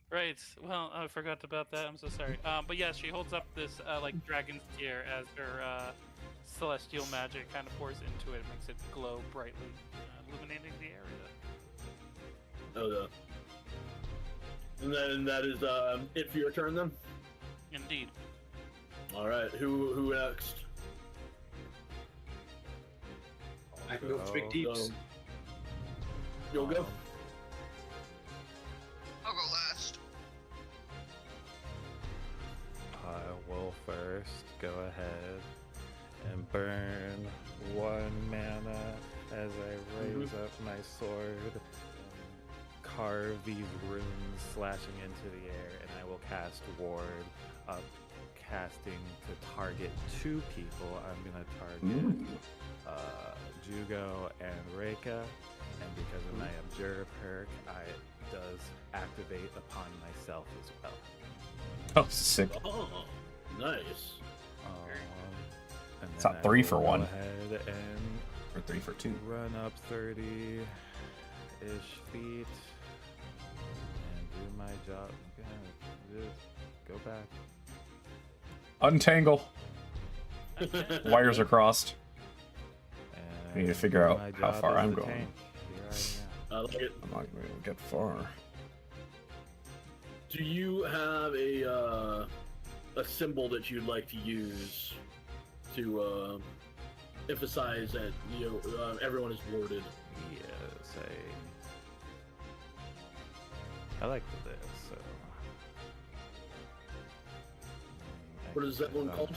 Right. Well, I forgot about that. I'm so sorry. But yeah, she holds up this like dragon's tear as her celestial magic kind of pours into it, makes it glow brightly, illuminating the area. Oh, yeah. And then that is it for your turn then? Indeed. All right. Who next? I can go with big deeps. You'll go. I'll go last. I will first go ahead and burn 1 mana as I raise up my sword and carve these runes slashing into the air, and I will cast Ward up, casting to target 2 people. I'm going to target Jugo and Reika, and because of my Observe perk, it does activate upon myself as well. Oh, sick. Oh, nice. And It's then not I 3 for will 1. Go ahead and Or 3 for 2. run up 30-ish feet and do my job. Okay, just go back. Untangle. Wires are crossed. I need to figure out how far I'm going. I like it. I'm not going to get far. Do you have a symbol that you'd like to use to emphasize that everyone is warded. Yes, I like this. So. What is that one called?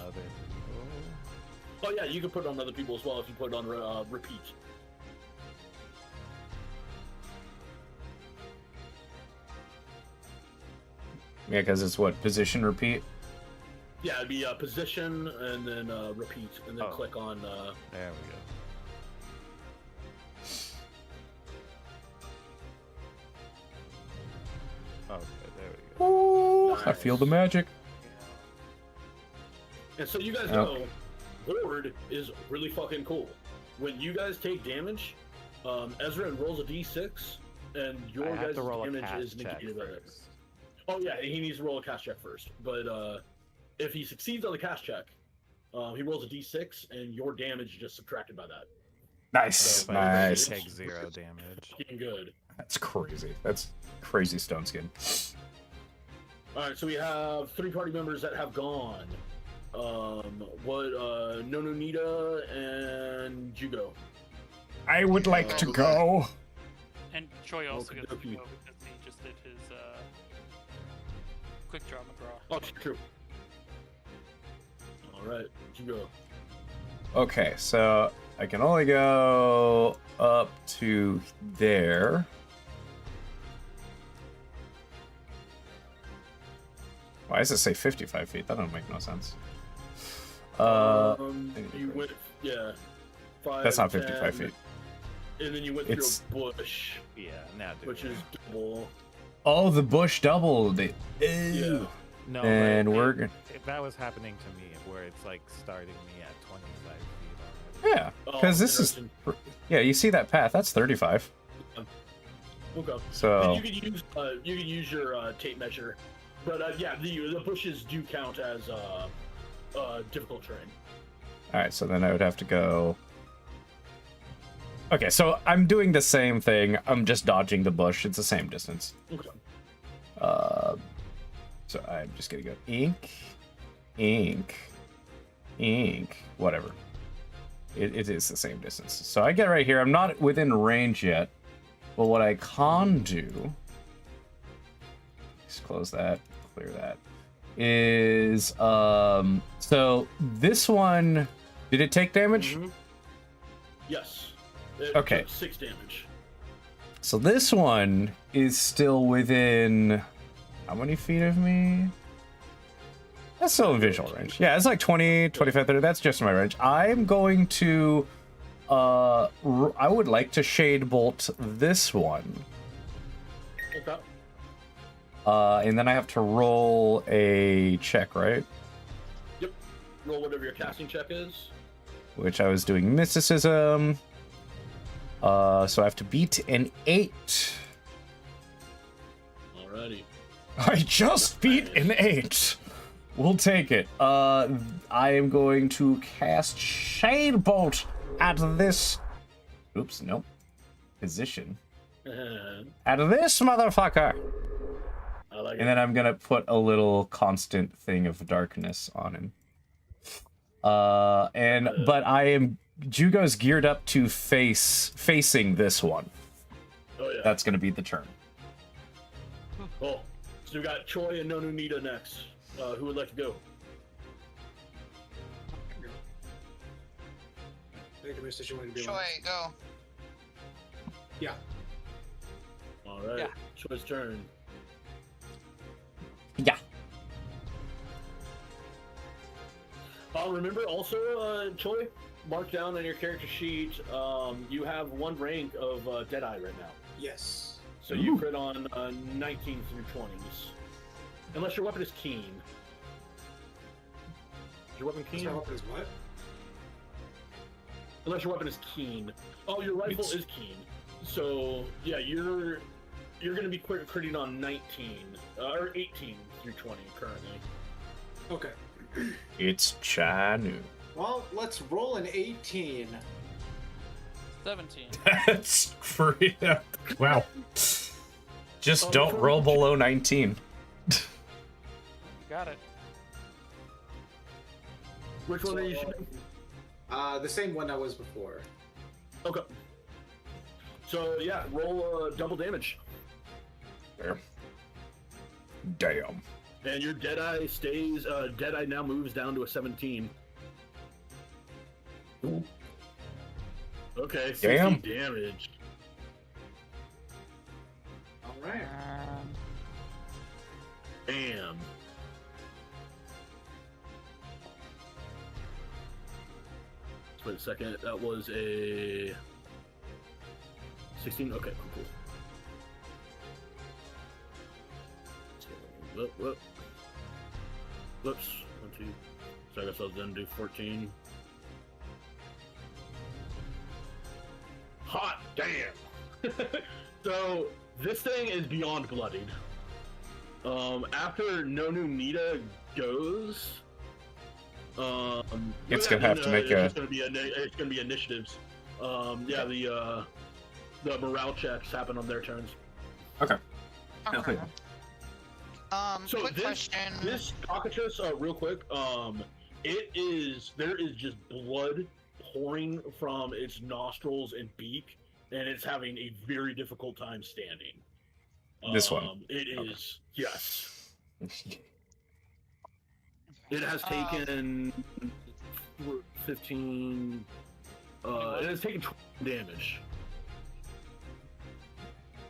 Oh yeah, you can put it on other people as well if you put it on repeat. Yeah, because it's what, position repeat? Yeah, it'd be position and then repeat, and then click on. There we go. Okay, there we go. Ooh, Nice. I feel the magic. And so you guys know, Horde is really fucking cool. When you guys take damage, Ezra rolls a d6, and your I have guys' to roll a damage cast is check negated by it. first. Oh yeah, he needs to roll a cast check first. But if he succeeds on the cast check, he rolls a d6, and your damage is just subtracted by that. Nice, So, nice. Take 0 damage. Fucking good. That's crazy. That's crazy stone skin. Alright, so we have 3 party members that have gone. Nono Nita and Jugo. I would like to go. And Choi also gets to Okey-dokey. go because he just did his quick draw McGraw. Oh, true. Alright, Jugo. Okay, so I can only go up to there. Why does it say 55 feet? That don't make no sense. You went, yeah. 5, That's not 10, 55 feet. And then you went It's- through a bush. Yeah, now do Which it. is double. Oh, the bush doubled. Ew. Yeah. No, And but we're that was happening to me, where it's like starting me at 25 feet already. yeah, because this is you see that path? That's 35. Okay. So- And you can use your tape measure, but yeah, the bushes do count as difficult terrain. All right, so then I would have to go. Okay, so I'm doing the same thing. I'm just dodging the bush. It's the same distance. Okay. So I'm just gonna go ink, whatever. It is the same distance. So I get right here. I'm not within range yet. But what I can do, just close that, clear that, is so this one, did it take damage? Mm-hmm. Yes. It Okay. took 6 damage. So this one is still within how many feet of me? That's still in visual range. Yeah, it's like 20, 25, 30. That's just my range. I'm going to I would like to shade bolt this one. Okay. And then I have to roll a check, right? Yep. Roll whatever your casting check is. Which I was doing mysticism. So I have to beat an 8. Alrighty. I just beat an 8. We'll take it. I am going to cast Shade Bolt at this. Oops, nope. Position. At this motherfucker. I like it. And then I'm gonna put a little constant thing of darkness on him. But I am Jugo's geared up to facing this one. Oh yeah. That's gonna be the turn. Oh, so we got Choi and Nonu Nita next. Who would like to go? Make a decision when to be Choi, like, go. yeah. All right. Yeah. Choi's turn. Yeah. Remember also, Choi, mark down on your character sheet. You have 1 rank of Deadeye right now. Yes. So you crit on 19 through 20s. Unless your weapon is keen. Is your weapon keen? My weapon is what? Unless your weapon is keen. Oh, your rifle is keen. So yeah, you're gonna be critting on 19 or 18 through 20 currently. Okay. It's Chanu. Well, let's roll an 18. 17. That's free. Wow. Just don't roll below 19. Got it. Which one are you shooting? The same one I was before. Okay. So yeah, roll double damage. Damn. And your Deadeye stays. Deadeye now moves down to a 17. Okay, 60 Damn. damage. All right. Damn. Wait a second. That was a 16. Okay, cool. Whoop. Whoops. 1, 2. So I guess I was gonna do 14. Hot damn! So this thing is beyond bloodied. After Nonu Nita goes, It's gonna have to make it's gonna be initiatives. Yeah, the morale checks happen on their turns. Okay. Okay. So Quick question. this cockatrice, real quick, there is just blood pouring from its nostrils and beak, and it's having a very difficult time standing. This one. It is, yes. It has taken 15. It has taken 12 damage.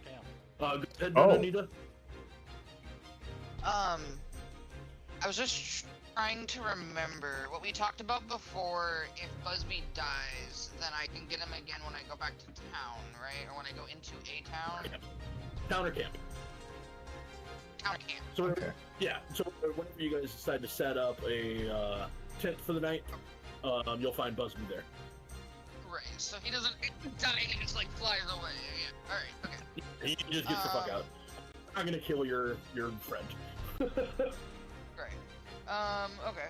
Damn. Go ahead, Oh. Anita. I was just trying to remember what we talked about before. If Busby dies, then I can get him again when I go back to town, right? Or when I go into a town. Counter camp. Town camp. So Okay. yeah, so whenever you guys decide to set up a tent for the night, you'll find Busby there. Right. So he doesn't die and he just like flies away. Yeah. All right. Okay. He just gets the fuck out. I'm gonna kill your friend. Great. Okay.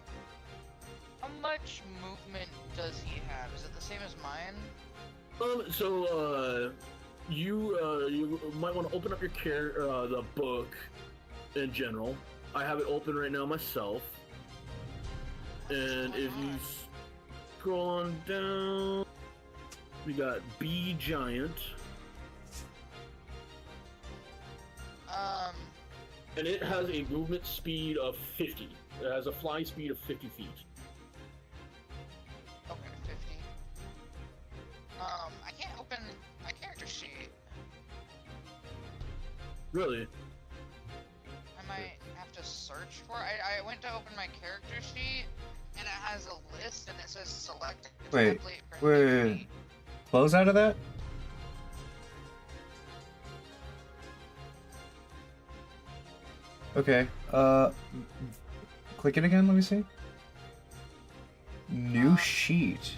How much movement does he have? Is it the same as mine? So you might want to open up your the book in general. I have it open right now myself. And if you scroll on down, we got Bee Giant. And it has a movement speed of 50. It has a fly speed of 50 feet. Okay, 50. I can't open my character sheet. Really? I might have to search for it. I went to open my character sheet, and it has a list, and it says select a Wait. template for Wait. Close out of that? Okay. Click it again. Let me see. New sheet.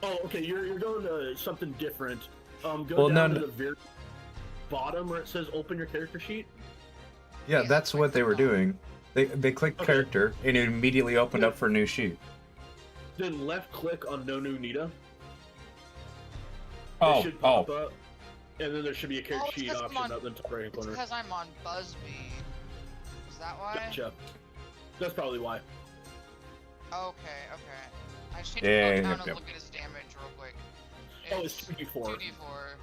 Oh, okay. You're going to something different. Go Well, down no, to the very bottom where it says open your character sheet. Yeah, that's what they were doing. They clicked character and it immediately opened up for a new sheet. Then left click on Nonu Nita. Oh, It should pop up, and then there should be a character sheet because I'm option on- up in the top right hand It's corner. because I'm on Busby. Is that why? Gotcha. That's probably why. Okay. I just need Yeah, to go yeah, down yeah, and yeah. look at his damage real quick. Oh, it's 2d4. 2d4.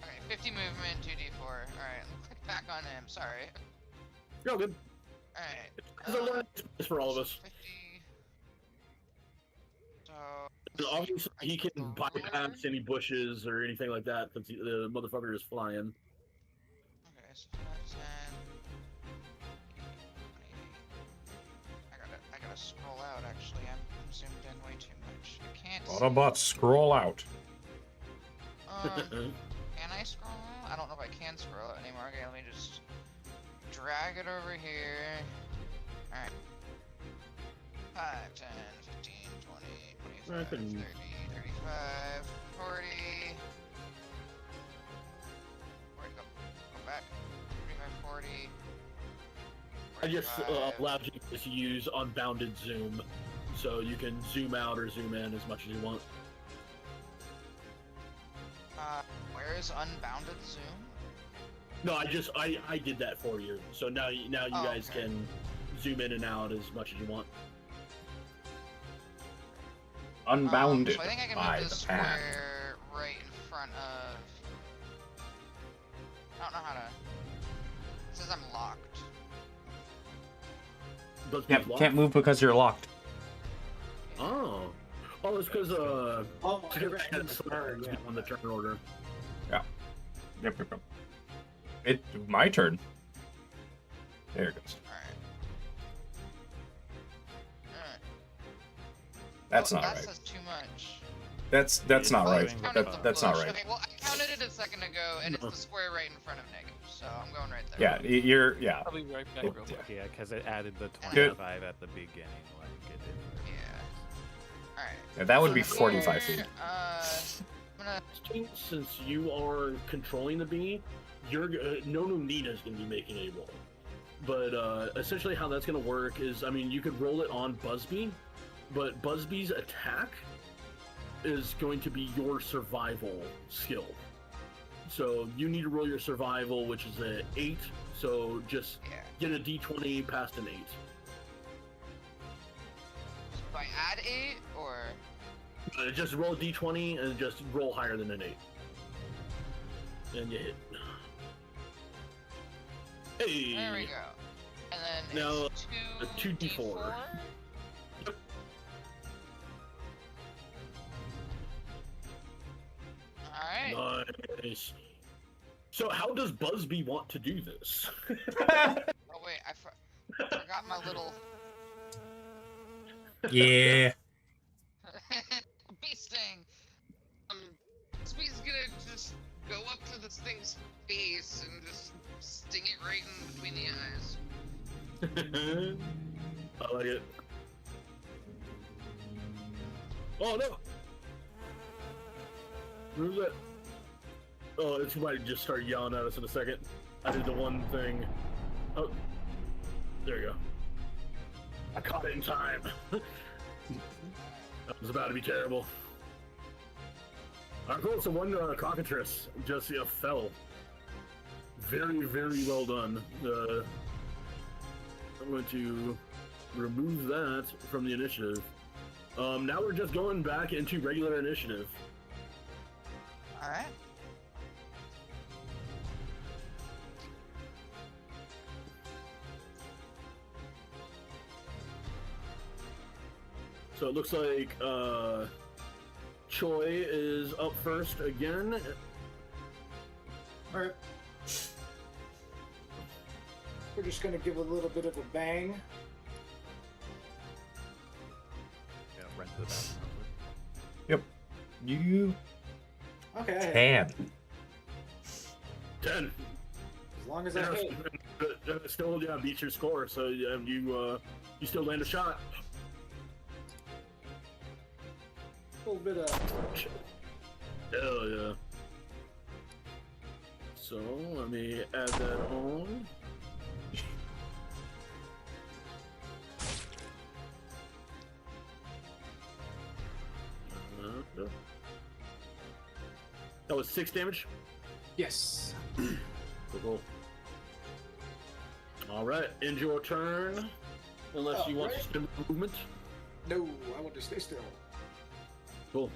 Okay, 50 movement, 2d4. Alright, click back on him. Sorry. You're all good. Alright. It's a learning experience for all of us. 50. So. And obviously, he can bypass any bushes or anything like that since the motherfucker is flying. Okay, so 10. I gotta scroll out actually. I'm zoomed in way too much. I can't. Autobots, scroll out. Can I scroll out? I don't know if I can scroll out anymore. Okay, let me just drag it over here. Alright. 5, 10, 15, 20, 25, 30, 35, 40. Where'd it go? Go back. 35, 40. I just 45. allowed you to just use unbounded zoom, so you can zoom out or zoom in as much as you want. Where is unbounded zoom? No, I did that for you. So now you Oh, guys okay. can zoom in and out as much as you want. Unbounded So I think I can by move the the pack. square right in front of. I don't know how to. It says I'm locked. Yep, can't move because you're locked. Oh, it's because Oh, it's 'cause right, I in the turn, yeah. on the turn order. Yeah. Yep. My turn. There it goes. That's not that right. says too much. That's not right. Counted the That's not bush. right. Okay, well, I counted it a second ago, and it's the square right in front of Nick, so I'm going right there. Yeah, you're. Yeah. I'll be right back real quick. Yeah, because it added the Good. 25 at the beginning. Like it did. Yeah. Alright. Yeah, that would So be here, 45 feet. I'm gonna. Since you are controlling the bee, you're no Nina's gonna be making a roll. But essentially, how that's gonna work is, I mean, you could roll it on Buzzbee, but Buzzbee's attack is going to be your survival skill. So you need to roll your survival, which is an 8. So just get a d20 past an 8. Do I add 8 or? Just roll a d20 and just roll higher than an 8. And you hit. Hey. There we go. And then Now it's a 2d4. Alright. Nice. So how does Buzzbee want to do this? Oh wait, I forgot my little Yeah. bee sting. Buzzbee's gonna just go up to this thing's face and just sting it right in between the eyes. I like it. Oh no! Who's that? Oh, it's might just start yelling at us in a second. I did the one thing. Oh, there you go. I caught it in time. That was about to be terrible. Our goal, so one cockatrice just fell. Very, very well done. I'm going to remove that from the initiative. Now we're just going back into regular initiative. Alright. So it looks like Choi is up first again. Alright. We're just gonna give a little bit of a bang. Yeah, run to the bathroom. Yep. You Okay. can. 10. As long as I hit. Still, beats your score. So you still land a shot. A little bit of. Hell yeah. So let me add that on. That was 6 damage? Yes. Cool. Alright, end your turn. Unless you want to spend movement. No, I want to stay still. Cool.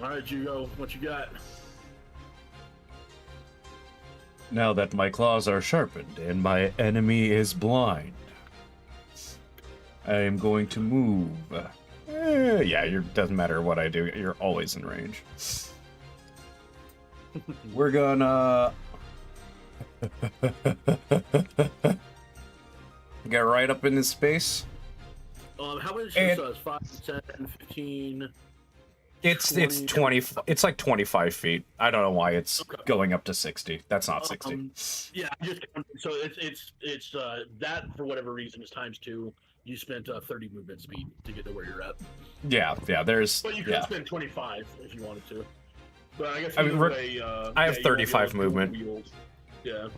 Alright, Hugo, what you got? Now that my claws are sharpened and my enemy is blind, I am going to move. Yeah, it doesn't matter what I do, you're always in range. We're gonna get right up in his space. How much And- is 5, 10, 15? It's 20. It's like 25 feet. I don't know why it's going up to 60. That's not 60. Yeah, I just so it's that for whatever reason is times 2. You spent 30 movement speed to get to where you're at. Yeah. There's. But you could Yeah. spend 25 if you wanted to. But I guess I mean, either way, I have you 35 have your movement. wheels. Yeah.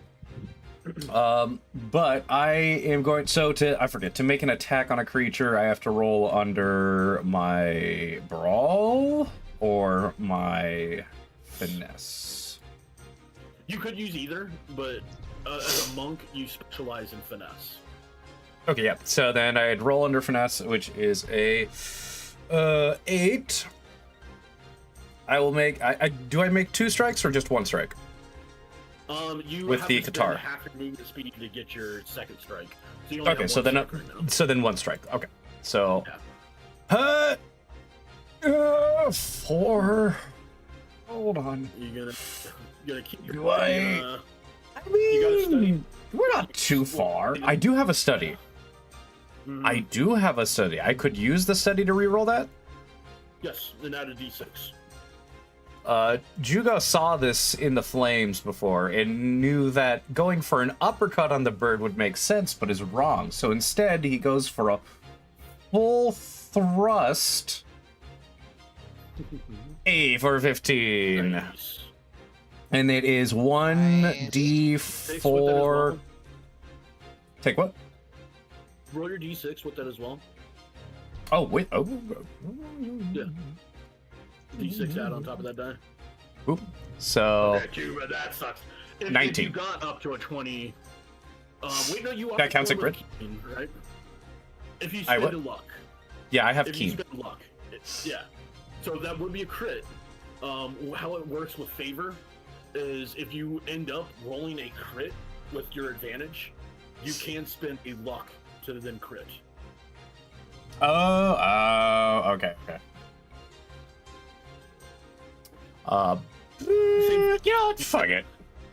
But I am going I forget to make an attack on a creature. I have to roll under my brawl or my finesse. You could use either, but as a monk, you specialize in finesse. Okay, yeah. So then I'd roll under finesse, which is a 8. I will make. Do I make 2 strikes or just 1 strike? You With have the to spend guitar. half your movement speed to get your second strike. So you only Okay, have so one then strike right now. so then 1 strike. Okay, so. Yeah. 4. Hold on. You gonna keep your. Do I? I mean, you gotta study. We're not too far. I do have a study. I do have a study. I could use the study to reroll that. Yes, then add a d6. Juga saw this in the flames before and knew that going for an uppercut on the bird would make sense, but is wrong. So instead, he goes for a full thrust. A for 15. Nice. And it is 1d4. Take what? Roll your d6 with that as well. Oh, wait. Oh. Yeah. D6 add on top of that die. Oop. So. That sucks. If 19. you got up to a 20. Wait, no, you That counts as crit? Keen, right? If you I spend what? a luck. Yeah, I have If you keen. spend luck. Yeah. So that would be a crit. How it works with favor is if you end up rolling a crit with your advantage, you can spend a luck to then crit. Okay. You know, fuck it.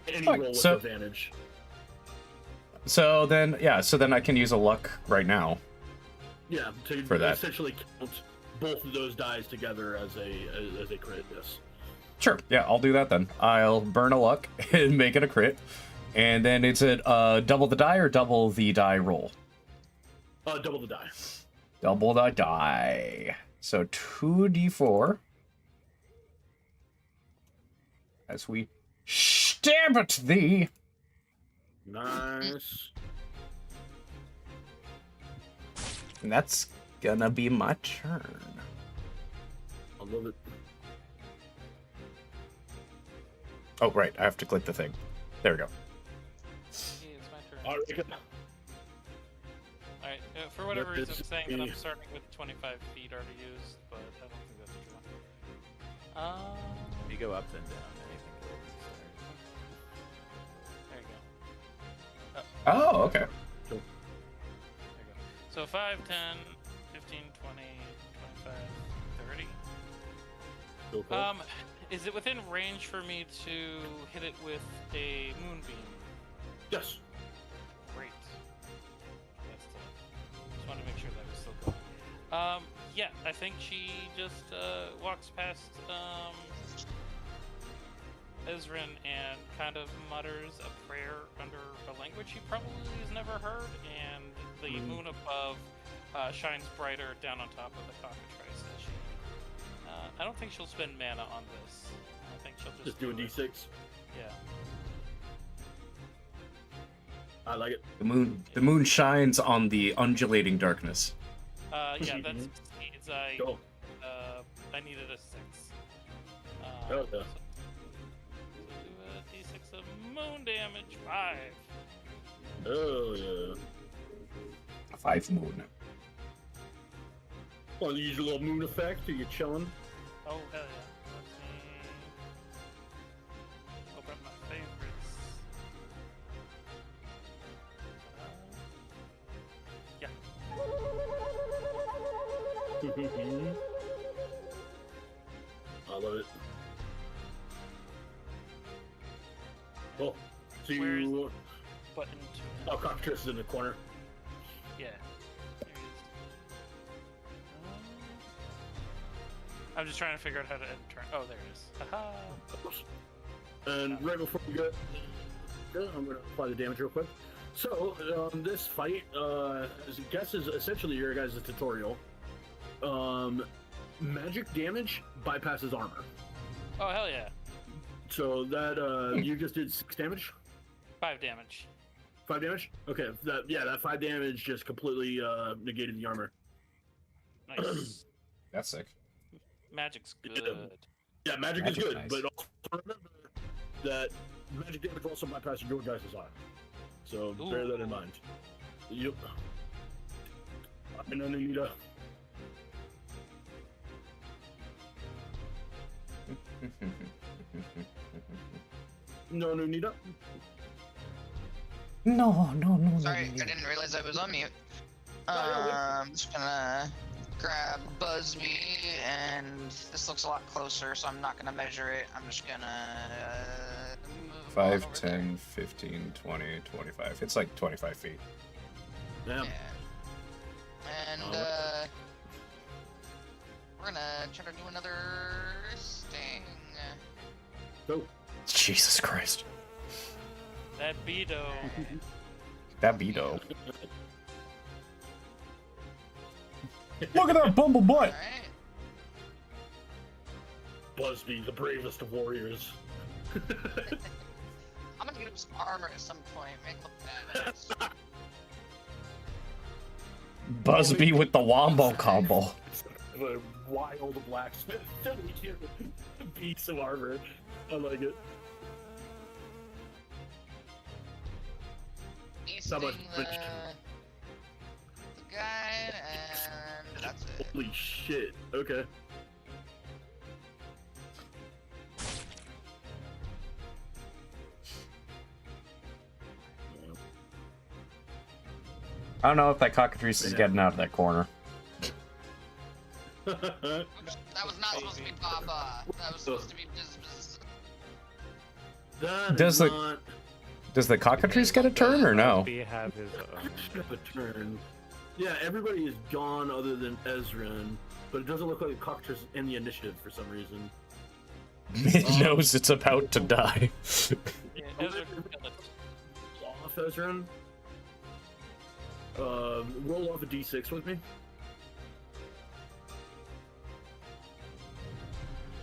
Any Fuck. roll with So- advantage. So then I can use a luck right now. Yeah, so you For that. essentially count both of those dies together as a crit. Yes. Sure. Yeah, I'll do that then. I'll burn a luck and make it a crit. And then it's a double the die or double the die roll? Double the die. Double the die. So 2d4. As we stab at thee. Nice. And that's gonna be my turn. I love it. Oh, right. I have to click the thing. There we go. It's my turn. All right. Alright, for whatever That reason, is I'm saying that I'm a- starting with 25 feet already used, but I don't think that's true. If you go up then down, anything goes. There you go. Oh, okay. There you go. So 5, 10, 15, 20, 25, 30. Cool. Is it within range for me to hit it with a moonbeam? Yes. Great. That's still. Just wanted to make sure that was still going. Yeah, I think she just walks past Ezrin and kind of mutters a prayer under a language she probably has never heard, and the moon above shines brighter down on top of the cockatrice. As she, I don't think she'll spend mana on this. I think she'll just do a it. d6. Yeah. I like it. The moon shines on the undulating darkness. Yeah, that's succeeds. I needed a 6. Oh, yeah. So do a d6 of moon damage. 5. Oh yeah. 5 moon. Want to use your little moon effect? Are you chilling? Oh hell yeah! Let me open up my favorites. Yeah. I love it. Well, so Where's you. Button 2. Oh, cockatrice is in the corner. Yeah. There he is. I'm just trying to figure out how to end turn. Oh, there it is. Aha! And right before we go, I'm going to apply the damage real quick. So, this fight, I guess, is essentially your guys' tutorial. Magic damage bypasses armor. Oh hell yeah! So that you just did 6 damage. 5 damage. 5 damage. Okay. That 5 damage just completely negated the armor. Nice. That's sick. Magic's good. Yeah, magic is Magic's good, nice. but also remember that magic damage also bypasses your guys' armor. So bear that in mind. Yep. And then you need a. No, Nunita. No. Sorry, I didn't realize I was on mute. I'm just gonna grab Busby, and this looks a lot closer, so I'm not gonna measure it. I'm just gonna move 5, on over 10, 15, 20, 25. It's like 25 feet. Damn. there. And we're gonna try to do another sting. Go. Jesus Christ. That Beto. That Beto. Look at that bumble butt! Alright. Busby, the bravest of warriors. I'm gonna get him some armor at some point. Make him look badass. Busby with the wombo combo. The wild blacksmith. Piece of armor. I like it. Easting much the rich. guy, and that's it. Holy shit. Okay. I don't know if that cockatrice is getting out of that corner. That was not supposed to be Baba. That was supposed to be Biz. That Does is the- not Does the cockatrice get a turn or no? We have his a turn. Yeah, everybody is gone other than Ezran, but it doesn't look like the cockatrice is in the initiative for some reason. It knows it's about to die. Yeah, Ezra can kill it. Off Ezran. Roll off a d6 with me.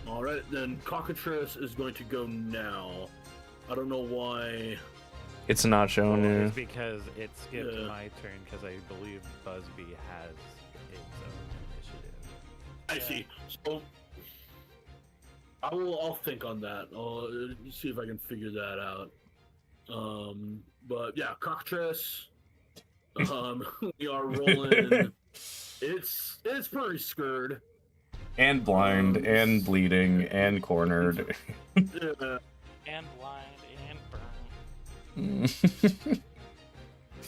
Alright, then Cockatrice is going to go now. I don't know why. It's not shown. It's Yeah. because it skipped Yeah. my turn because I believe Busby has its own initiative. I see. So I'll think on that. I'll see if I can figure that out. But yeah, Cockatrice. We are rolling. It's pretty scared. And blind, and bleeding, and cornered. Yeah. And blind and burn.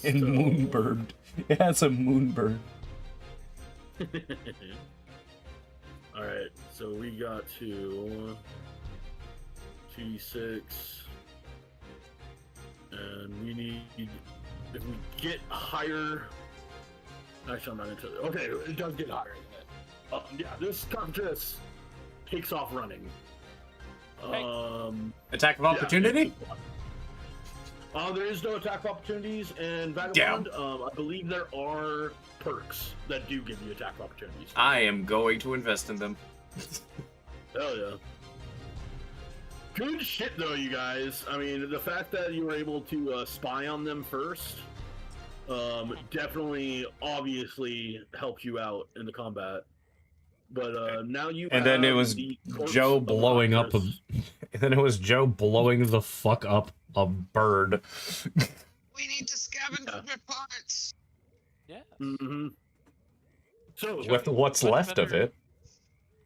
And moonbird. It has a moonbird. Alright, so we got to 2d6. And we need, if we get higher. Actually, I'm not gonna tell you. Okay, it does get higher than that. Yeah, this Cockatrice takes off running. Attack of opportunity? There is no attack of opportunities, and Vagabond, I believe there are perks that do give you attack of opportunities. I am going to invest in them. Hell yeah. Good shit, though, you guys. I mean, the fact that you were able to spy on them first definitely, obviously, helped you out in the combat. But now you And then it have was the corpse Joe of blowing up a. Cockatrice. And then it was Joe blowing the fuck up a bird. We need to scavenge their parts. Yeah. Mm-hmm. So With what's much left of better- it.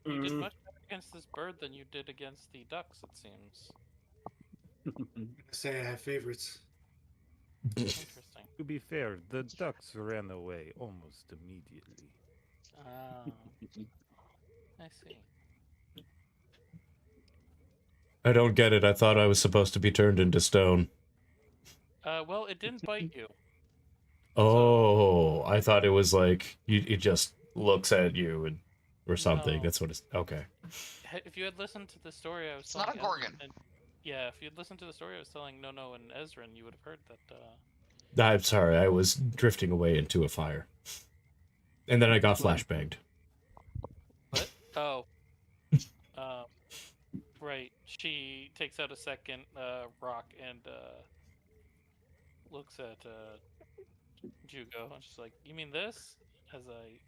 You did Mhm. much better against this bird than you did against the ducks, it seems. Say I have favorites. Interesting. To be fair, the ducks ran away almost immediately. Oh. I see. I don't get it. I thought I was supposed to be turned into stone. Well, it didn't bite you. Oh, I thought it was like it just looks at you and or something. No. That's what it's okay. If you had listened to the story I was It's not telling a Gorgon. Ezran and- yeah, if you had listened to the story I was telling Nono and Ezran, you would have heard that, I'm sorry. I was drifting away into a fire, and then I got flashbanged. What? Oh. Right. She takes out a second rock and looks at Jugo and she's like, "You mean this?" As I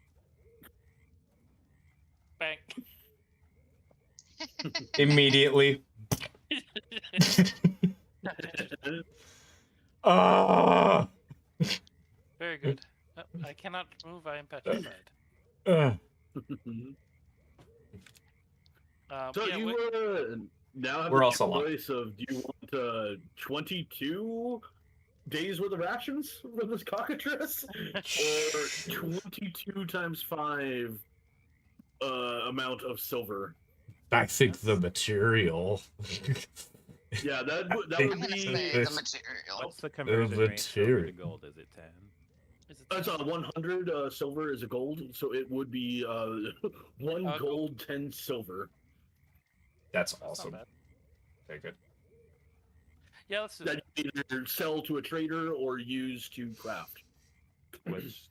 bang. Immediately. Ah. Very good. I cannot move. I am petrified. So yeah, you now have We're the also locked. choice of, do you want 22 days worth of rations from this cockatrice, or 22 times 5 amount of silver? I think the material. Yeah, that would I'm gonna be. say the material. What's the conversion rate silver to material. gold? Is it 10? It's 100 silver is a gold, so it would be 1 gold, 10 silver. That's not awesome. bad. Very good. Yeah, let's do That you either sell to a trader or use to craft. Which,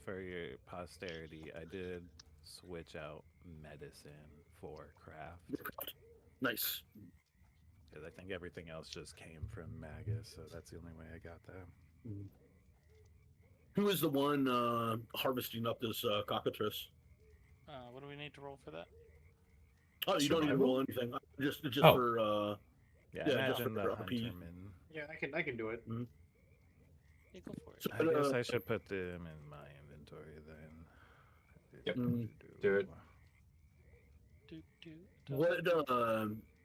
for your posterity, I did switch out medicine for craft. Nice. Because I think everything else just came from Magus, so that's the only way I got that. Who is the one harvesting up this cockatrice? What do we need to roll for that? Oh, you don't need to roll anything. Just Oh. for Yeah, just imagine the for RP. hunterman. Yeah, I can do it. Yeah, go for it. So, I guess I should put them in my inventory then. Yep. Do it. What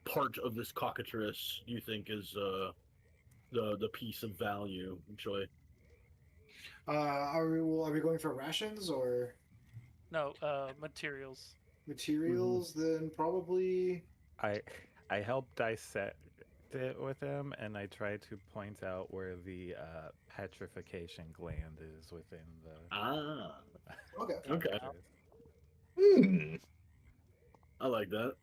part of this cockatrice do you think is the piece of value, Joy? Are we going for rations or No, materials. materials? Then probably. I helped dissect it with him, and I tried to point out where the petrification gland is within the. Okay. Okay. I like that.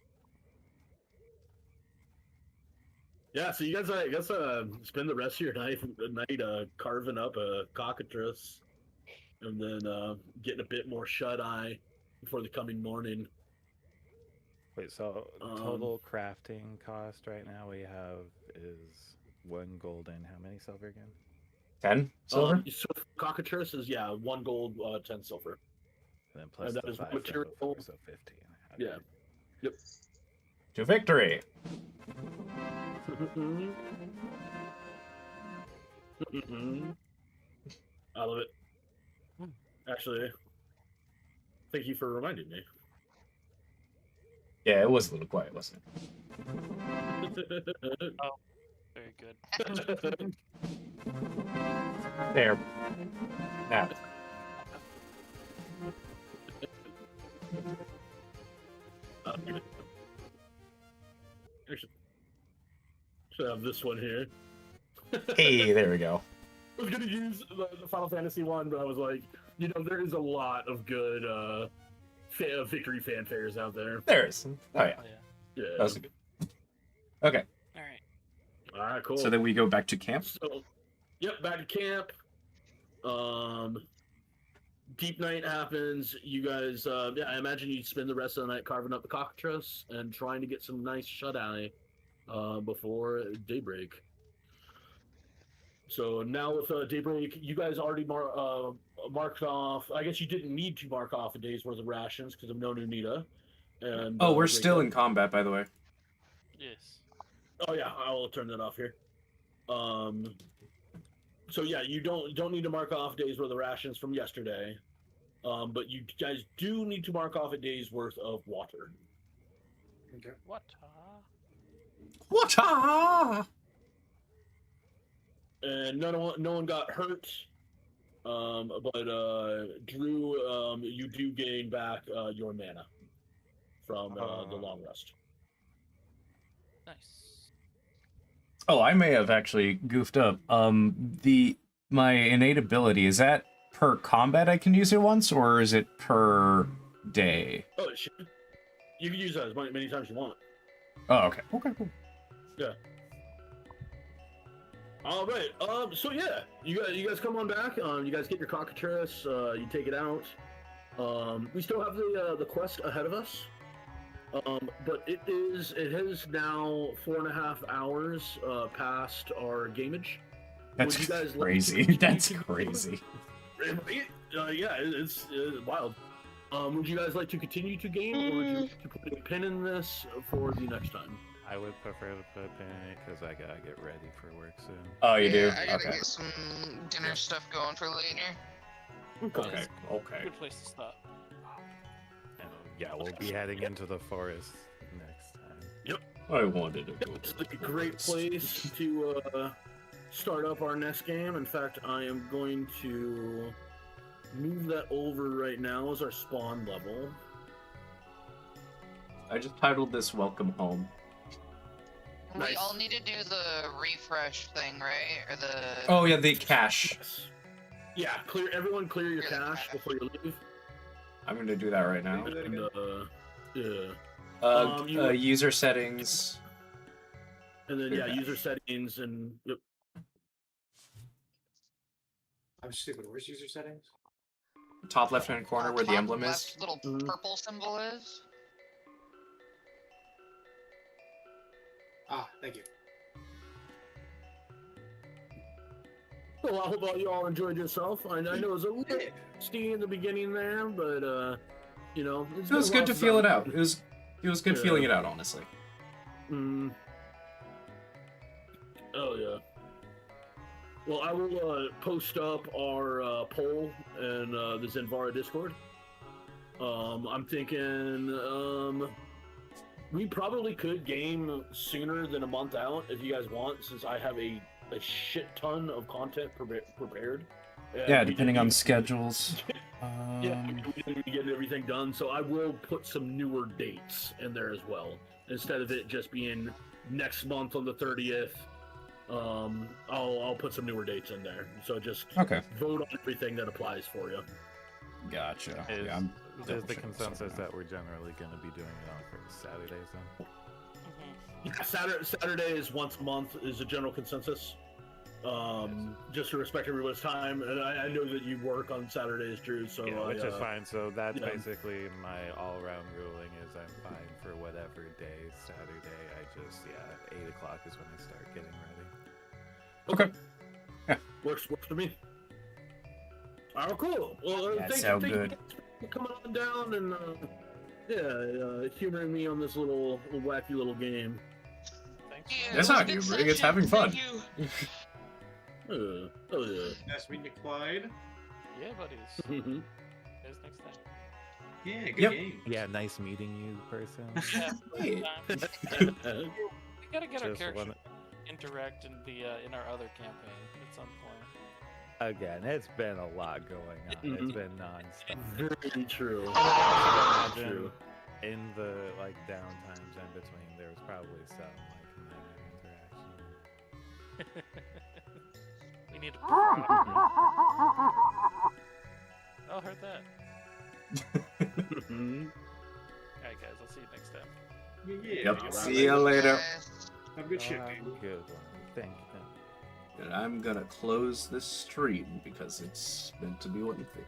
Yeah, so you guys, I guess, spend the rest of your night carving up a cockatrice, and then getting a bit more shut eye before the coming morning. Wait, so total crafting cost right now we have is 1 gold and how many silver again? 10 silver? So cockatrice is 1 gold, 10 silver. And then plus And that the is 5 material. silver, so 15. Okay. Yeah. Yep. To victory. I love it. Actually, thank you for reminding me. Yeah, it was a little quiet, wasn't Oh, very good. it? There. Now. Should have this one here. Hey, there we go. I was gonna use the Final Fantasy one, but I was like, there is a lot of good victory fanfares out there. There is. Oh, yeah. Yeah. That was good. Okay. All right. All right, cool. So then we go back to camp? So, yep, back to camp. Deep night happens. You guys, I imagine you spend the rest of the night carving up the cockatrice and trying to get some nice shut-eye before daybreak. So now with daybreak, you guys already marked off. I guess you didn't need to mark off a day's worth of rations because of no Nunita. And Oh, we're still in combat, by the way. Yes. Oh yeah, I'll turn that off here. So yeah, you don't need to mark off days worth of rations from yesterday, but you guys do need to mark off a day's worth of water. Okay. Water. And no one got hurt, but Drew, you do gain back your mana from the long rest. Nice. Oh, I may have actually goofed up. My innate ability, is that per combat I can use it once, or is it per day? Oh, shit. You can use that as many times as you want. Oh, okay. Okay, cool. Yeah. All right. So yeah, you guys come on back. You guys get your cockatrice. You take it out. We still have the quest ahead of us. But it has now 4.5 hours past our gameage. That's Would you guys crazy. like to That's crazy. Yeah, it's wild. Would you guys like to continue to game, or would you like to put a pin in this for the next time? I would prefer to put a pin in it because I gotta get ready for work soon. Oh, you do? I gotta Okay. get some dinner stuff going for later. Okay. Okay. Good place to stop. Yeah, we'll be heading into the forest next time. Yep. I wanted to go. It's a great place to start up our next game. In fact, I am going to move that over right now as our spawn level. I just titled this "Welcome Home." We all need to do the refresh thing, right? Or the. Oh yeah, the cache. Yeah, everyone clear your cache before you leave. I'm gonna do that right now. And, yeah. User settings. And then user settings and. Yep. I'm stupid. Where's user settings? Top left-hand corner where the emblem is. Little purple symbol is. Ah, thank you. Well, I hope you all enjoyed yourself. I know it was a little steamy in the beginning there, but you know, It was good to feel it out. It was good feeling it out, honestly. Oh yeah. Well, I will post up our poll in the Zenvara Discord. I'm thinking we probably could game sooner than a month out if you guys want, since I have a shit ton of content prepared. Yeah, depending on schedules. Yeah, we didn't get everything done, so I will put some newer dates in there as well. Instead of it just being next month on the 30th, I'll put some newer dates in there. So just vote on everything that applies for you. Gotcha. Is the consensus that we're generally going to be doing it on for Saturdays then? Yeah, Saturday is once a month is a general consensus. Just to respect everybody's time, and I know that you work on Saturdays, Drew. So yeah, which is fine. So that's basically my all-round ruling is I'm fine for whatever day. Saturday, I just 8 o'clock is when I start getting ready. Okay. Yeah. Works for me. All right, cool. Well, thank you for coming on down and humoring me on this little wacky little game. Thanks. Yeah, That's not humoring. It's having fun. Oh yeah. Nice meeting you, Clyde. Yeah, buddies. See you guys next time. Yeah, good game. Yeah, nice meeting you, person. Yeah, we gotta get our characters to interact and be in our other campaign at some point. Again, it's been a lot going on. It's been non-stop. Very true. True. In the down times in between, there was probably some minor interaction. We need to. Oh, heard that. Alright, guys, I'll see you next time. Yeah. Yep. See you later. Have a good shit, Good one. Thank you. And I'm gonna close this stream because it's meant to be one thing.